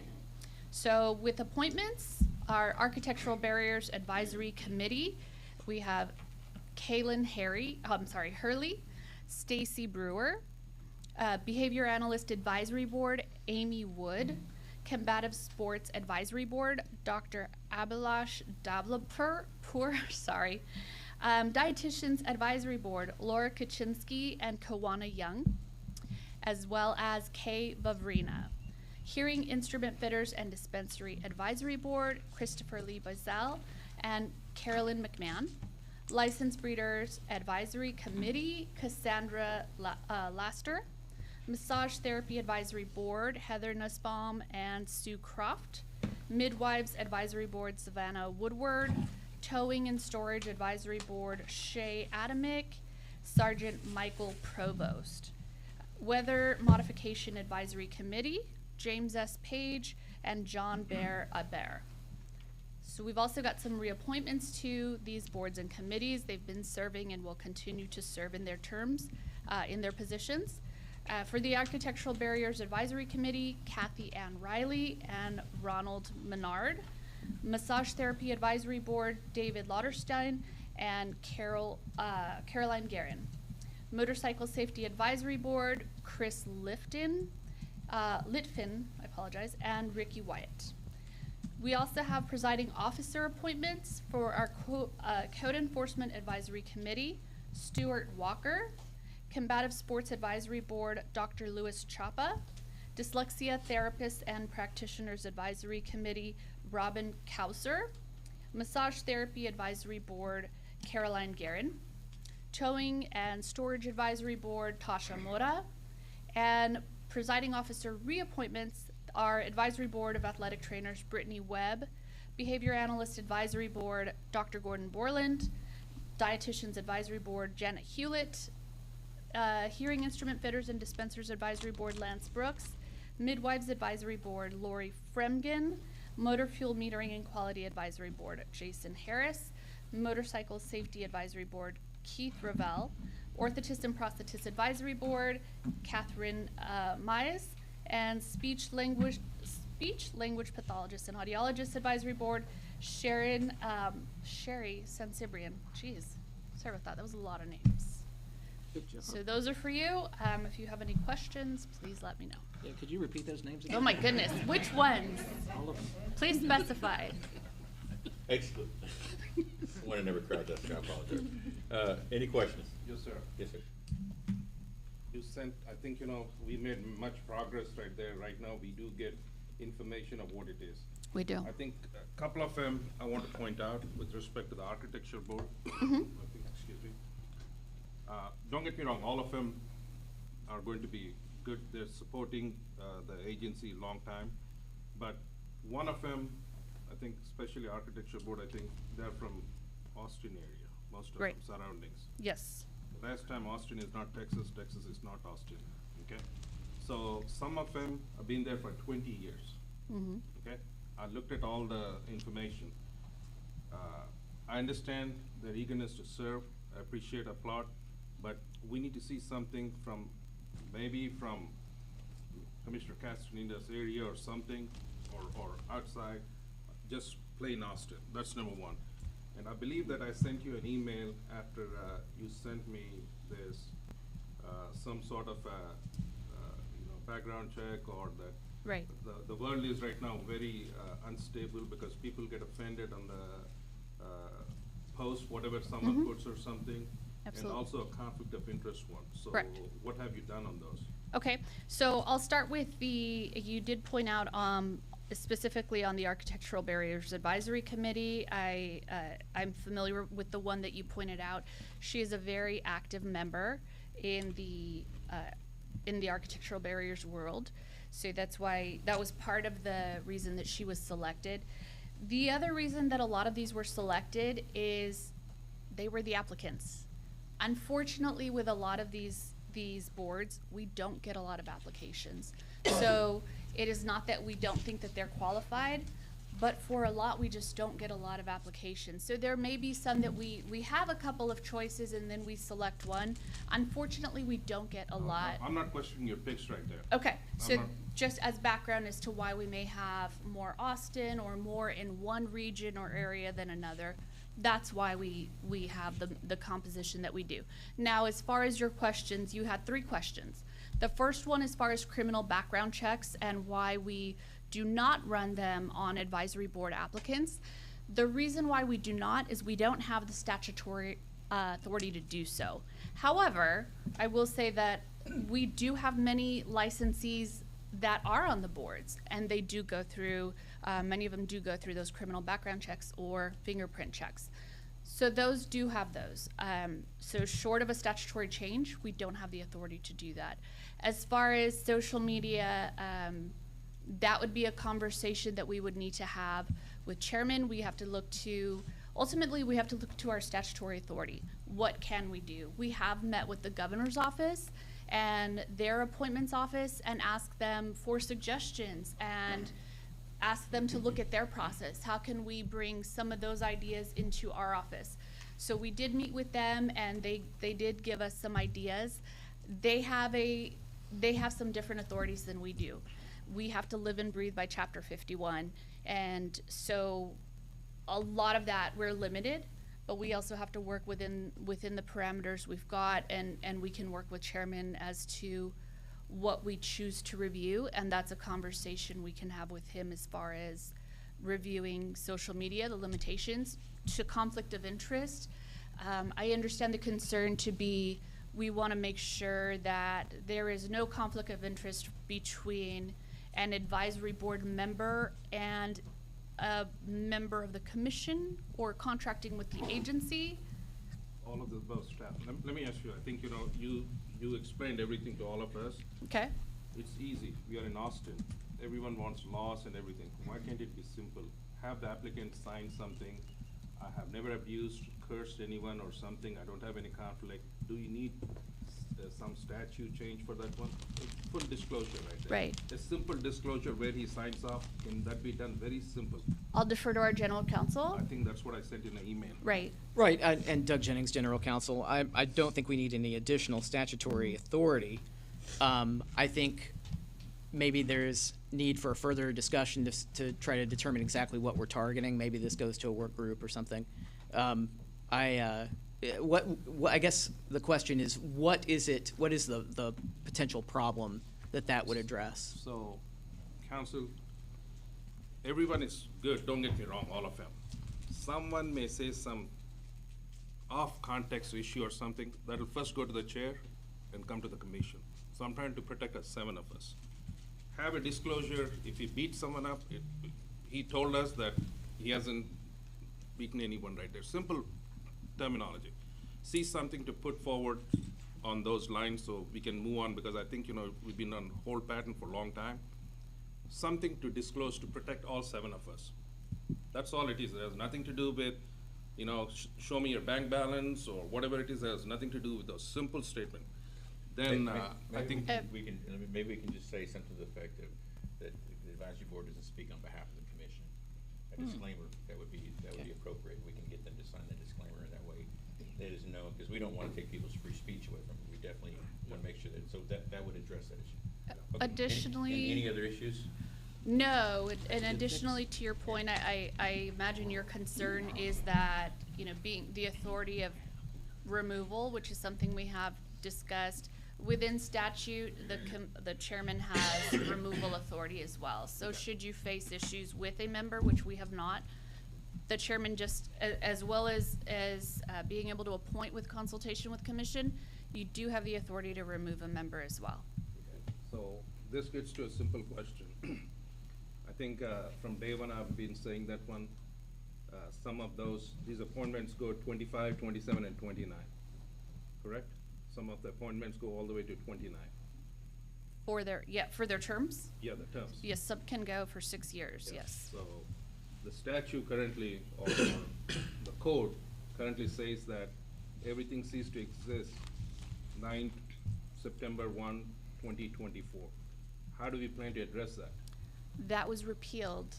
So with appointments, our Architectural Barriers Advisory Committee, we have Kaylin Hurley, Stacy Brewer, Behavior Analyst Advisory Board, Amy Wood, Combative Sports Advisory Board, Dr. Abhilash Davlapur, Dietitians Advisory Board, Laura Kaczynski and Kawana Young, as well as Kay Vavrina. Hearing Instrument Fitters and Dispensary Advisory Board, Christopher Lee Bazell and Carolyn McMahon. Licensed Breeders Advisory Committee, Cassandra Laster. Massage Therapy Advisory Board, Heather Nussbaum and Sue Croft. Midwives Advisory Board, Savannah Woodward. Towing and Storage Advisory Board, Shay Adamick. Sergeant Michael Provost. Weather Modification Advisory Committee, James S. Page and John Bear Aber. So we've also got some reappointments to these boards and committees. They've been serving and will continue to serve in their terms, in their positions. For the Architectural Barriers Advisory Committee, Kathy Ann Riley and Ronald Menard. Massage Therapy Advisory Board, David Lauterstein and Caroline Guerin. Motorcycle Safety Advisory Board, Chris Litfin, and Ricky Wyatt. We also have presiding officer appointments for our Code Enforcement Advisory Committee, Stuart Walker. Combative Sports Advisory Board, Dr. Louis Chapa. Dyslexia Therapists and Practitioners Advisory Committee, Robin Kauser. Massage Therapy Advisory Board, Caroline Guerin. Towing and Storage Advisory Board, Tasha Mora. And presiding officer reappointments, our Advisory Board of Athletic Trainers, Brittany Webb. Behavior Analyst Advisory Board, Dr. Gordon Borland. Dietitians Advisory Board, Janet Hewlett. Hearing Instrument Fitters and Dispensers Advisory Board, Lance Brooks. Midwives Advisory Board, Lori Fremgen. Motor Fuel Metering and Quality Advisory Board, Jason Harris. Motorcycle Safety Advisory Board, Keith Ravel. Orthotist and Prosthetist Advisory Board, Catherine Mize. And Speech Language Pathologist and Audiologist Advisory Board, Sherry Sansibrian. Jeez, sorry about that. That was a lot of names. Good job. So those are for you. If you have any questions, please let me know. Yeah, could you repeat those names again? Oh my goodness, which ones? All of them. Please specify. Excellent. One I never cried, that's I apologize. Any questions? Yes, sir. Yes, sir. You sent, I think, we made much progress right there. Right now, we do get information of what it is. We do. I think a couple of them I want to point out with respect to the architecture board. Mm-hmm. Excuse me. Don't get me wrong, all of them are going to be good. They're supporting the agency long time. But one of them, I think, especially architecture board, I think they're from Austin area, most of them surroundings. Yes. Last time Austin is not Texas, Texas is not Austin, okay? So some of them have been there for 20 years, okay? I looked at all the information. I understand their eagerness to serve, I appreciate, applaud, but we need to see something from, maybe from Commissioner Castellino's area or something, or outside, just plain Austin, that's number one. And I believe that I sent you an email after you sent me this, some sort of background check, or that Right. the world is right now very unstable because people get offended on the post, whatever someone puts or something. Absolutely. And also a conflict of interest one. So Correct. what have you done on those? Okay, so I'll start with you did point out, specifically on the Architectural Barriers Advisory Committee. I'm familiar with the one that you pointed out. She is a very active member in the architectural barriers world. So that's why, that was part of the reason that she was selected. The other reason that a lot of these were selected is they were the applicants. Unfortunately, with a lot of these boards, we don't get a lot of applications. So it is not that we don't think that they're qualified, but for a lot, we just don't get a lot of applications. So there may be some that we have a couple of choices and then we select one. Unfortunately, we don't get a lot. I'm not questioning your picks right there. Okay, so I'm not- just as background as to why we may have more Austin or more in one region or area than another, that's why we have the composition that we do. Now, as far as your questions, you had 3 questions. The first one, as far as criminal background checks and why we do not run them on advisory board applicants. The reason why we do not is we don't have the statutory authority to do so. However, I will say that we do have many licensees that are on the boards, and they do go through, many of them do go through those criminal background checks or fingerprint checks. So those do have those. So short of a statutory change, we don't have the authority to do that. As far as social media, that would be a conversation that we would need to have with chairman. We have to look to, ultimately, we have to look to our statutory authority. What can we do? We have met with the governor's office and their appointments office and asked them for suggestions and ask them to look at their process. How can we bring some of those ideas into our office? So we did meet with them and they did give us some ideas. They have some different authorities than we do. We have to live and breathe by Chapter 51. And so a lot of that, we're limited, but we also have to work within the parameters we've got, and we can work with chairman as to what we choose to review, and that's a conversation we can have with him as far as reviewing social media, the limitations to conflict of interest. I understand the concern to be, we want to make sure that there is no conflict of interest between an advisory board member and a member of the commission or contracting with the agency. All of the above staff. Let me ask you, I think, you explained everything to all of us. Okay. It's easy. We are in Austin. Everyone wants laws and everything. Why can't it be simple? Have the applicant sign something. I have never abused, cursed anyone or something. I don't have any conflict. Do you need some statute change for that one? Full disclosure right there. Right. A simple disclosure where he signs off, can that be done very simple? I'll defer to our general counsel. I think that's what I sent in an email. Right. Right, and Doug Jennings, General Counsel, I don't think we need any additional statutory authority. I think maybe there's need for a further discussion to try to determine exactly what we're targeting. Maybe this goes to a work group or something. I guess the question is, what is the potential problem that would address? So, counsel, everyone is good, don't get me wrong, all of them. Someone may say some off-context issue or something, that'll first go to the chair and come to the commission. So I'm trying to protect us, 7 of us. Have a disclosure, if he beats someone up, he told us that he hasn't beaten anyone right there. Simple terminology. See something to put forward on those lines so we can move on, because I think, we've been on hold pattern for a long time. Something to disclose to protect all 7 of us. That's all it is. It has nothing to do with, show me your bank balance or whatever it is. It has nothing to do with those simple statement. Then I think maybe we can just say something to the effect of that the advisory board doesn't speak on behalf of the commission. A disclaimer that would be appropriate. We can get them to sign the disclaimer, and that way they just know, because we don't want to take people's free speech away from them. We definitely want to make sure that would address that issue. Okay. Additionally, any other issues? No, and additionally to your point, I imagine your concern is that, being the authority of removal, which is something we have discussed, within statute, the chairman has removal authority as well. So should you face issues with a member, which we have not, the chairman just, as well as being able to appoint with consultation with commission, you do have the authority to remove a member as well. So this gets to a simple question. I think from day one, I've been saying that one, some of these appointments go 25, 27, and 29, correct? Some of the appointments go all the way to 29. For their terms? Yeah, the terms. Yes, some can go for 6 years, yes. So the statute currently, or the code currently says that everything ceased to exist 9 September 1, 2024. How do we plan to address that? That was repealed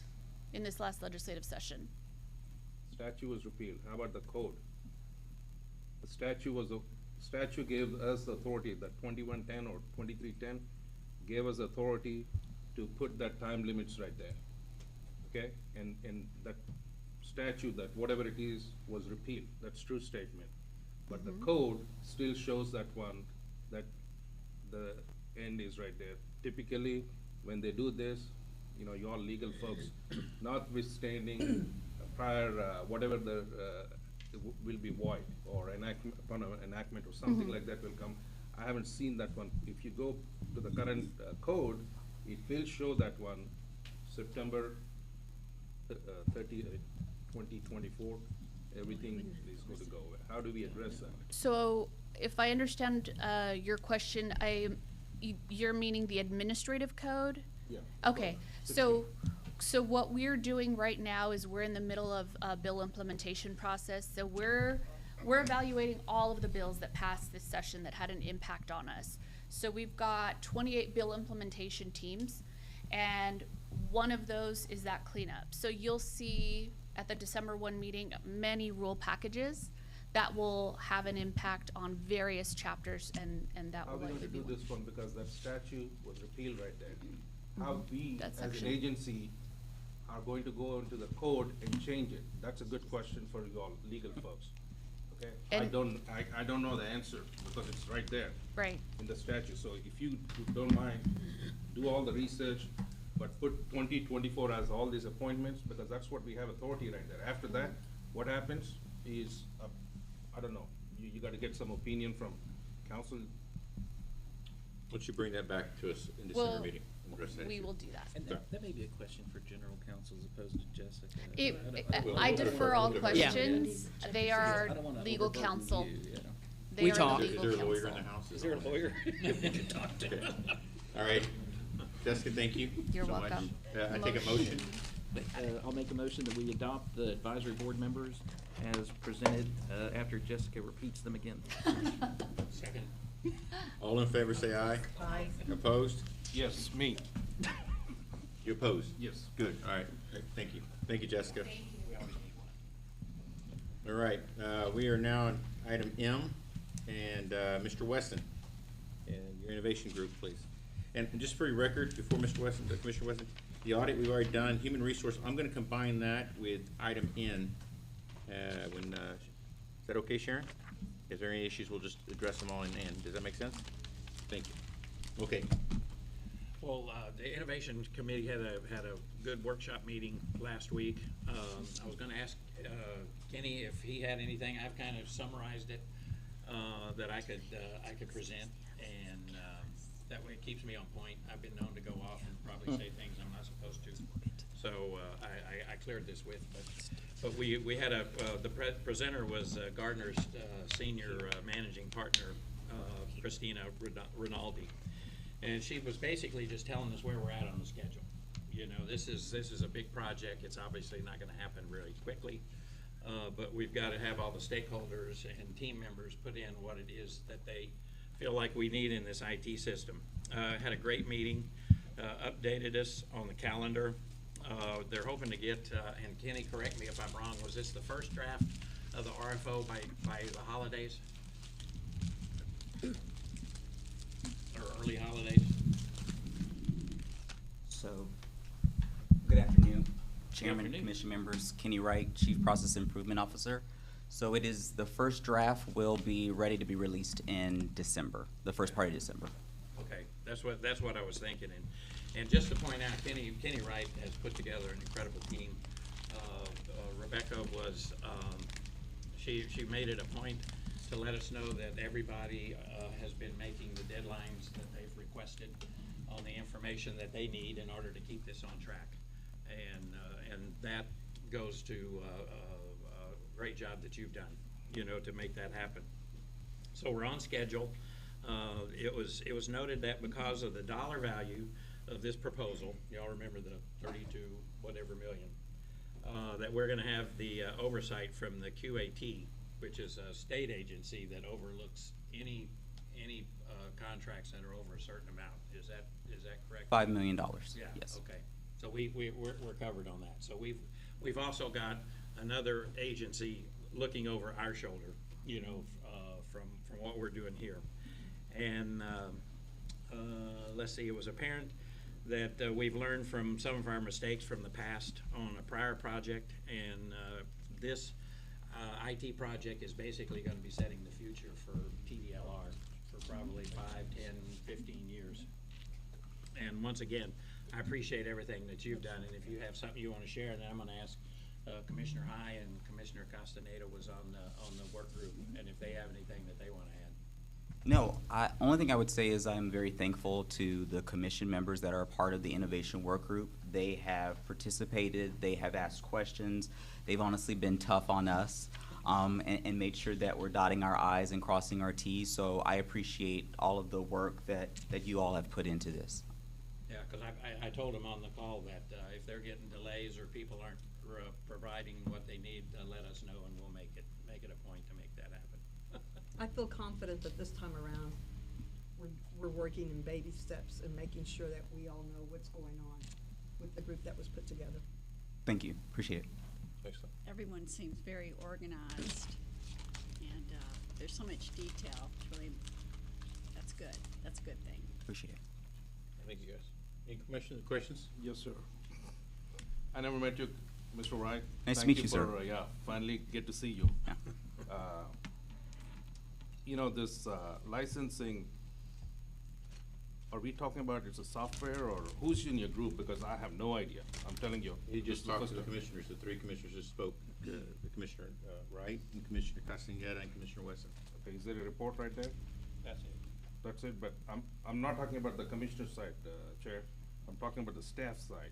in this last legislative session. Statute was repealed. How about the code? The statute gave us authority, that 2110 or 2310 gave us authority to put that time limits right there. Okay? And that statute, that whatever it is, was repealed. That's true statement. But the code still shows that one, that the end is right there. Typically, when they do this, you know, you all legal folks, notwithstanding prior, whatever will be void, or upon an enactment or something like that will come. I haven't seen that one. If you go to the current code, it will show that one, September 30, 2024, everything is going to go away. How do we address that? So if I understand your question, you're meaning the administrative code? Yeah. Okay, so what we're doing right now is we're in the middle of a bill implementation process. So we're evaluating all of the bills that passed this session that had an impact on us. So we've got 28 bill implementation teams, and one of those is that cleanup. So you'll see at the December 1 meeting many rule packages that will have an impact on various chapters, and that will likely be How are we going to do this one, because that statute was repealed right there? How we, as an agency, are going to go into the code and change it? That's a good question for you all legal folks, okay? I don't know the answer, because it's right there. Right. In the statute, so if you don't mind, do all the research, but put 2024 as all these appointments, because that's what we have authority right there. After that, what happens is, I don't know, you gotta get some opinion from council. Why don't you bring that back to us in December meeting? We will do that. And that may be a question for general counsel as opposed to Jessica. I defer all questions. They are legal counsel. We talk. Is there a lawyer in the house? Is there a lawyer we can talk to? All right. Jessica, thank you. You're so much. welcome. I take a motion. I'll make a motion that we adopt the advisory board members as presented after Jessica repeats them again. Second. All in favor say aye. Aye. Opposed? Yes, me. You opposed? Yes. Good, all right, thank you. Thank you, Jessica. All right, we are now on item M, and Mr. Weston, and your innovation group, please. And just for your record, before Mr. Weston, Commissioner Weston, the audit we've already done, human resource, I'm gonna combine that with item N. Is that okay, Sharon? If there are any issues, we'll just address them all in N. Does that make sense? Thank you. Okay. Well, the Innovation Committee had a good workshop meeting last week. I was gonna ask Kenny if he had anything. I've kind of summarized it that I could present, and that way it keeps me on point. I've been known to go off and probably say things I'm not supposed to. So I cleared this with, but we had the presenter was Gardner's senior managing partner, Christina Rinaldi. And she was basically just telling us where we're at on the schedule. You know, this is a big project. It's obviously not gonna happen really quickly, but we've gotta have all the stakeholders and team members put in what it is that they feel like we need in this IT system. Had a great meeting, updated us on the calendar. They're hoping to get, and Kenny, correct me if I'm wrong, was this the first draft of the RFO by the holidays? Or early holidays? So, good afternoon, Chairman, Commission members. Kenny Wright, Chief Process Improvement Officer. So it is, the first draft will be ready to be released in December, the first part of December. Okay, that's what I was thinking. And just to point out, Kenny Wright has put together an incredible team. Becca was, she made it a point to let us know that everybody has been making the deadlines that they've requested on the information that they need in order to keep this on track. And that goes to a great job that you've done, to make that happen. So we're on schedule. It was noted that because of the dollar value of this proposal, y'all remember the 32 whatever million, that we're going to have the oversight from the QAT, which is a state agency that overlooks any contracts that are over a certain amount. Is that correct? $5 million. Yeah. Yes. Okay. So we're covered on that. So we've also got another agency looking over our shoulder, from what we're doing here. And let's see, it was apparent that we've learned from some of our mistakes from the past on a prior project, and this IT project is basically going to be setting the future for TDLR for probably 5, 10, 15 years. And once again, I appreciate everything that you've done, and if you have something you want to share, then I'm going to ask Commissioner High and Commissioner Castaneda was on the work group, and if they have anything that they want to add. No, only thing I would say is I'm very thankful to the commission members that are a part of the innovation work group. They have participated, they have asked questions, they've honestly been tough on us, and made sure that we're dotting our I's and crossing our T's. So I appreciate all of the work that you all have put into this. Yeah, because I told them on the call that if they're getting delays or people aren't providing what they need, let us know, and we'll make it a point to make that happen. I feel confident that this time around, we're working in baby steps and making sure that we all know what's going on with the group that was put together. Thank you, appreciate it. Excellent. Everyone seems very organized, and there's so much detail. Really, that's good. That's a good thing. Appreciate it. Thank you, guys. Any questions? Yes, sir. I never met you, Mr. Wright. Nice to Thank meet you, sir. Yeah, finally get to see you. Yeah. This licensing, are we talking about it's a software, or who's in your group? Because I have no idea. I'm telling you. He just this is the talked first to the time. commissioners, the 3 commissioners just spoke, the Commissioner Wright, and Commissioner Castaneda, and Commissioner Wesson. Okay, is there a report right there? That's it. That's it, but I'm not talking about the commissioner side, Chair. I'm talking about the staff side.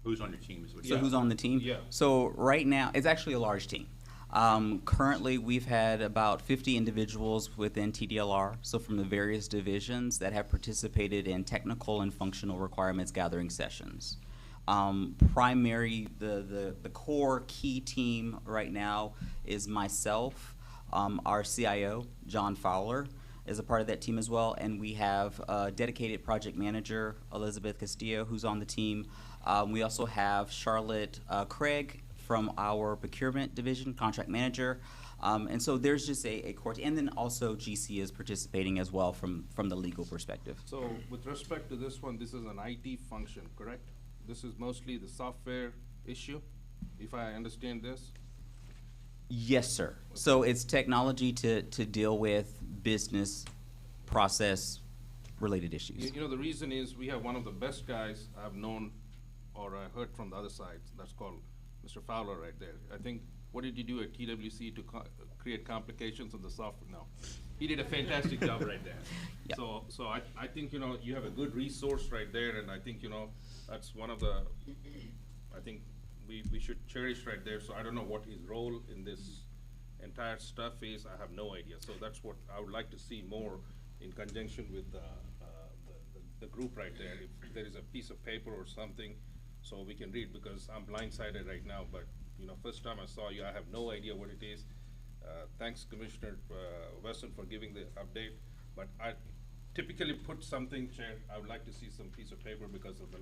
Who's on your team is what So who's on the team? Yeah. So right now, it's actually a large team. Currently, we've had about 50 individuals within TDLR, so from the various divisions that have participated in technical and functional requirements gathering sessions. The core key team right now is myself, our CIO, John Fowler, is a part of that team as well, and we have a dedicated project manager, Elizabeth Castillo, who's on the team. We also have Charlotte Craig from our procurement division, contract manager. And so there's just a core, and then also GC is participating as well from the legal perspective. So with respect to this one, this is an IT function, correct? This is mostly the software issue, if I understand this? Yes, sir. So it's technology to deal with business process related issues. The reason is we have one of the best guys I've known, or I heard from the other side, that's called Mr. Fowler right there. I think, what did you do at TWC to create complications in the software? No, he did a fantastic job right there. Yep. So I think, you have a good resource right there, and I think, that's one of the, I think we should cherish right there. So I don't know what his role in this entire stuff is. I have no idea. So that's what I would like to see more in conjunction with the group right there. If there is a piece of paper or something, so we can read, because I'm blindsided right now, but, first time I saw you, I have no idea what it is. Thanks, Commissioner Wesson, for giving the update, but I typically put something, Chair, I would like to see some piece of paper, because of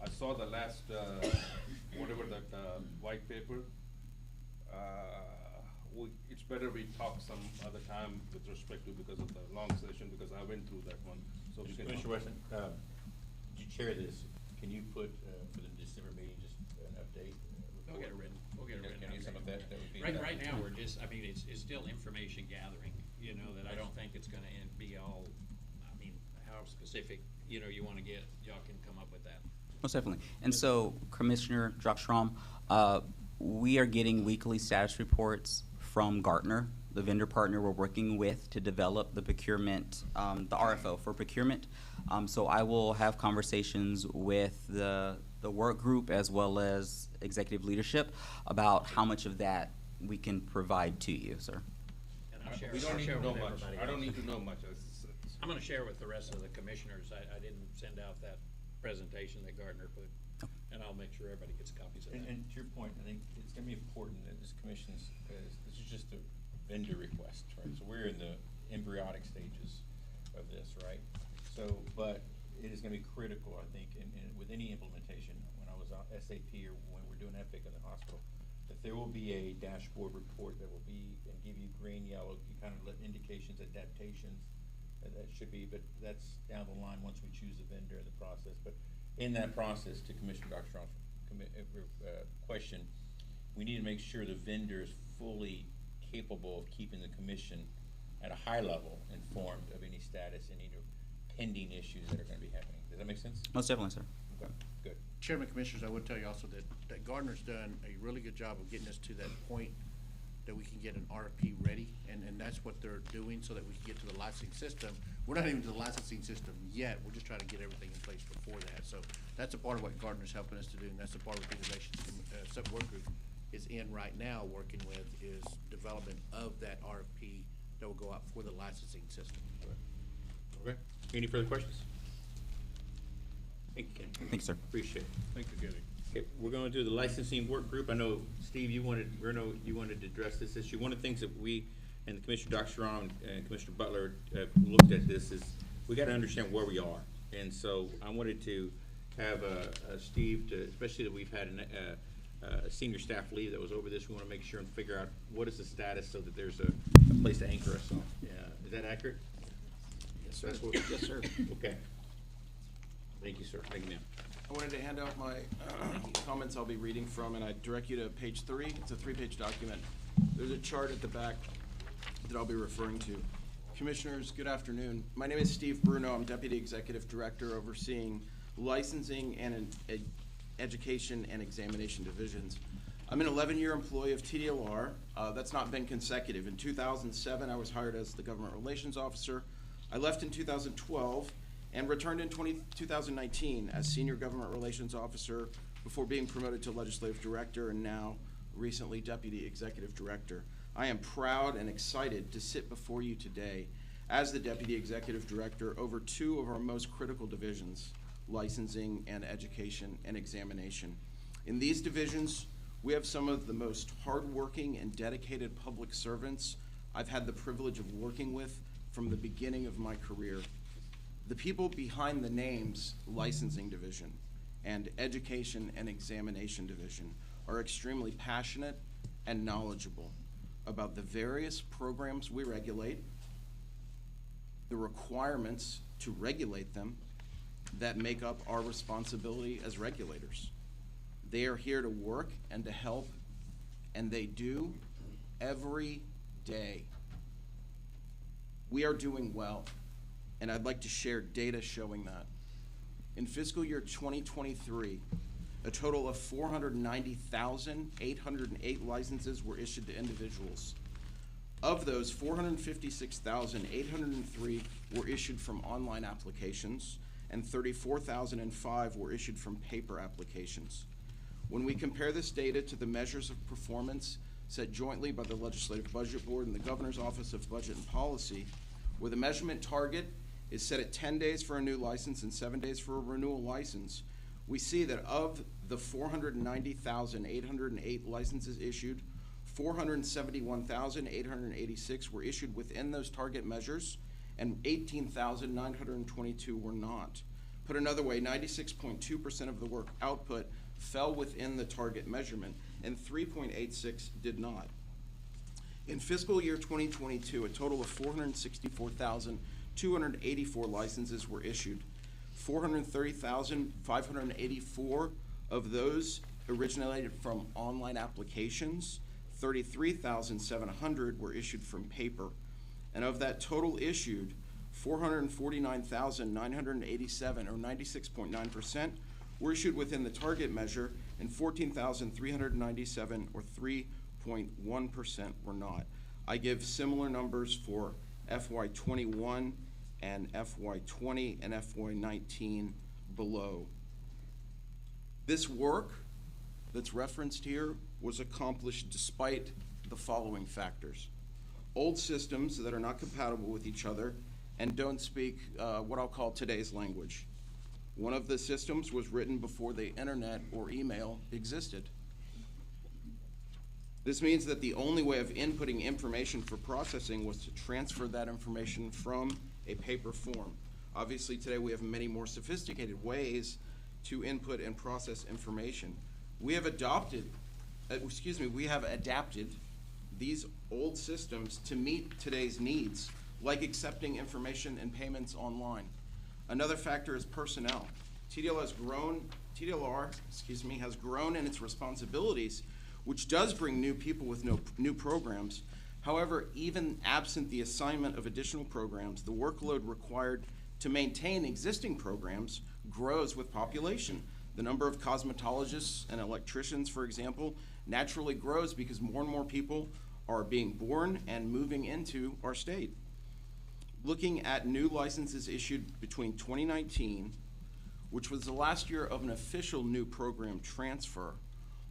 I saw the last, whatever that white paper. It's better we talk some other time with respect to, because of the long session, because I went through that one, so we can. Commissioner Wesson, did you chair this? Can you put, for the December meeting, just an update? We'll get it written. Can you do something like that? That would be. Right now, we're just, it's still information gathering, that I don't think it's gonna be all, how specific, you wanna get, y'all can come up with that. Most definitely. And so, Commissioner Jockstrom, we are getting weekly status reports from Gartner, the vendor partner we're working with to develop the procurement, the RFO for procurement. So I will have conversations with the work group as well as executive leadership about how much of that we can provide to you, sir. And I'll share, We don't I'll need share to know with much. everybody I don't else. need to know much. I'm gonna share with the rest of the commissioners. I didn't send out that presentation that Gardner put, and I'll make sure everybody gets copies of that. And to your point, I think it's gonna be important that this commission's, this is just a vendor request, right? So we're in the embryonic stages of this, right? So, but it is gonna be critical, I think, in with any implementation, when I was on SAP or when we're doing Epic in the hospital, that there will be a dashboard report that will be, and give you green, yellow, you kind of let indications, adaptations, that should be, but that's down the line once we choose a vendor in the process. But in that process, to Commissioner Dockstrom's question, we need to make sure the vendor is fully capable of keeping the commission at a high level informed of any status and any pending issues that are gonna be happening. Does that make sense? Most definitely, sir. Okay, good. Chairman, Commissioners, I would tell you also that Gardner's done a really good job of getting us to that point that we can get an RFP ready, and that's what they're doing so that we can get to the licensing system. We're not even to the licensing system yet, we're just trying to get everything in place before that. So that's a part of what Gardner's helping us to do, and that's the part of the innovation work group is in right now working with, is development of that RFP that will go out for the licensing system. Okay, any further questions? Thank you, Kenny. Thanks, sir. Appreciate it. Thank you, Kenny. Okay, we're gonna do the licensing work group. I know, Steve, you wanted to address this issue. One of the things that we, and Commissioner Dockstrom and Commissioner Butler looked at this is, we gotta understand where we are. And so I wanted to have Steve, especially that we've had a senior staff lead that was over this, we wanna make sure and figure out what is the status so that there's a place to anchor us on. Yeah, is that accurate? Yes, sir. That's what- Yes, sir. Okay. Thank you, sir. Thank you, ma'am. I wanted to hand out my comments I'll be reading from, and I direct you to page 3. It's a 3-page document. There's a chart at the back that I'll be referring to. Commissioners, good afternoon. My name is Steve Bruno. I'm Deputy Executive Director overseeing licensing and education and examination divisions. I'm an 11-year employee of TDLR. That's not been consecutive. In 2007, I was hired as the Government Relations Officer. I left in 2012 and returned in 2019 as Senior Government Relations Officer before being promoted to Legislative Director and now recently Deputy Executive Director. I am proud and excited to sit before you today as the Deputy Executive Director over 2 of our most critical divisions, licensing and education and examination. In these divisions, we have some of the most hardworking and dedicated public servants I've had the privilege of working with from the beginning of my career. The people behind the names Licensing Division and Education and Examination Division are extremely passionate and knowledgeable about the various programs we regulate, the requirements to regulate them that make up our responsibility as regulators. They are here to work and to help, and they do every day. We are doing well, and I'd like to share data showing that. In fiscal year 2023, a total of 490,808 licenses were issued to individuals. Of those, 456,803 were issued from online applications, and 34,005 were issued from paper applications. When we compare this data to the measures of performance set jointly by the Legislative Budget Board and the Governor's Office of Budget and Policy, where the measurement target is set at 10 days for a new license and 7 days for a renewal license, we see that of the 490,808 licenses issued, 471,886 were issued within those target measures, and 18,922 were not. Put another way, 96.2% of the work output fell within the target measurement, and 3.86 did not. In fiscal year 2022, a total of 464,284 licenses were issued. 430,584 of those originated from online applications. 33,700 were issued from paper. And of that total issued, 449,987, or 96.9%, were issued within the target measure, and 14,397, or 3.1%, were not. I give similar numbers for FY21 and FY20 and FY19 below. This work that's referenced here was accomplished despite the following factors. Old systems that are not compatible with each other and don't speak what I'll call today's language. One of the systems was written before the internet or email existed. This means that the only way of inputting information for processing was to transfer that information from a paper form. Obviously, today we have many more sophisticated ways to input and process information. We have adapted these old systems to meet today's needs, like accepting information and payments online. Another factor is personnel. TDLR has grown in its responsibilities, which does bring new people with new programs. However, even absent the assignment of additional programs, the workload required to maintain existing programs grows with population. The number of cosmetologists and electricians, for example, naturally grows because more and more people are being born and moving into our state. Looking at new licenses issued between 2019, which was the last year of an official new program transfer,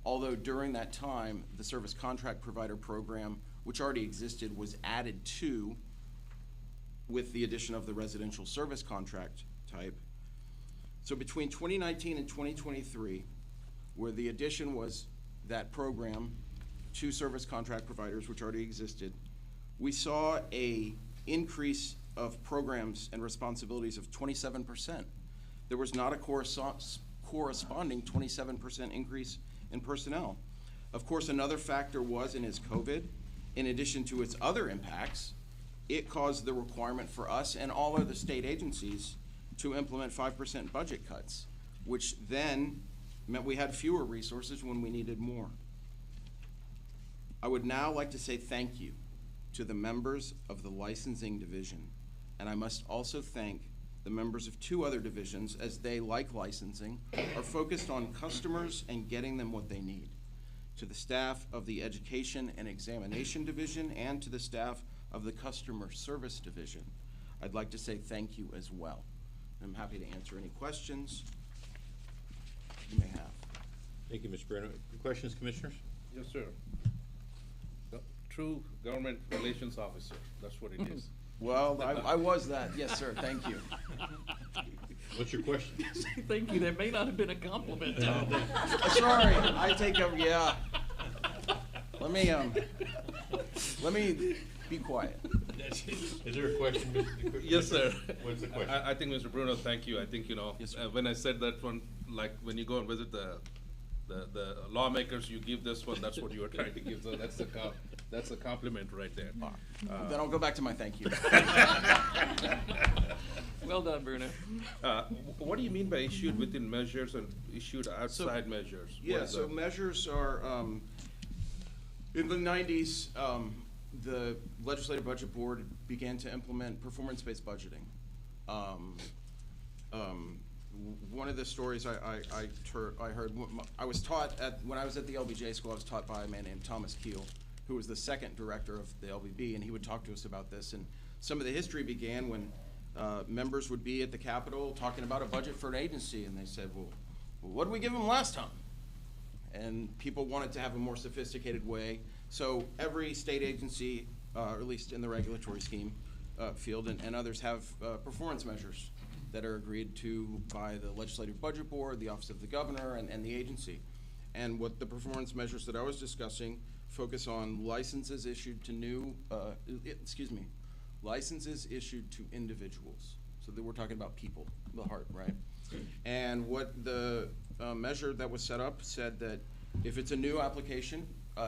although during that time, the service contract provider program, which already existed, was added to with the addition of the residential service contract type. So between 2019 and 2023, where the addition was that program to service contract providers, which already existed, we saw a increase of programs and responsibilities of 27%. There was not a corresponding 27% increase in personnel. Of course, another factor was and is COVID. In addition to its other impacts, it caused the requirement for us and all other state agencies to implement 5% budget cuts, which then meant we had fewer resources when we needed more. I would now like to say thank you to the members of the licensing division, and I must also thank the members of two other divisions, as they, like licensing, are focused on customers and getting them what they need. To the staff of the Education and Examination Division and to the staff of the Customer Service Division, I'd like to say thank you as well. I'm happy to answer any questions you may have. Thank you, Mr. Garana. Questions, commissioners? Yes, sir. The true government relations officer, that's what it is. Well, I was that, yes, sir, thank you. What's your question? Thank you, that may not have been a compliment. Sorry, I take over, yeah. Let me be quiet. Is there a question, Mr. Cook? Yes, sir. What's the question? I think, Mr. Bruno, thank you. I think, Yes, when I said that one, like, when you go and visit the lawmakers, you give this one, that's what you were trying to give. So that's a compliment right there. Then I'll go back to my thank you. Well done, Bruno. What do you mean by issued within measures and issued outside measures? What Yeah, is so that? measures are, in the 90s, the Legislative Budget Board began to implement performance-based budgeting. One of the stories I heard, I was taught when I was at the LBJ school, I was taught by a man named Thomas Keel, who was the second director of the LBB, and he would talk to us about this. And some of the history began when members would be at the Capitol talking about a budget for an agency, and they said, well, what did we give them last time? And people wanted to have a more sophisticated way. So every state agency, or at least in the regulatory scheme field, and others have performance measures that are agreed to by the Legislative Budget Board, the Office of the Governor, and the agency. And what the performance measures that I was discussing focus on licenses issued to licenses issued to individuals. So that we're talking about people, the heart, right? And what the measure that was set up said that if it's a new application,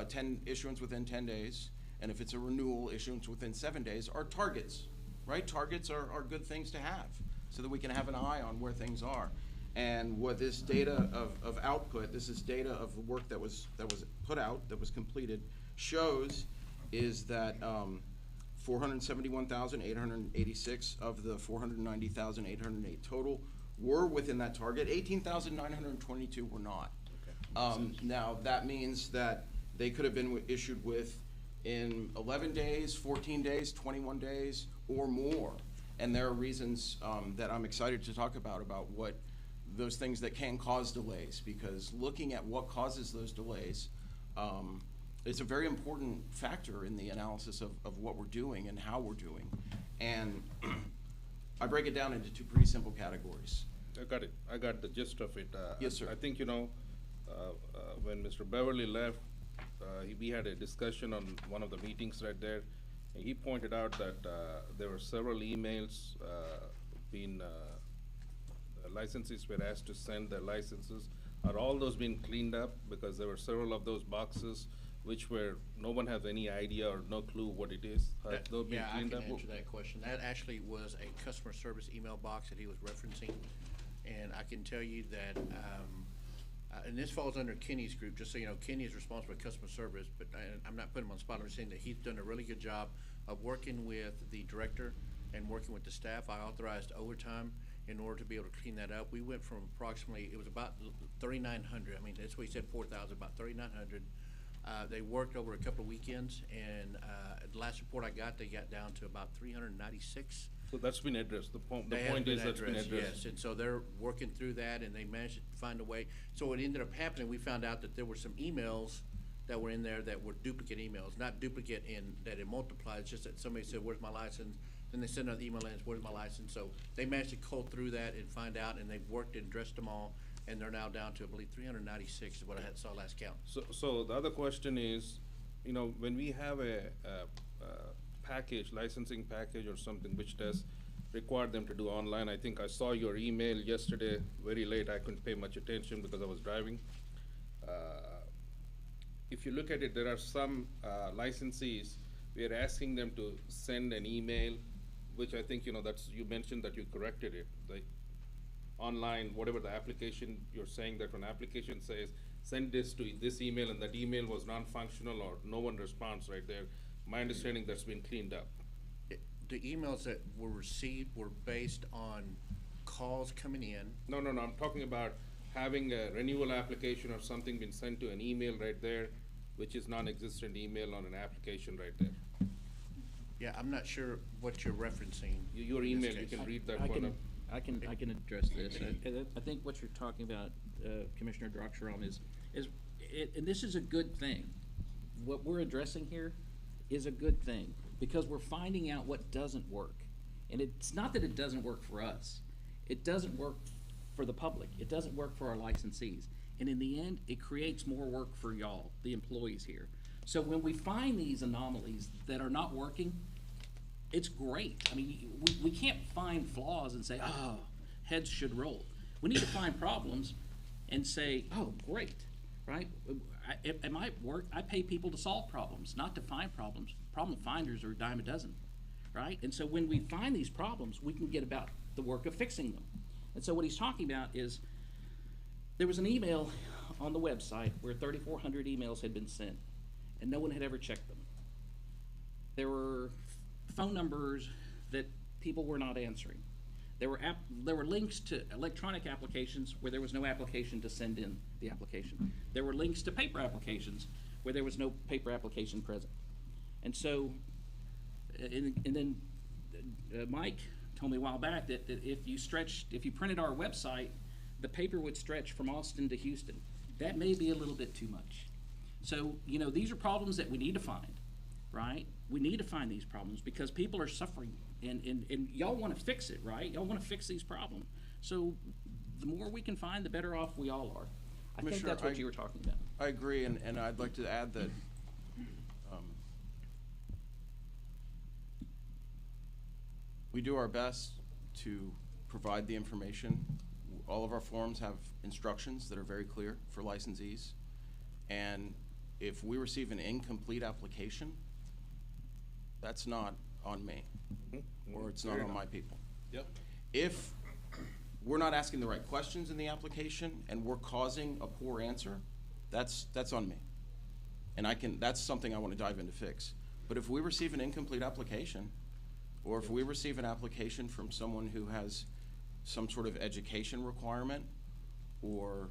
10 issuance within 10 days, and if it's a renewal issuance within 7 days, are targets, right? Targets are good things to have so that we can have an eye on where things are. And what this data of output, this is data of the work that was put out, that was completed, shows is that 471,886 of the 490,808 total were within that target. 18,922 were not. Now, that means that they could have been issued with in 11 days, 14 days, 21 days, or more. And there are reasons that I'm excited to talk about what those things that can cause delays, because looking at what causes those delays, it's a very important factor in the analysis of what we're doing and how we're doing. And I break it down into two pretty simple categories. I got it. I got the gist of it. Yes, sir. I think, when Mr. Beverly left, we had a discussion on one of the meetings right there. And he pointed out that there were several emails licensees were asked to send their licenses. Are all those being cleaned up? Because there were several of those boxes which were, no one has any idea or no clue what it is. Have those been Yeah, I cleaned can up? answer that question. That actually was a customer service email box that he was referencing. And I can tell you that, and this falls under Kenny's group, just so you know, Kenny is responsible for customer service, but I'm not putting him on the spot, I'm just saying that he's done a really good job of working with the director and working with the staff. I authorized overtime in order to be able to clean that up. We went from approximately, it was about 3,900, I mean, that's what he said, 4,000, about 3,900. They worked over a couple of weekends, and the last report I got, they got down to about 396. So that's been addressed. The point is that's been addressed. Yes, and so they're working through that, and they managed to find a way. So what ended up happening, we found out that there were some emails that were in there that were duplicate emails, not duplicate in that it multiplied, it's just that somebody said, where's my license? Then they sent another email in, where's my license? So they managed to cull through that and find out, and they've worked and addressed them all, and they're now down to, I believe, 396 is what I saw last count. So the other question is, when we have a package, licensing package or something which does require them to do online, I think I saw your email yesterday, very late, I couldn't pay much attention because I was driving. If you look at it, there are some licensees, we are asking them to send an email, which I think, you mentioned that you corrected it. The online, whatever the application, you're saying that when application says, send this to this email, and that email was non-functional or no one responds right there. My understanding that's been cleaned up. The emails that were received were based on calls coming in. No, I'm talking about having a renewal application or something been sent to an email right there, which is non-existent email on an application right there. Yeah, I'm not sure what you're referencing. Your email, you can read that one up. I can address this. I think what you're talking about, Commissioner Droxerom, is and this is a good thing. What we're addressing here is a good thing, because we're finding out what doesn't work. And it's not that it doesn't work for us. It doesn't work for the public. It doesn't work for our licensees. And in the end, it creates more work for y'all, the employees here. So when we find these anomalies that are not working, it's great. I mean, we can't find flaws and say, oh, heads should roll. We need to find problems and say, oh, great, right? At my work, I pay people to solve problems, not to find problems. Problem finders are a dime a dozen, right? And so when we find these problems, we can get about the work of fixing them. And so what he's talking about is, there was an email on the website where 3,400 emails had been sent, and no one had ever checked them. There were phone numbers that people were not answering. There were links to electronic applications where there was no application to send in the application. There were links to paper applications where there was no paper application present. And so, and then Mike told me a while back that if you printed our website, the paper would stretch from Austin to Houston. That may be a little bit too much. So, these are problems that we need to find, right? We need to find these problems because people are suffering, and y'all want to fix it, right? Y'all want to fix these problems. So the more we can find, the better off we all are. I think that's what you were talking about. I agree, and I'd like to add that we do our best to provide the information. All of our forms have instructions that are very clear for licensees. And if we receive an incomplete application, that's not on me, or it's not on my people. Yep. If we're not asking the right questions in the application and we're causing a poor answer, that's on me. And that's something I want to dive in to fix. But if we receive an incomplete application, or if we receive an application from someone who has some sort of education requirement or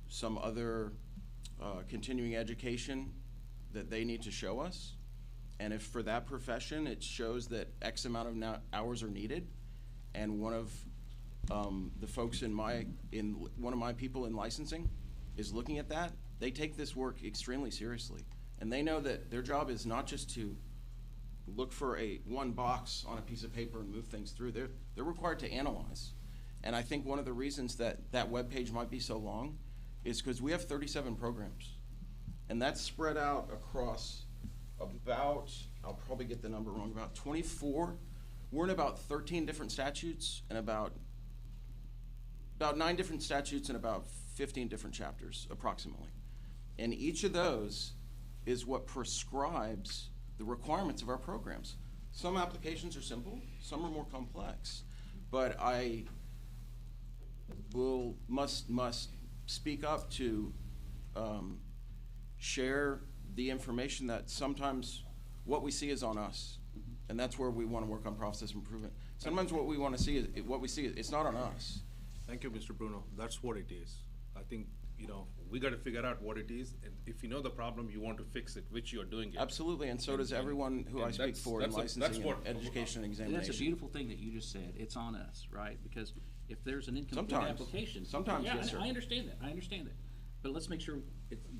some other continuing education that they need to show us. And if for that profession, it shows that X amount of hours are needed, and one of the folks one of my people in licensing is looking at that, they take this work extremely seriously. And they know that their job is not just to look for one box on a piece of paper and move things through. They're required to analyze. And I think one of the reasons that webpage might be so long is because we have 37 programs. And that's spread out across about, I'll probably get the number wrong, about 24. We're in about 13 different statutes and about 9 different statutes and about 15 different chapters, approximately. And each of those is what prescribes the requirements of our programs. Some applications are simple, some are more complex. But I must speak up to share the information that sometimes what we see is on us. And that's where we want to work on process improvement. Sometimes what we want to see is, it's not on us. Thank you, Mr. Bruno. That's what it is. I think, we got to figure out what it is. And if you know the problem, you want to fix it, which you're doing it. Absolutely, and so does everyone who I speak for in licensing and education and And examination. that's a beautiful thing that you just said. It's on us, right? Because if there's an incomplete Sometimes. application. Sometimes, Yeah, yes, sir. I understand that. I understand that. But let's make sure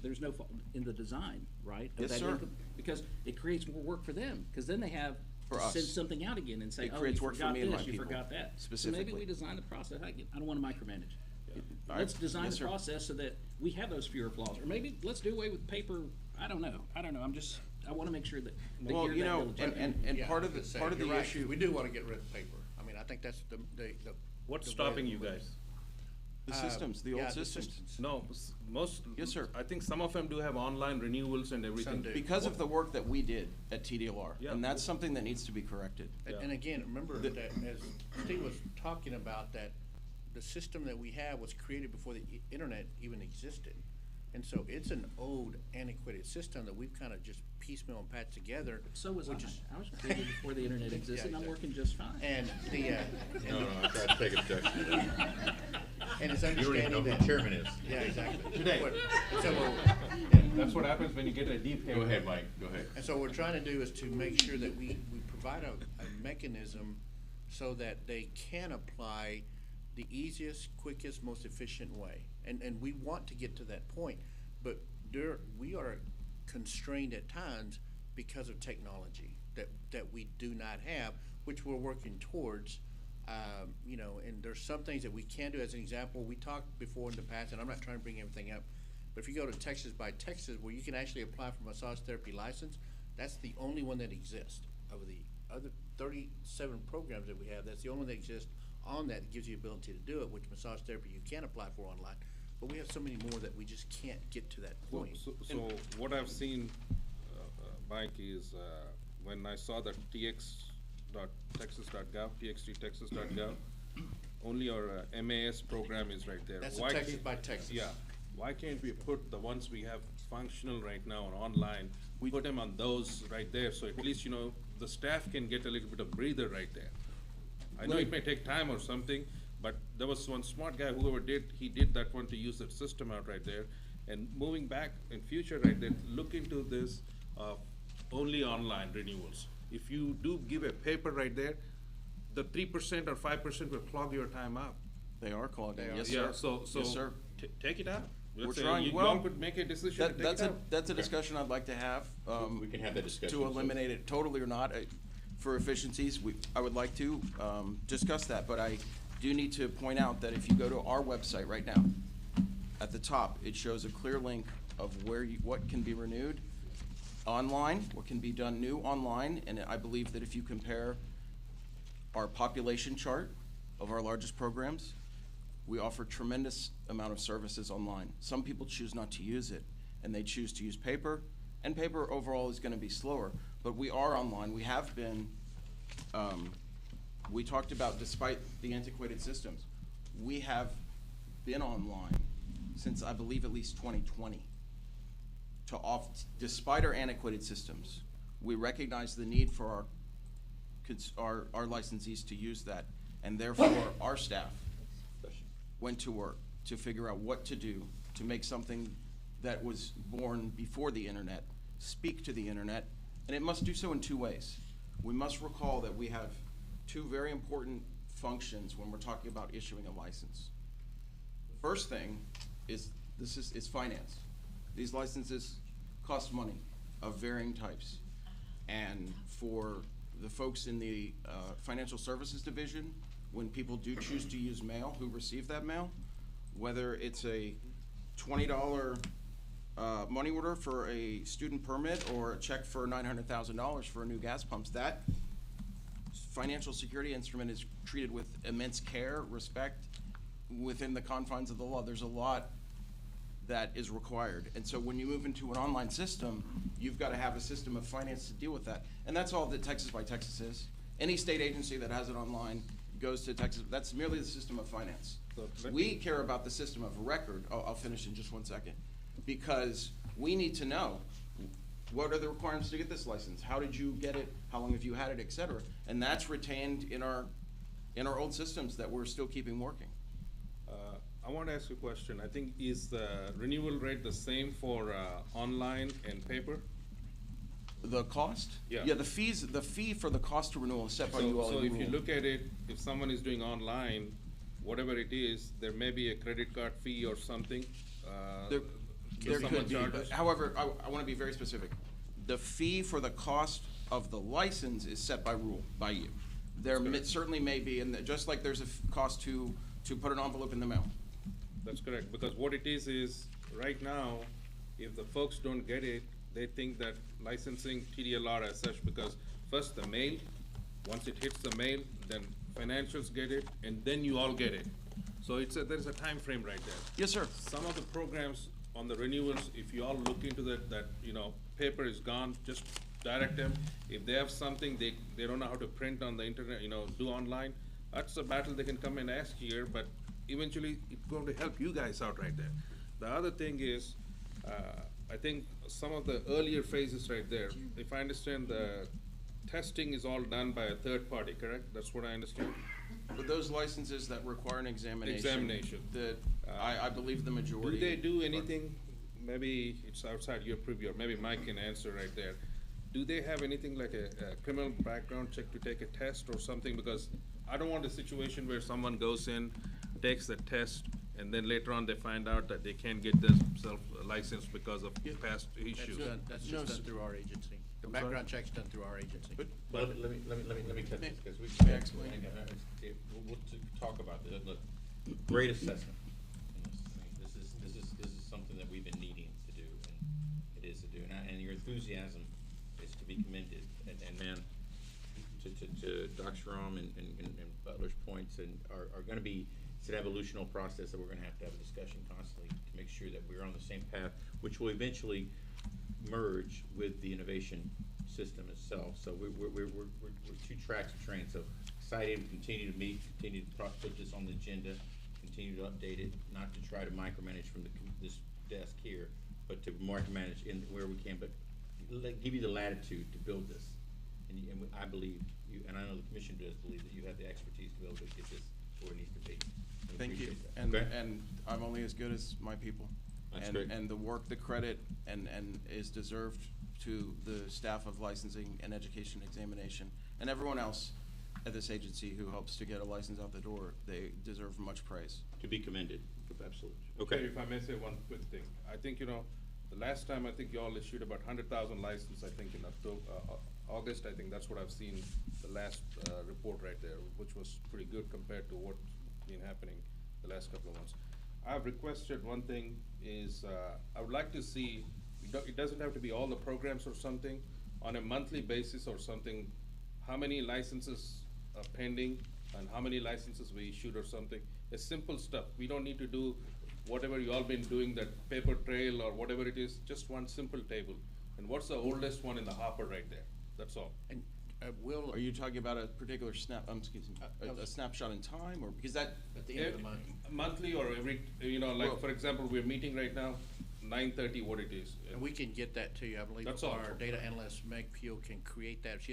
there's no fault in the design, right? of Yes, that sir. Because it creates more work for them, because then they have For to us. send something out again and say, It oh, creates you work for forgot me and this, my you people, forgot that. So specifically. maybe we design the process, I don't want to micromanage. Alright. Let's design Yes, the sir. process so that we have those fewer flaws, or maybe let's do away with paper, I don't know, I want to make sure that Well, you're you that know, diligent. and Yeah, part I of was the gonna say, you're right, issue. we do want to get rid of paper. I mean, I think that's the What's the way stopping it you works. guys? The systems, the old yeah, systems. No, most. Yes, sir. I think some of them do have online renewals and everything. Some do. Because of the work that we did at TDLR, Yeah. and that's something that needs to be corrected. And again, remember that as Steve was talking about, that the system that we have was created before the internet even existed. And so it's an old, antiquated system that we've kind of just piecemeal and patched together. So was I. which is- I was created before the internet existed, and I'm exactly. working just fine. And the, No, I tried to take objection to that. and it's You already know understanding who that. the chairman is. Yeah, exactly. Today. So That's what happens when you get a deep hair. Go ahead, Mike, go ahead. And so what we're trying to do is to make sure that we provide a mechanism so that they can apply the easiest, quickest, most efficient way. And we want to get to that point, but we are constrained at times because of technology that we do not have, which we're working towards. And there's some things that we can do. As an example, we talked before in the past, and I'm not trying to bring everything up, but if you go to Texas by Texas, where you can actually apply for massage therapy license, that's the only one that exists. Of the other 37 programs that we have, that's the only one that exists on that gives you the ability to do it, which massage therapy you can apply for online. But we have so many more that we just can't get to that point. So what I've seen, Mike, is when I saw that tx.texas.gov, txt.texas.gov, only our MAS program is right there. That's the Why Texas can't- by Texas. Yeah. Why can't we put the ones we have functional right now and online, we put them on those right there, so at least, the staff can get a little bit of breather right there. I know it may take time or something, but there was one smart guy, whoever he did that one to use that system out right there. And moving back in future right there, look into this, only online renewals. If you do give a paper right there, the 3% or 5% will clog your time up. They are clogging, yes, Yeah, sir. so Yes, sir. Take it out. We're Let's say trying, you well, all could make a decision and take it out. that's a discussion I'd like to have. We can have that discussion, To so- eliminate it totally or not, for efficiencies, I would like to, discuss that, but I do need to point out that if you go to our website right now, at the top, it shows a clear link of what can be renewed online, what can be done new online, and I believe that if you compare our population chart of our largest programs, we offer tremendous amount of services online. Some people choose not to use it, and they choose to use paper, and paper overall is gonna be slower, but we are online, we have been, we talked about, despite the antiquated systems, we have been online since, I believe, at least 2020. Despite our antiquated systems, we recognize the need for our licensees to use that, and therefore, our staff went to work to figure out what to do to make something that was born before the internet speak to the internet, and it must do so in two ways. We must recall that we have two very important functions when we're talking about issuing a license. The first thing is finance. These licenses cost money of varying types. And for the folks in the financial services division, when people do choose to use mail, who receive that mail, whether it's a $20 money order for a student permit or a check for $900,000 for a new gas pumps, that financial security instrument is treated with immense care, respect, within the confines of the law. There's a lot that is required. And so when you move into an online system, you've got to have a system of finance to deal with that. And that's all that Texas by Texas is. Any state agency that has it online goes to Texas. That's merely the system of finance. We care about the system of record. I'll finish in just one second. Because we need to know what are the requirements to get this license? How did you get it? How long have you had it, et cetera? And that's retained in our old systems that we're still keeping working. I want to ask you a question. I think, is the renewal rate the same for online and paper? The cost? Yeah. Yeah, the fee for the cost to renewal is set by you all. So if you look at it, if someone is doing online, whatever it is, there may be a credit card fee or something. There could be, but however, I want to be very specific. The fee for the cost of the license is set by rule, by you. There certainly may be, and just like there's a cost to put an envelope in the mail. That's correct, because what it is right now, if the folks don't get it, they think that licensing TDLR as such, because first the mail, once it hits the mail, then financials get it, and then you all get it. So there's a time frame right there. Yes, sir. Some of the programs on the renewals, if you all look into that paper is gone, just direct them. If they have something they don't know how to print on the internet, do online, that's a battle they can come and ask here, but eventually it's going to help you guys out right there. The other thing is, I think some of the earlier phases right there, if I understand, the testing is all done by a third party, correct? That's what I understand? For those licenses that require an examination. Examination. I believe the majority. Do they do anything, maybe it's outside your purview, or maybe Mike can answer right there. Do they have anything like a criminal background check to take a test or something? Because I don't want a situation where someone goes in, takes the test, and then later on they find out that they can't get themselves licensed because of past issues. That's just done through our agency. The background check's done through our agency. But let me cut this, because May I explain? we'll talk about this. Look, great assessment. This is something that we've been needing to do, and it is to do. And your enthusiasm is to be commended. And man, to Dr. Schramm and Butler's points, and are going to be, it's an evolutional process that we're going to have a discussion constantly to make sure that we're on the same path, which will eventually merge with the innovation system itself. So we're two tracks of train. So excited to continue to meet, continue to put this on the agenda, continue to update it, not to try to micromanage from this desk here, but to micromanage in where we can, but give you the latitude to build this. And I believe you, and I know the commission does believe that you have the expertise to be able to get this where it needs to be. Thank you. And I'm only as good as my people. That's great. And the work, the credit, and is deserved to the staff of licensing and education examination, and everyone else at this agency who helps to get a license out the door. They deserve much praise. To be commended, absolutely. Okay, if I may say one quick thing. I think, the last time I think you all issued about 100,000 licenses, I think in August, I think that's what I've seen, the last report right there, which was pretty good compared to what's been happening the last couple of months. I've requested one thing is, I would like to see, it doesn't have to be all the programs or something, on a monthly basis or something, how many licenses are pending and how many licenses we issued or something. It's simple stuff. We don't need to do whatever you all been doing, that paper trail or whatever it is, just one simple table. And what's the oldest one in the hopper right there? That's all. And Are you talking about a particular a snapshot in time, or because that at the end of the month? Monthly or every, for example, we're meeting right now, 9:30, what it is. And we can get that to you. I believe That's all. our data analyst, Meg Peel, can create that. If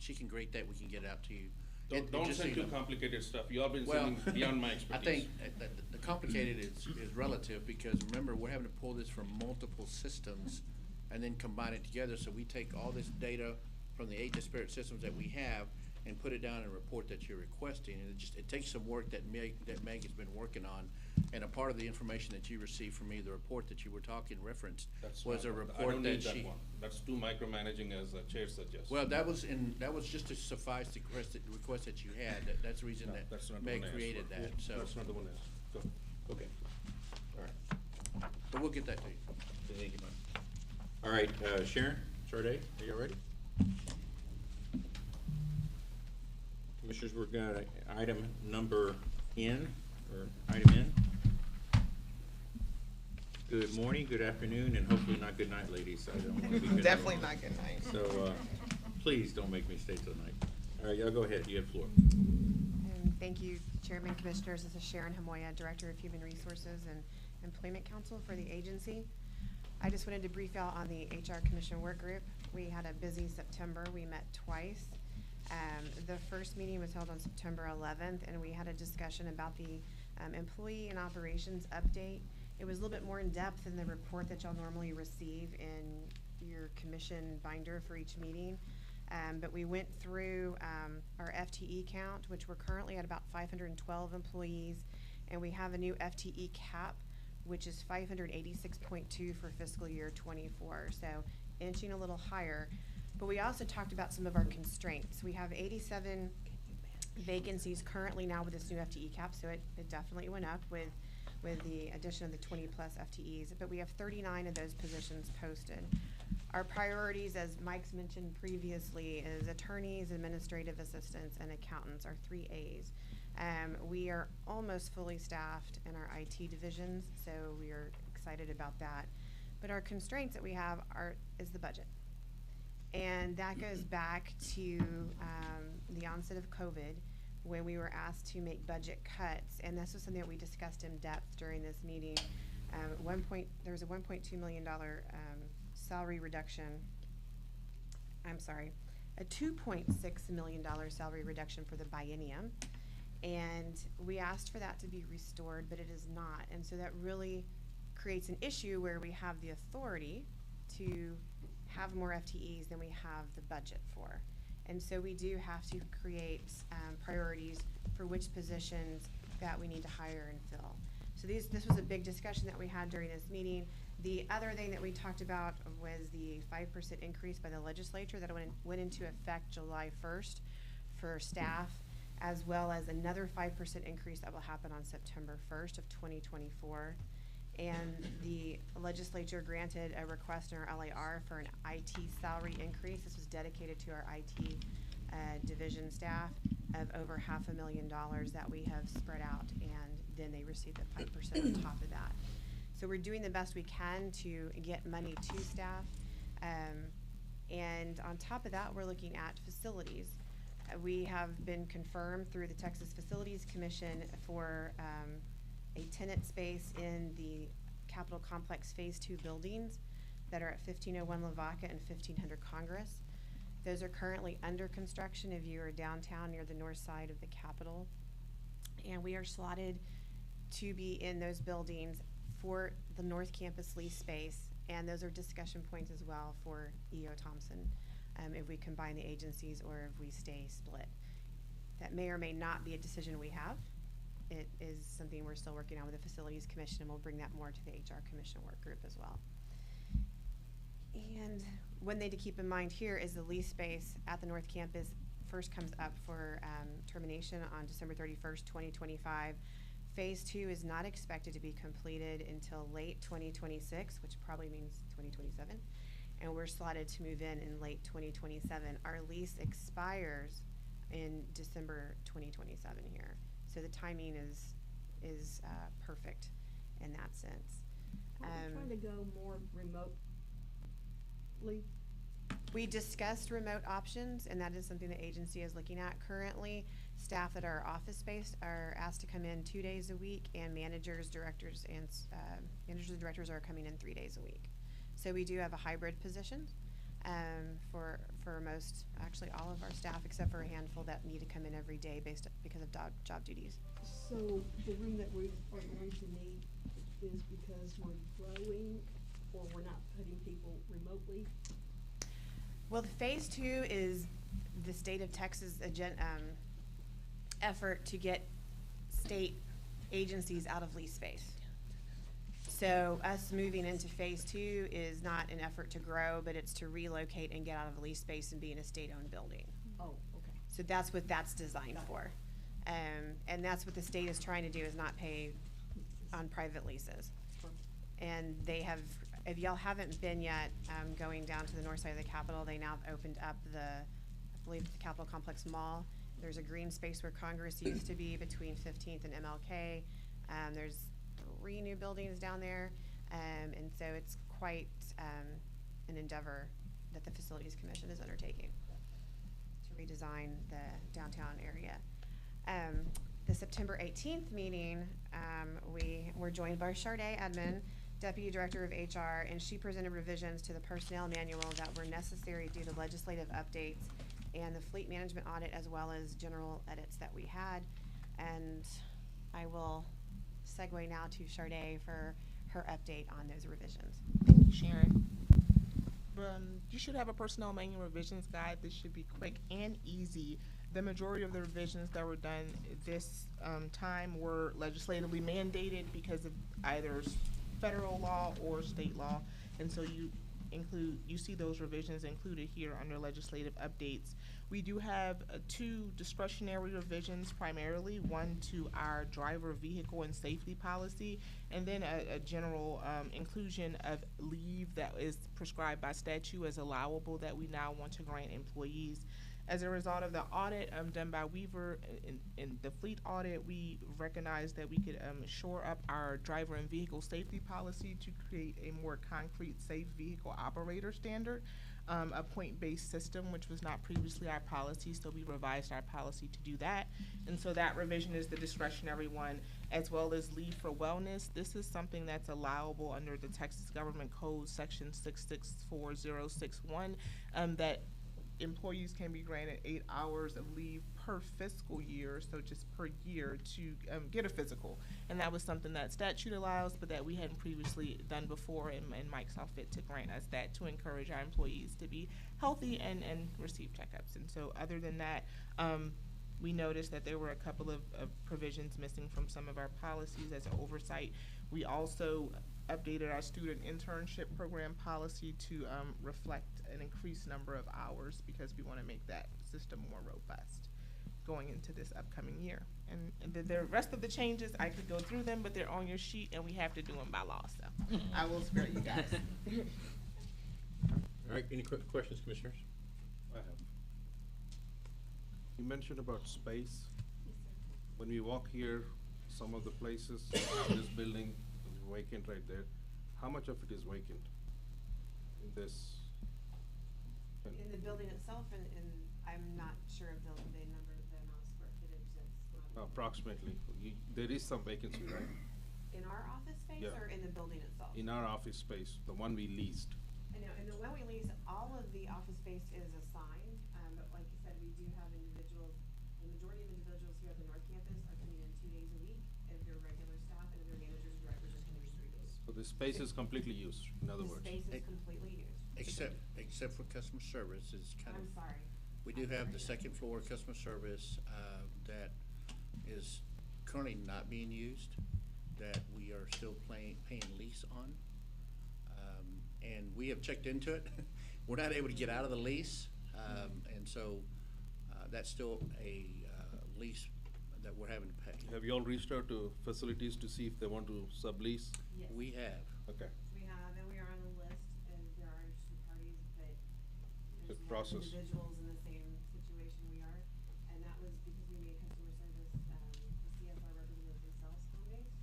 she can create that, we can get it out to you Don't just send so you too know. complicated stuff. You all been Well, sending beyond my I expertise. think that the complicated is relative, because remember, we're having to pull this from multiple systems and then combine it together, so we take all this data from the 8 disparate systems that we have and put it down in a report that you're requesting, and it takes some work that Meg has been working on, and a part of the information that you received from me, the report that you were talking referenced, was a I report don't that need she. that one. That's too micromanaging, as the chair suggests. Well, that was just to suffice the request that you had. That's the reason No, that that's not the Meg one I asked created for. that, so. That's not the one I asked. Go. Okay, all right. But we'll get that to you. Thank you, Mike. All right, Sharon, Sade, are you all ready? Commissioners, we're gonna, item number N, or item N. Good morning, good afternoon, and hopefully not good night, ladies. I don't want to be good. Definitely not good night. So, please don't make me stay till night. All right, y'all go ahead, you have the floor. Thank you, Chairman, Commissioners. This is Sharon Moyer, Director of Human Resources and Employment Council for the agency. I just wanted to brief out on the HR Commission Work Group. We had a busy September. We met twice. The first meeting was held on September 11th, and we had a discussion about the employee and operations update. It was a little bit more in depth than the report that y'all normally receive in your commission binder for each meeting. But we went through our FTE count, which we're currently at about 512 employees, and we have a new FTE cap, which is 586.2 for fiscal year 24, so inching a little higher. But we also talked about some of our constraints. We have 87 vacancies currently now with this new FTE cap, so it definitely went up with the addition of the 20+ FTEs, but we have 39 of those positions posted. Our priorities, as Mike's mentioned previously, is attorneys, administrative assistants, and accountants, our 3 A's. We are almost fully staffed in our IT divisions, so we are excited about that. But our constraints that we have is the budget. And that goes back to the onset of COVID, when we were asked to make budget cuts, and this was something that we discussed in depth during this meeting. There was a $1.2 million salary reduction. I'm sorry, a $2.6 million salary reduction for the biennium, and we asked for that to be restored, but it is not, and so that really creates an issue where we have the authority to have more FTEs than we have the budget for. And so we do have to create priorities for which positions that we need to hire and fill. So this was a big discussion that we had during this meeting. The other thing that we talked about was the 5% increase by the legislature that went into effect July 1st for staff, as well as another 5% increase that will happen on September 1st of 2024. And the legislature granted a request in our LAR for an IT salary increase. This was dedicated to our IT division staff of over $500,000 that we have spread out, and then they received the 5% on top of that. So we're doing the best we can to get money to staff. And on top of that, we're looking at facilities. We have been confirmed through the Texas Facilities Commission for a tenant space in the Capitol Complex Phase 2 buildings that are at 1501 Lavaca and 1500 Congress. Those are currently under construction if you are downtown near the north side of the Capitol. And we are slotted to be in those buildings for the North Campus lease space, and those are discussion points as well for E.O. Thompson if we combine the agencies or if we stay split. That may or may not be a decision we have. It is something we're still working on with the Facilities Commission, and we'll bring that more to the HR Commission work group as well. And one thing to keep in mind here is the lease space at the North Campus first comes up for termination on December 31st, 2025. Phase 2 is not expected to be completed until late 2026, which probably means 2027, and we're slotted to move in late 2027. Our lease expires in December 2027 here. So the timing is perfect in that sense. Are we trying to go more remotely? We discussed remote options, and that is something the agency is looking at currently. Staff that are office-based are asked to come in 2 days a week, and managers, directors, and directors are coming in 3 days a week. So we do have a hybrid position. for most, actually all of our staff, except for a handful that need to come in every day because of job duties. So the room that we are going to need is because we're growing, or we're not putting people remotely? Well, the phase 2 is the state of Texas effort to get state agencies out of lease space. So us moving into phase 2 is not an effort to grow, but it's to relocate and get out of lease space and be in a state-owned building. Oh, okay. So that's what that's designed for. And that's what the state is trying to do, is not pay on private leases. And they have, if y'all haven't been yet, going down to the north side of the Capitol, they now have opened up I believe the Capitol Complex Mall. There's a green space where Congress used to be between 15th and MLK. There's 3 new buildings down there. And so it's quite an endeavor that the Facilities Commission is undertaking to redesign the downtown area. The September 18th meeting, we were joined by Sharday Edmond, Deputy Director of HR, and she presented revisions to the personnel manual that were necessary due to legislative updates and the fleet management audit, as well as general edits that we had. And I will segue now to Sharday for her update on those revisions. Thank you, Sharon. You should have a personnel manual revisions guide. This should be quick and easy. The majority of the revisions that were done this time were legislatively mandated because of either federal law or state law, and so you see those revisions included here under legislative updates. We do have 2 discretionary revisions, primarily one to our driver vehicle and safety policy, and then a general inclusion of leave that is prescribed by statute as allowable that we now want to grant employees. As a result of the audit done by Weaver in the fleet audit, we recognized that we could shore up our driver and vehicle safety policy to create a more concrete safe vehicle operator standard, a point-based system, which was not previously our policy, so we revised our policy to do that. And so that revision is the discretionary one, as well as leave for wellness. This is something that's allowable under the Texas Government Code, section 664061, that employees can be granted 8 hours of leave per fiscal year, so just per year, to get a physical. And that was something that statute allows, but that we hadn't previously done before, and Mike saw fit to grant us that to encourage our employees to be healthy and receive checkups. And so other than that, we noticed that there were a couple of provisions missing from some of our policies as an oversight. We also updated our student internship program policy to reflect an increased number of hours, because we want to make that system more robust going into this upcoming year. And the rest of the changes, I could go through them, but they're on your sheet and we have to do them by law, so I will spare you guys. All right, any questions, commissioners? I have. You mentioned about space. When we walk here, some of the places, this building is vacant right there. How much of it is vacant in this? In the building itself, and I'm not sure of the amount of square footage that's not. Approximately. There is some vacancy, right? In our office space, Yeah. or in the building itself? In our office space, the one we leased. I know, and the one we lease, all of the office space is assigned, but like you said, we do have individuals, the majority of individuals here at the North Campus are coming in 2 days a week, if they're regular staff, and if they're managers or directors are coming in 3 days. So the space is completely used, in other words. The space is completely used. Except for customer service, it's kind of. I'm sorry. We do have the second floor customer service, that is currently not being used, that we are still paying lease on. And we have checked into it. We're not able to get out of the lease, and so, that's still a, lease that we're having to pay. Have you all reached out to facilities to see if they want to sublease? Yes. We have. Okay. We have, and we are on the list, and there are interested parties, but Good there's more process. individuals in the same situation we are, and that was because we made customer service, the CSR representatives themselves home-based.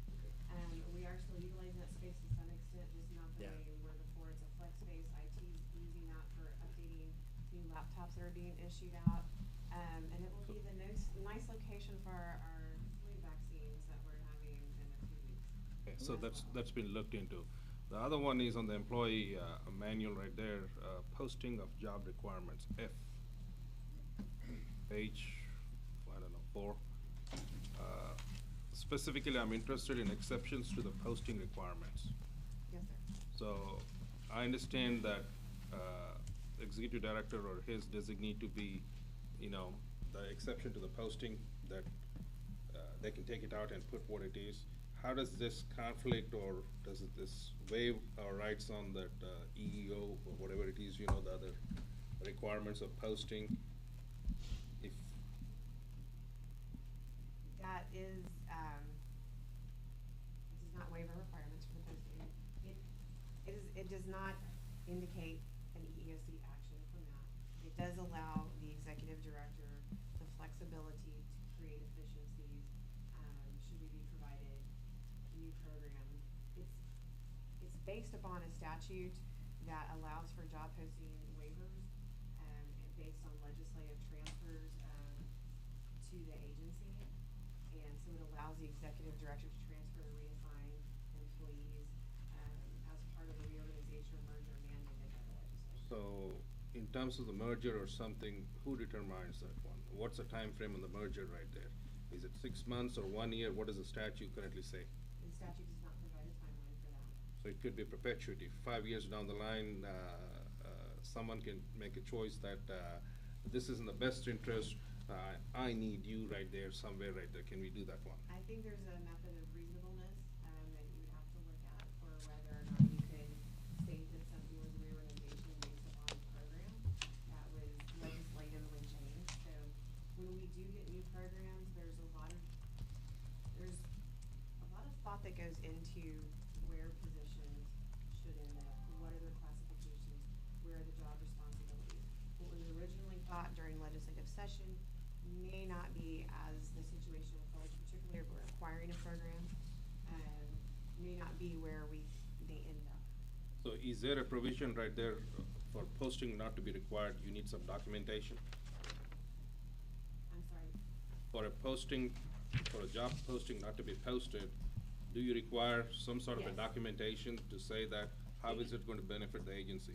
We are still utilizing that space to some extent, just not the Yeah. way we were before. It's a flex space. IT's using that for updating new laptops that are being issued out. And it will be the nice location for our flu vaccines that we're having in a few weeks. Okay, so that's been looked into. The other one is on the employee manual right there, posting of job requirements, F. Page, I don't know, 4. Specifically, I'm interested in exceptions to the posting requirements. Yes, sir. So I understand that executive director or his designee to be, the exception to the posting, that they can take it out and put what it is. How does this conflict, or does this waive our rights on that EEO or whatever it is, the other requirements of posting? If That is, it does not waive our requirements for the posting. It does not indicate an EEOC action from that. It does allow the executive director the flexibility to create efficiencies, should we be provided new programs. It's based upon a statute that allows for job posting waivers, and based on legislative transfers, to the agency. And so it allows the executive director to transfer and reassign employees, as part of a reorganization or merger mandated by the legislature. so, in terms of the merger or something, who determines that one? What's the time frame on the merger right there? Is it 6 months or 1 year? What does the statute currently say? The statute does not provide a timeline for that. So it could be perpetuity. 5 years down the line, someone can make a choice that this is in the best interest. I need you right there, somewhere right there. Can we do that one? I think there's a method of reasonableness, that you would have to look at for whether or not you could state that something was a reorganization based upon a program that was legislatively changed. So when we do get new programs, there's a lot of thought that goes into where positions should end up, what are their classifications, where are the job responsibilities. What was originally thought during legislative session may not be as the situation unfolds, particularly if we're acquiring a program, may not be where they end up. So is there a provision right there for posting not to be required? You need some documentation? I'm sorry. For a job posting not to be posted, do you require some sort of a Yes. documentation to say that, how is it going to benefit the agency?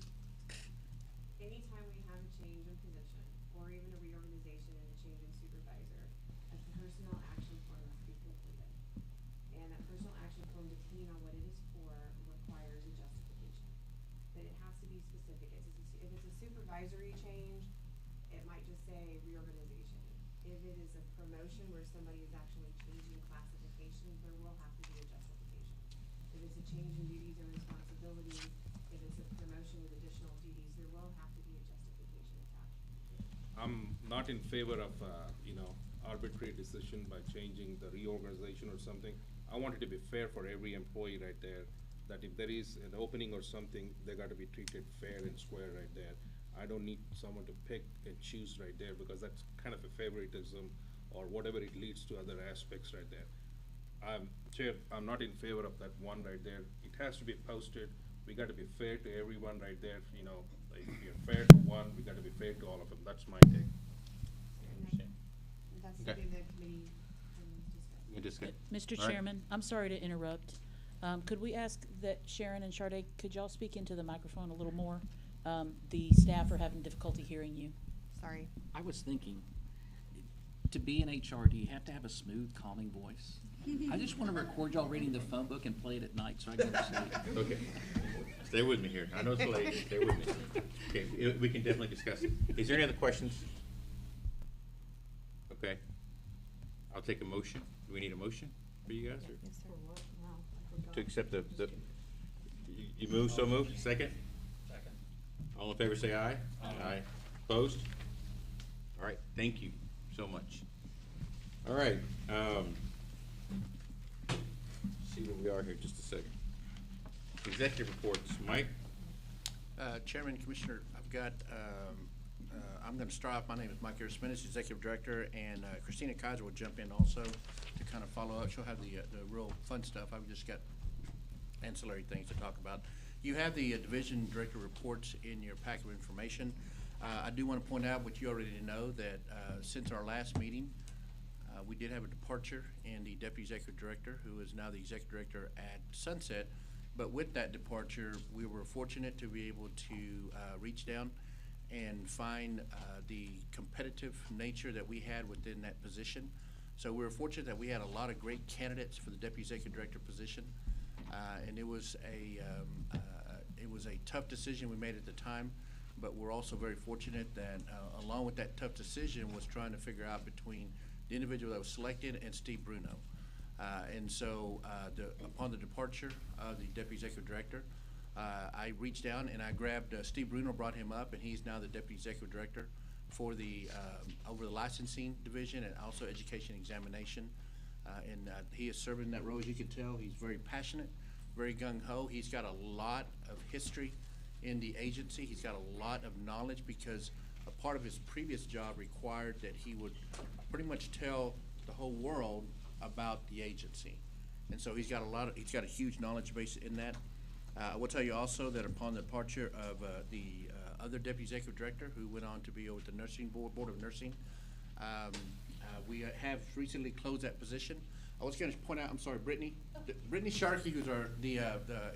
Anytime we have a change in position, or even a reorganization and a change in supervisor, a personnel action form must be completed. And that personnel action form, depending on what it is for, requires a justification. But it has to be specific. If it's a supervisory change, it might just say reorganization. If it is a promotion where somebody is actually changing classifications, there will have to be a justification. If it's a change in duties or responsibilities, if it's a promotion with additional duties, there will have to be a justification attached. I'm not in favor of, arbitrary decision by changing the reorganization or something. I want it to be fair for every employee right there, that if there is an opening or something, they gotta be treated fair and square right there. I don't need someone to pick and choose right there, because that's kind of a favoritism, or whatever it leads to other aspects right there. Chair, I'm not in favor of that one right there. It has to be posted. We gotta be fair to everyone right there, like, if you're fair to one, we gotta be fair to all of them. That's my take. That's Okay. something the committee can discuss. Mr. All right. Chairman, I'm sorry to interrupt. Could we ask that Sharon and Sade, could y'all speak into the microphone a little more? The staff are having difficulty hearing you. Sorry. I was thinking, to be in HR, do you have to have a smooth, calming voice? I just want to record y'all reading the phone book and play it at night so I can go to sleep. Okay. Stay with me here. I know it's late. Stay with me. Okay, we can definitely discuss it. Is there any other questions? Okay. I'll take a motion. Do we need a motion for you guys? Or to accept you move, so moved? Second? Second. All in favor, say aye. Aye. Opposed? All right, thank you so much. All right, see where we are here, just a second. Executive reports, Mike? Chairman, Commissioner, I've got, I'm gonna start off, my name is Mike Harris-Minnis, Executive Director, and Christina Kaiser will jump in also to kind of follow up. She'll have the real fun stuff. I've just got ancillary things to talk about. You have the Division Director reports in your packet of information. I do want to point out what you already know, that since our last meeting, we did have a departure in the Deputy Executive Director, who is now the Executive Director at Sunset. But with that departure, we were fortunate to be able to reach down and find the competitive nature that we had within that position. So we were fortunate that we had a lot of great candidates for the Deputy Executive Director position. And it was a tough decision we made at the time, but we're also very fortunate that along with that tough decision was trying to figure out between the individual that was selected and Steve Bruno. And so upon the departure of the Deputy Executive Director, I reached down and I grabbed Steve Bruno, brought him up, and he's now the Deputy Executive Director for the over the licensing division and also education examination. And he is serving in that role. As you can tell, he's very passionate, very gung-ho. He's got a lot of history in the agency. He's got a lot of knowledge because a part of his previous job required that he would pretty much tell the whole world about the agency. And so he's got a huge knowledge base in that. I will tell you also that upon the departure of the other Deputy Executive Director who went on to be over the Nursing Board of Nursing, we have recently closed that position. I was going to point out, I'm sorry, Brittany Sharkey, who's the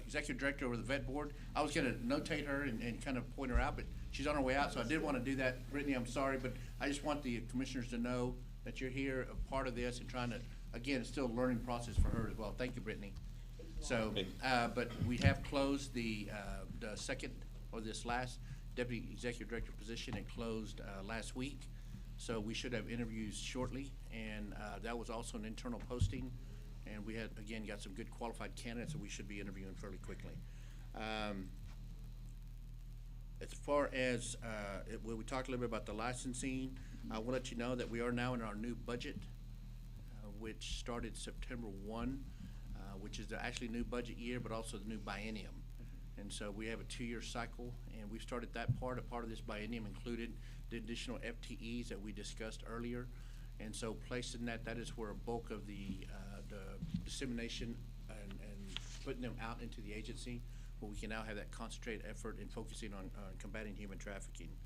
Executive Director over the Vet Board. I was going to notate her and kind of point her out, but she's on her way out, so I did want to do that. Brittany, I'm sorry, but I just want the commissioners to know that you're here, a part of this, and trying to, again, it's still a learning process for her as well. Thank you, Brittany. So, but we have closed the second, or this last Deputy Executive Director position. It closed last week. So we should have interviews shortly, and that was also an internal posting, and we had, again, got some good qualified candidates that we should be interviewing fairly quickly. As far as, we talked a little bit about the licensing, I will let you know that we are now in our new budget, which started September 1, which is the actually new budget year, but also the new biennium. And so we have a 2-year cycle, and we've started that part. A part of this biennium included the additional FTEs that we discussed earlier. And so placed in that is where a bulk of the dissemination and putting them out into the agency, where we can now have that concentrated effort in focusing on combating human trafficking.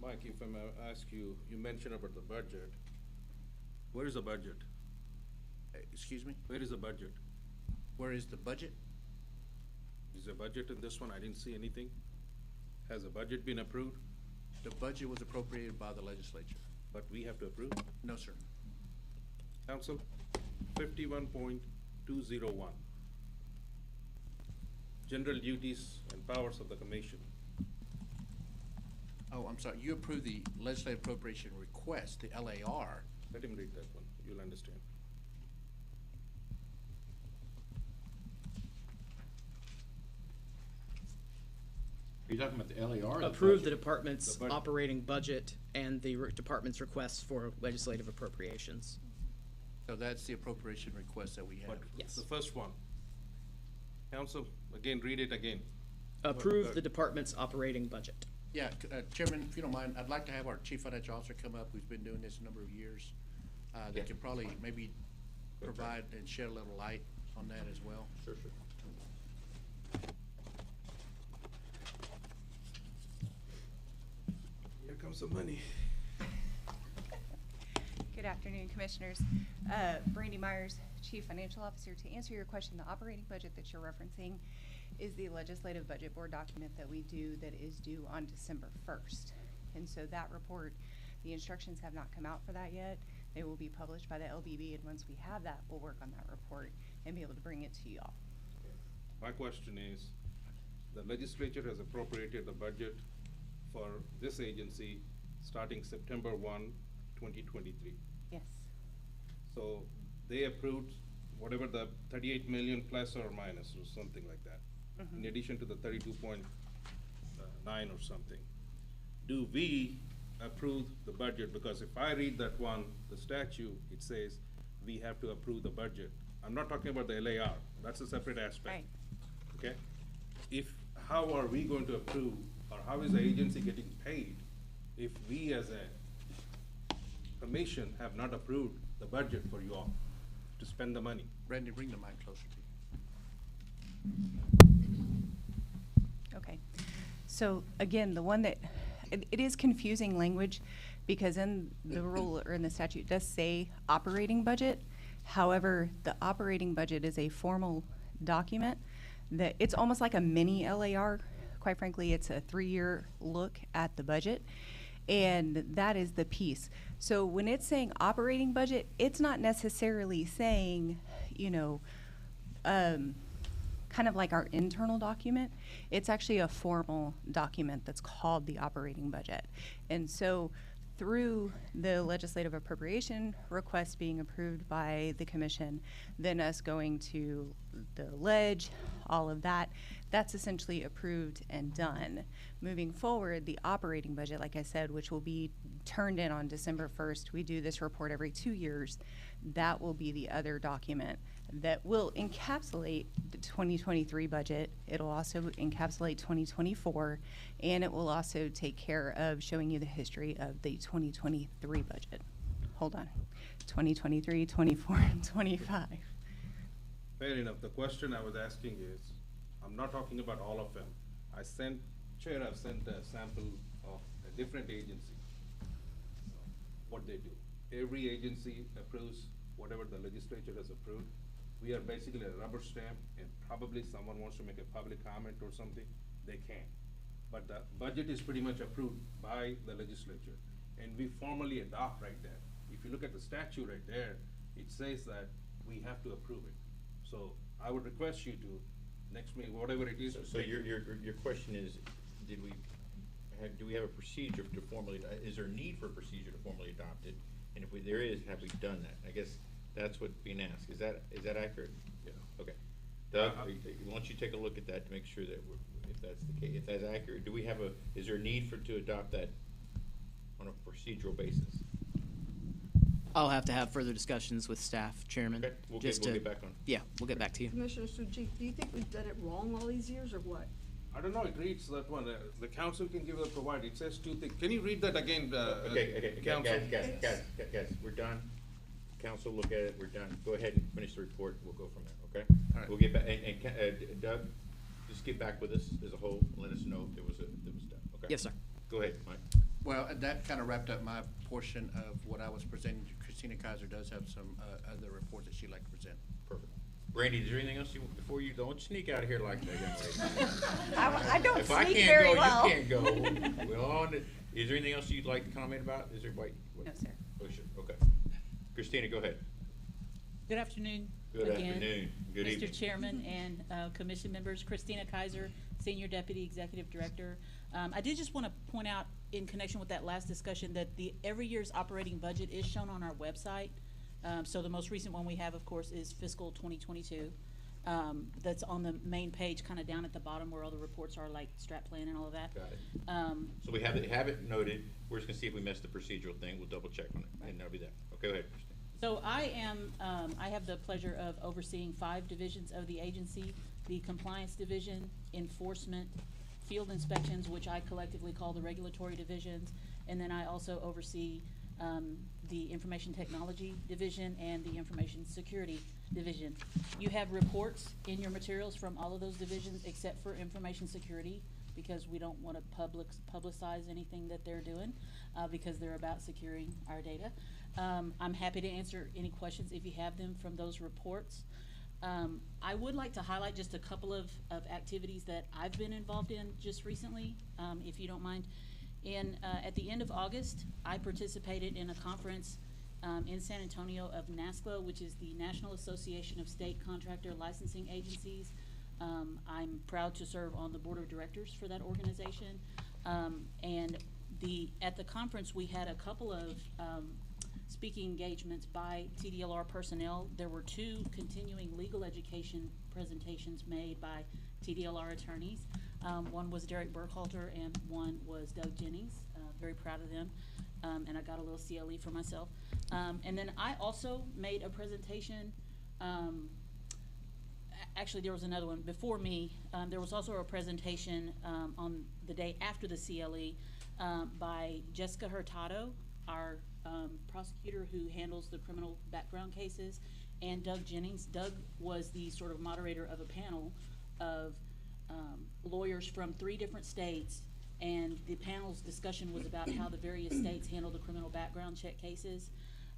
Mike, if I may ask you, you mentioned about the budget. Where is the budget? Excuse me? Where is the budget? Where is the budget? Is there a budget in this one? I didn't see anything. Has the budget been approved? The budget was appropriated by the legislature. But we have to approve? No, sir. Council, 51.201. General duties and powers of the commission. Oh, I'm sorry. You approved the legislative appropriation request, the LAR. Let him read that one. You'll understand. Are you talking about the LAR? Approve the department's operating budget and the department's requests for legislative appropriations. So that's the appropriation request that we have. Yes. The first one. Council, again, read it again. Approve the department's operating budget. Yeah, Chairman, if you don't mind, I'd like to have our Chief Financial Officer come up, who's been doing this a number of years. That could probably maybe provide and shed a little light on that as well. Sure. Here comes the money. Good afternoon, Commissioners. Brandy Myers, Chief Financial Officer. To answer your question, the operating budget that you're referencing is the Legislative Budget Board document that we do that is due on December 1st. And so that report, the instructions have not come out for that yet. They will be published by the LBB, and once we have that, we'll work on that report and be able to bring it to y'all. My question is, the legislature has appropriated the budget for this agency starting September 1, 2023. Yes. So they approved whatever the 38 million plus or minus or something like that, in addition to the 32.9 or something. Do we approve the budget? Because if I read that one, the statute, it says we have to approve the budget. I'm not talking about the LAR. That's a separate aspect. Right. Okay? How are we going to approve, or how is the agency getting paid if we as a commission have not approved the budget for you all to spend the money? Brandy, bring the mic closer to you. Okay. So again, the one that, it is confusing language because in the rule or in the statute it does say operating budget. However, the operating budget is a formal document that it's almost like a mini LAR. Quite frankly, it's a 3-year look at the budget, and that is the piece. So when it's saying operating budget, it's not necessarily saying, you know, kind of like our internal document. It's actually a formal document that's called the operating budget. And so through the legislative appropriation request being approved by the commission, then us going to the ledge, all of that, that's essentially approved and done. Moving forward, the operating budget, like I said, which will be turned in on December 1st, we do this report every 2 years, that will be the other document that will encapsulate the 2023 budget. It'll also encapsulate 2024, and it will also take care of showing you the history of the 2023 budget. Hold on. 2023, 24, and 25. Fair enough. The question I was asking is, I'm not talking about all of them. I've sent a sample of a different agency. So, what they do. Every agency approves whatever the legislature has approved. We are basically a rubber stamp, and probably someone wants to make a public comment or something, they can. But the budget is pretty much approved by the legislature, and we formally adopt right there. If you look at the statute right there, it says that we have to approve it. So I would request you to, next meeting, whatever it is. So your question is, do we have a procedure to formally, is there a need for a procedure to formally adopt it? And if there is, have we done that? I guess that's what's being asked. Is that accurate? Yeah. Okay. Doug, why don't you take a look at that to make sure that if that's the case, if that's accurate, do we have is there a need to adopt that on a procedural basis? I'll have to have further discussions with staff, Chairman. Okay, we'll just get to- back on. Yeah, we'll get back to you. Commissioner Sujeet, do you think we've done it wrong all these years, or what? I don't know, it reads that one, the council can give a provide, it says 2 things. Can you read that again, Okay, council? guys, we're done. Council, look at it, we're done. Go ahead and finish the report, we'll go from there, okay? All right. We'll get back, and Doug, just get back with us as a whole, and let us know if that was done, okay? Yes, sir. Go ahead, Mike. Well, that kind of wrapped up my portion of what I was presenting. Christina Kaiser does have some other reports that she'd like to present. Perfect. Randy, is there anything else before you, don't sneak out of here like that, young lady. I don't If I sneak can't very go, well. you can't go. We're on it. Is there anything else you'd like to comment about? Is there, wait? No, sir. Oh, sure, okay. Christina, go ahead. Good afternoon. Good again. afternoon. Good evening. Mr. Chairman and Commission members, Christina Kaiser, Senior Deputy Executive Director. I did just want to point out in connection with that last discussion that every year's operating budget is shown on our website. So the most recent one we have, of course, is fiscal 2022. That's on the main page, kind of down at the bottom where all the reports are, like strat plan and all of that. Got it. So we have it noted. We're just gonna see if we missed the procedural thing. We'll double check on it, and that'll be that. Okay, go ahead, Christina. So I have the pleasure of overseeing 5 divisions of the agency: the Compliance Division, Enforcement, Field Inspections, which I collectively call the Regulatory Divisions, and then I also oversee the Information Technology Division and the Information Security Division. You have reports in your materials from all of those divisions except for Information Security, because we don't want to publicize anything that they're doing, because they're about securing our data. I'm happy to answer any questions if you have them from those reports. I would like to highlight just a couple of activities that I've been involved in just recently, if you don't mind. At the end of August, I participated in a conference in San Antonio of NASCLA, which is the National Association of State Contractor Licensing Agencies. I'm proud to serve on the board of directors for that organization. And at the conference, we had a couple of speaking engagements by TDLR personnel. There were 2 continuing legal education presentations made by TDLR attorneys. One was Derek Burkhalter and one was Doug Jennings. Very proud of them. And I got a little CLE for myself. And then I also made a presentation. Actually, there was another one before me. There was also a presentation on the day after the CLE by Jessica Hurtado, our prosecutor who handles the criminal background cases, and Doug Jennings. Doug was the sort of moderator of a panel of lawyers from 3 different states, and the panel's discussion was about how the various states handle the criminal background check cases.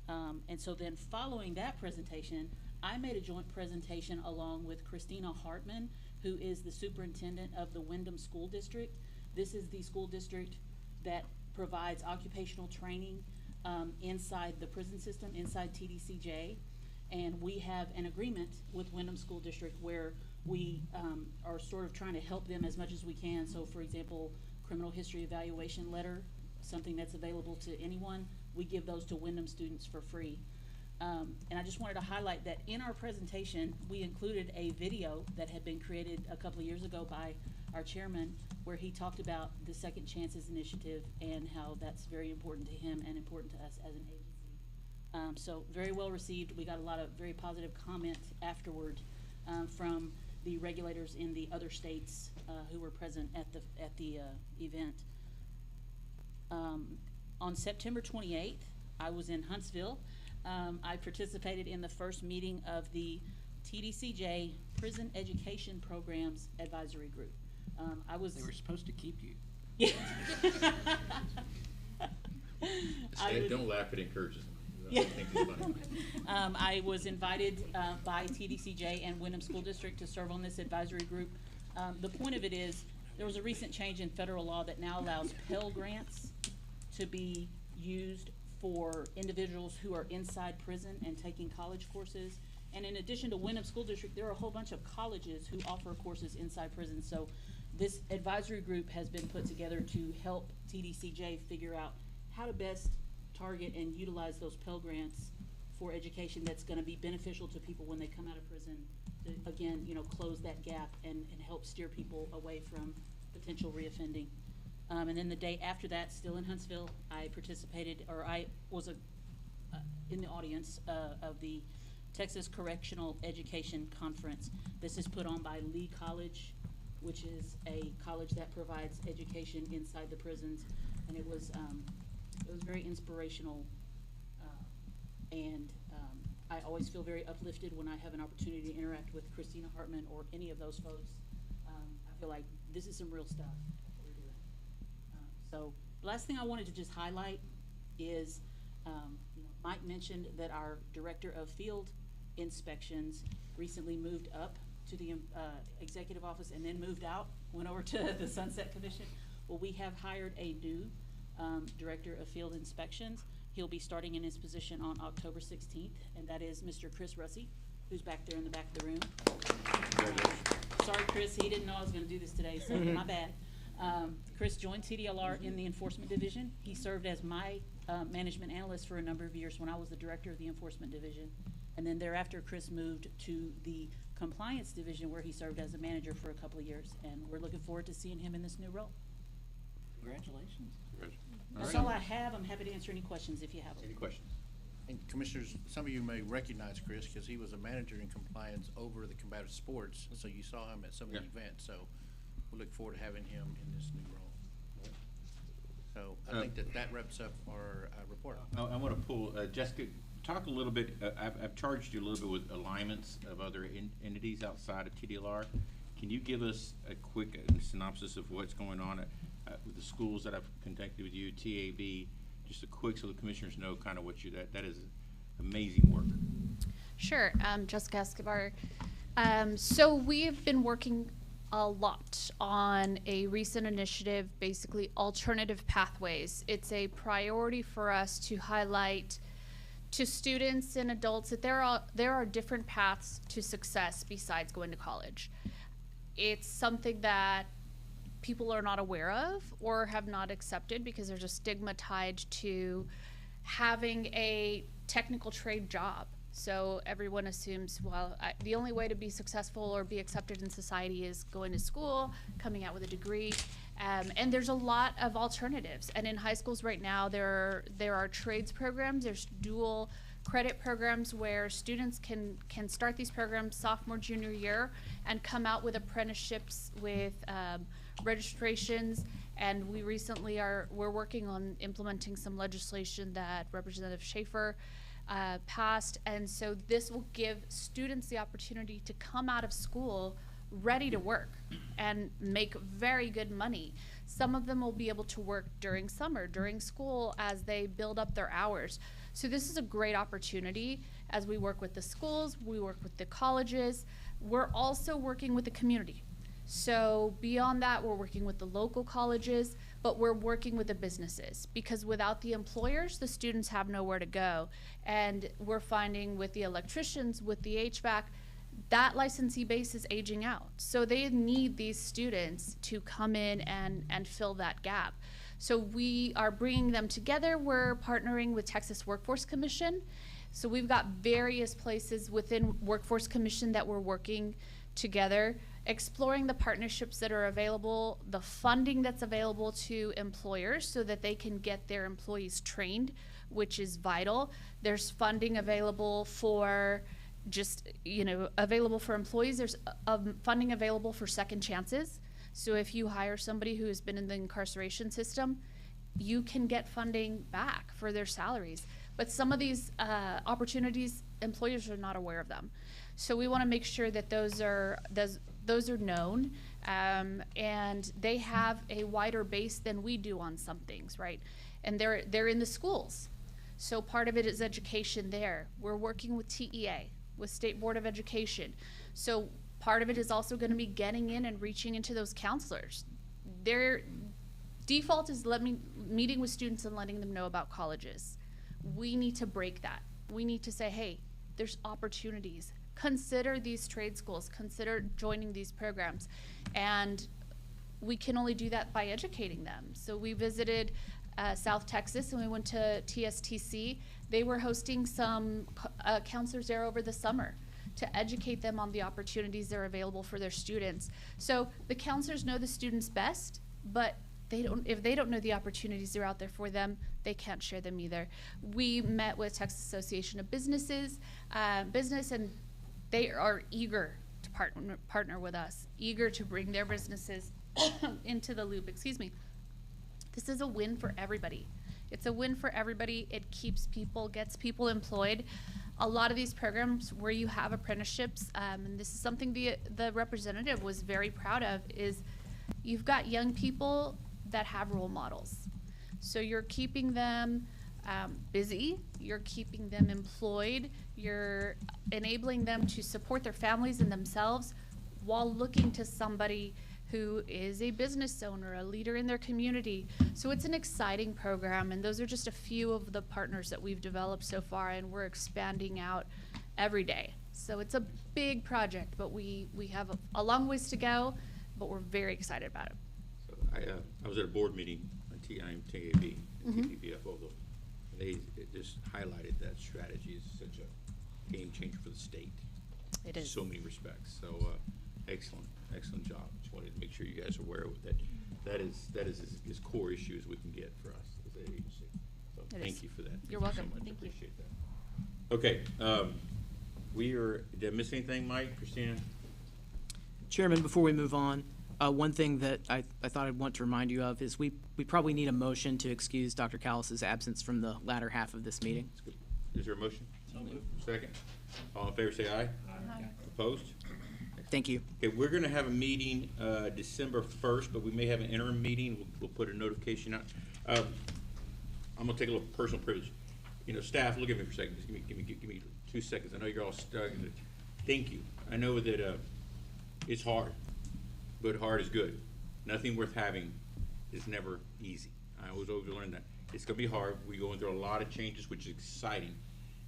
And so then following that presentation, I made a joint presentation along with Christina Hartman, who is the superintendent of the Wyndham School District. This is the school district that provides occupational training inside the prison system, inside TDCJ. And we have an agreement with Wyndham School District where we are sort of trying to help them as much as we can. So for example, criminal history evaluation letter, something that's available to anyone, we give those to Wyndham students for free. And I just wanted to highlight that in our presentation, we included a video that had been created a couple of years ago by our chairman, where he talked about the Second Chances Initiative and how that's very important to him and important to us as an agency. So very well received. We got a lot of very positive comment afterward from the regulators in the other states who were present at the event. On September 28th, I was in Huntsville. I participated in the first meeting of the TDCJ Prison Education Programs Advisory Group. They were supposed to keep you. Yeah. Don't laugh, it encourages them. Yeah. I think it's funny. I was invited by TDCJ and Wyndham School District to serve on this advisory group. The point of it is, there was a recent change in federal law that now allows Pell Grants to be used for individuals who are inside prison and taking college courses. And in addition to Wyndham School District, there are a whole bunch of colleges who offer courses inside prison. So this advisory group has been put together to help TDCJ figure out how to best target and utilize those Pell Grants for education that's going to be beneficial to people when they come out of prison to, again, close that gap and help steer people away from potential reoffending. And then the day after that, still in Huntsville, I participated, or I was in the audience of the Texas Correctional Education Conference. This is put on by Lee College, which is a college that provides education inside the prisons, and it was very inspirational, and I always feel very uplifted when I have an opportunity to interact with Christina Hartman or any of those folks. I feel like this is some real stuff that we're doing. So the last thing I wanted to just highlight is, Mike mentioned that our Director of Field Inspections recently moved up to the executive office and then moved out, went over to the Sunset Commission. Well, we have hired a new Director of Field Inspections. He'll be starting in his position on October 16th, and that is Mr. Chris Russey, who's back there in the back of the room. Sorry, Chris, he didn't know I was going to do this today, so my bad. Chris joined TDLR in the Enforcement Division. He served as my management analyst for a number of years when I was the director of the Enforcement Division. And then thereafter, Chris moved to the Compliance Division, where he served as a manager for a couple of years. And we're looking forward to seeing him in this new role. Congratulations. That's all I have. I'm happy to answer any questions if you have them. Any questions? And Commissioners, some of you may recognize Chris because he was a manager in compliance over the combative sports, so you saw him at some of the events. So we look forward to having him in this new role. So I think that wraps up our report. I want to pull, Jessica, talk a little bit, I've charged you a little bit with alignments of other entities outside of TDLR. Can you give us a quick synopsis of what's going on with the schools that I've contacted with you, TAB, just a quick so the commissioners know kind of what that is amazing work. Sure, Jessica Escobar. So we've been working a lot on a recent initiative, basically alternative pathways. It's a priority for us to highlight to students and adults that there are different paths to success besides going to college. It's something that people are not aware of or have not accepted because there's a stigma tied to having a technical trade job. So everyone assumes, well, the only way to be successful or be accepted in society is going to school, coming out with a degree, and there's a lot of alternatives. And in high schools right now, there are trades programs, there's dual credit programs where students can start these programs sophomore, junior year and come out with apprenticeships with registrations. And we recently we're working on implementing some legislation that Representative Schaefer passed, and so this will give students the opportunity to come out of school ready to work and make very good money. Some of them will be able to work during summer, during school, as they build up their hours. So this is a great opportunity as we work with the schools, we work with the colleges. We're also working with the community. So beyond that, we're working with the local colleges, but we're working with the businesses, because without the employers, the students have nowhere to go. And we're finding with the electricians, with the HVAC, that licensee base is aging out. So they need these students to come in and fill that gap. So we are bringing them together. We're partnering with Texas Workforce Commission. So we've got various places within Workforce Commission that we're working together, exploring the partnerships that are available, the funding that's available to employers so that they can get their employees trained, which is vital. There's funding available for just, available for employees. There's funding available for second chances. So if you hire somebody who has been in the incarceration system, you can get funding back for their salaries. But some of these opportunities, employers are not aware of them. So we want to make sure that those are known, and they have a wider base than we do on some things, right? And they're in the schools. So part of it is education there. We're working with TEA, with State Board of Education. So part of it is also going to be getting in and reaching into those counselors. Their default is meeting with students and letting them know about colleges. We need to break that. We need to say, hey, there's opportunities. Consider these trade schools. Consider joining these programs. And we can only do that by educating them. So we visited South Texas and we went to TSTC. They were hosting some counselors there over the summer to educate them on the opportunities that are available for their students. So the counselors know the students best, but if they don't know the opportunities that are out there for them, they can't share them either. We met with Texas Association of Businesses, and they are eager to partner with us, eager to bring their businesses into the loop. Excuse me. This is a win for everybody. It's a win for everybody. It keeps people, gets people employed. A lot of these programs where you have apprenticeships, and this is something the representative was very proud of, is you've got young people that have role models. So you're keeping them busy, you're keeping them employed, you're enabling them to support their families and themselves while looking to somebody who is a business owner, a leader in their community. So it's an exciting program, and those are just a few of the partners that we've developed so far, and we're expanding out every day. So it's a big project, but we have a long ways to go, but we're very excited about it. So I was at a board meeting on TAB, TPPF, although they just highlighted that strategy is such a game changer for the state. It is. In so many respects. So excellent job. Just wanted to make sure you guys are aware of that. That is as core issue as we can get for us as an agency. So thank you for that. You're welcome. So much. Thank you. Appreciate that. Okay, did I miss anything, Mike, Christina? Chairman, before we move on, one thing that I thought I'd want to remind you of is we probably need a motion to excuse Dr. Callis's absence from the latter half of this meeting. Is there a motion? Second. All in favor, say aye. Aye. Opposed? Thank you. Okay, we're gonna have a meeting, December 1st, but we may have an interim meeting. We'll put a notification out. I'm gonna take a little personal privilege. Staff, look at me for a second. Just give me 2 seconds. I know you're all stuck. Thank you. I know that, it's hard, but hard is good. Nothing worth having is never easy. I always learn that. It's gonna be hard. We're going through a lot of changes, which is exciting.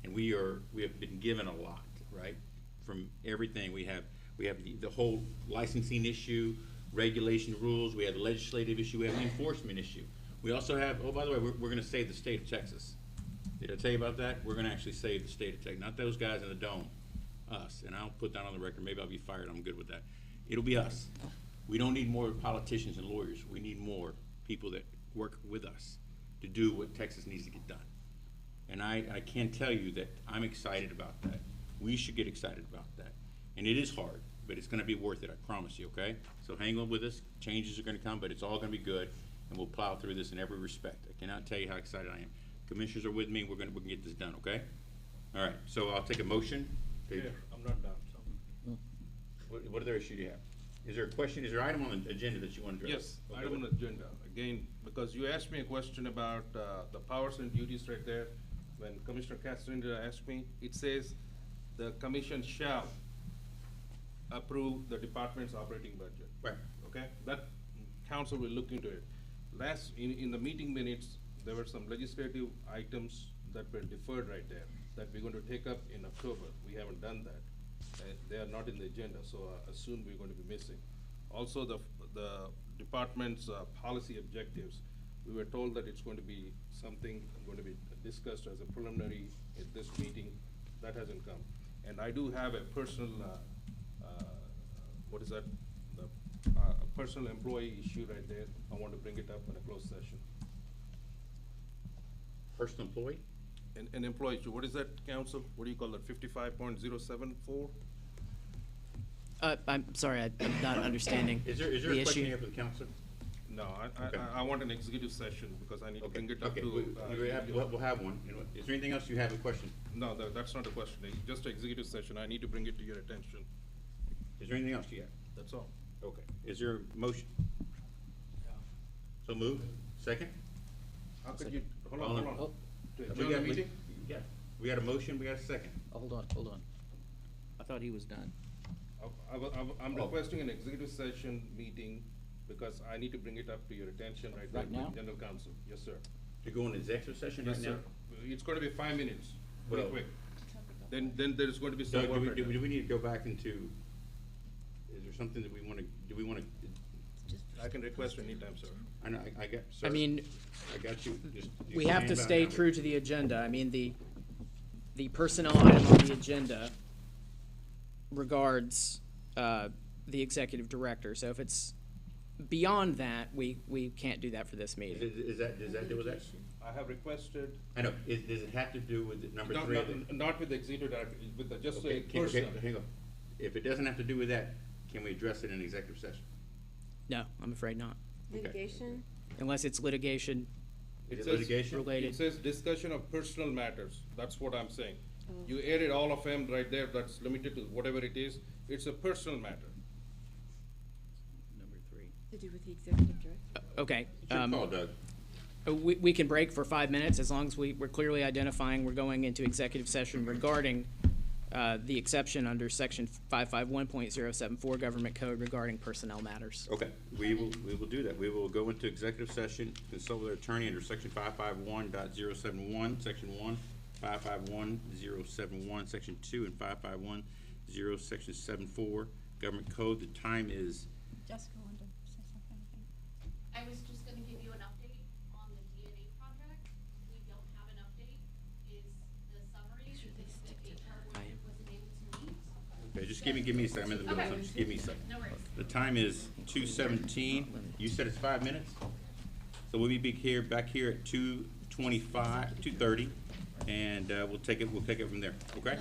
And we have been given a lot, right? From everything. We have the whole licensing issue, regulation rules, we have the legislative issue, we have the enforcement issue. We also have, oh, by the way, we're gonna save the state of Texas. Did I tell you about that? We're gonna actually save the state of Texas, not those guys in the dome, us. And I'll put that on the record, maybe I'll be fired, I'm good with that. It'll be us. We don't need more politicians and lawyers, we need more people that work with us to do what Texas needs to get done. And I can tell you that I'm excited about that. We should get excited about that. And it is hard, but it's gonna be worth it, I promise you, okay? So hang on with us, changes are gonna come, but it's all gonna be good, and we'll plow through this in every respect. I cannot tell you how excited I am. Commissioners are with me, we can get this done, okay? All right, so I'll take a motion. Yeah, I'm not done, so. What other issue do you have? Is there a question, is there an item on the agenda that you want to address? Yes, Okay, item on the agenda, again, because you asked me a question about the powers and duties right there. When Commissioner Castellino asked me, it says the commission shall approve the department's operating budget. Right. Okay, that council will look into it. In the meeting minutes, there were some legislative items that were deferred right there, that we're going to take up in October. We haven't done that. They are not in the agenda, so soon we're going to be missing. Also, the department's policy objectives, we were told that it's going to be something going to be discussed as a preliminary at this meeting. That hasn't come. And I do have a personal, what is that? A personal employee issue right there. I want to bring it up in a closed session. Personal employee? An employee issue. What is that, council? What do you call that, 55.074? I'm sorry, I'm not understanding Is there the a question issue. here for the council? No, Okay. I want an executive session because I need to bring it up Okay, to. we'll have one. You know, is there anything else you have a question? No, that's not a question. It's just an executive session. I need to bring it to your attention. Is there anything else you have? That's all. Okay, is there a motion? So moved, second? How could you, hold All on, in- hold on. To We adjourn the got- meeting? Yeah, we got a motion, we got a second. Hold on. I thought he was done. I'm Oh. requesting an executive session meeting because I need to bring it up to your attention right Right now, now? General Counsel. Yes, sir. To go into executive session right Yes, now? sir. It's gonna be 5 minutes, real Well- quick. Then there's going to be some Doug, work. right do now. we need to go back into, is there something that we wanna, do we wanna? I can request anytime, sir. I know, I got, sir. I mean, I got you. Just we have to stand by stay now. true to the agenda. I mean, the personnel item on the agenda regards the executive director. So if it's beyond that, we can't do that for this meeting. Does that deal with that? I have requested. I know, does it have to do with number Not- three? not- Not with the executive director, with the, just Okay, a okay, person. hang on. If it doesn't have to do with that, can we address it in executive session? No, I'm afraid not. Litigation? Unless it's litigation Is it says- litigation? related. It says discussion of personal matters, that's what I'm saying. You added all of them right there, that's limited to whatever it is, it's a personal matter. Number 3. To do with the executive director? Okay. It's your call, Doug. We can break for 5 minutes as long as we're clearly identifying we're going into executive session regarding the exception under section 551.074 Government Code regarding personnel matters. Okay, we will do that. We will go into executive session, consult with our attorney under section 551.071, section 1, 551.071, section 2, and 551.0, section 74, Government Code. The time is, Jessica wanted to say something, I think. I was just gonna give you an update on the DNA project. We don't have an update, is the summary, because the HR board wasn't able to meet. okay, just give me a second. I'm in the middle of something. Just give me a second. No worries. The time is 2:17. You said it's 5 minutes? So we'll be back here at 2:25, 2:30, and we'll take it from there, okay?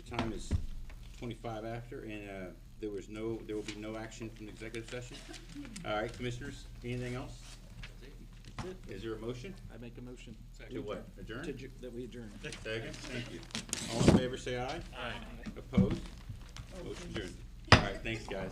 time is 25 after, and there will be no action from the executive session. All right, commissioners, anything else? That's it. Is there a motion? I make a motion. To what, adjourn? That we adjourn. Second, thank you. All in favor, say aye. Aye. Opposed? Motion adjourned. All right, thanks, guys.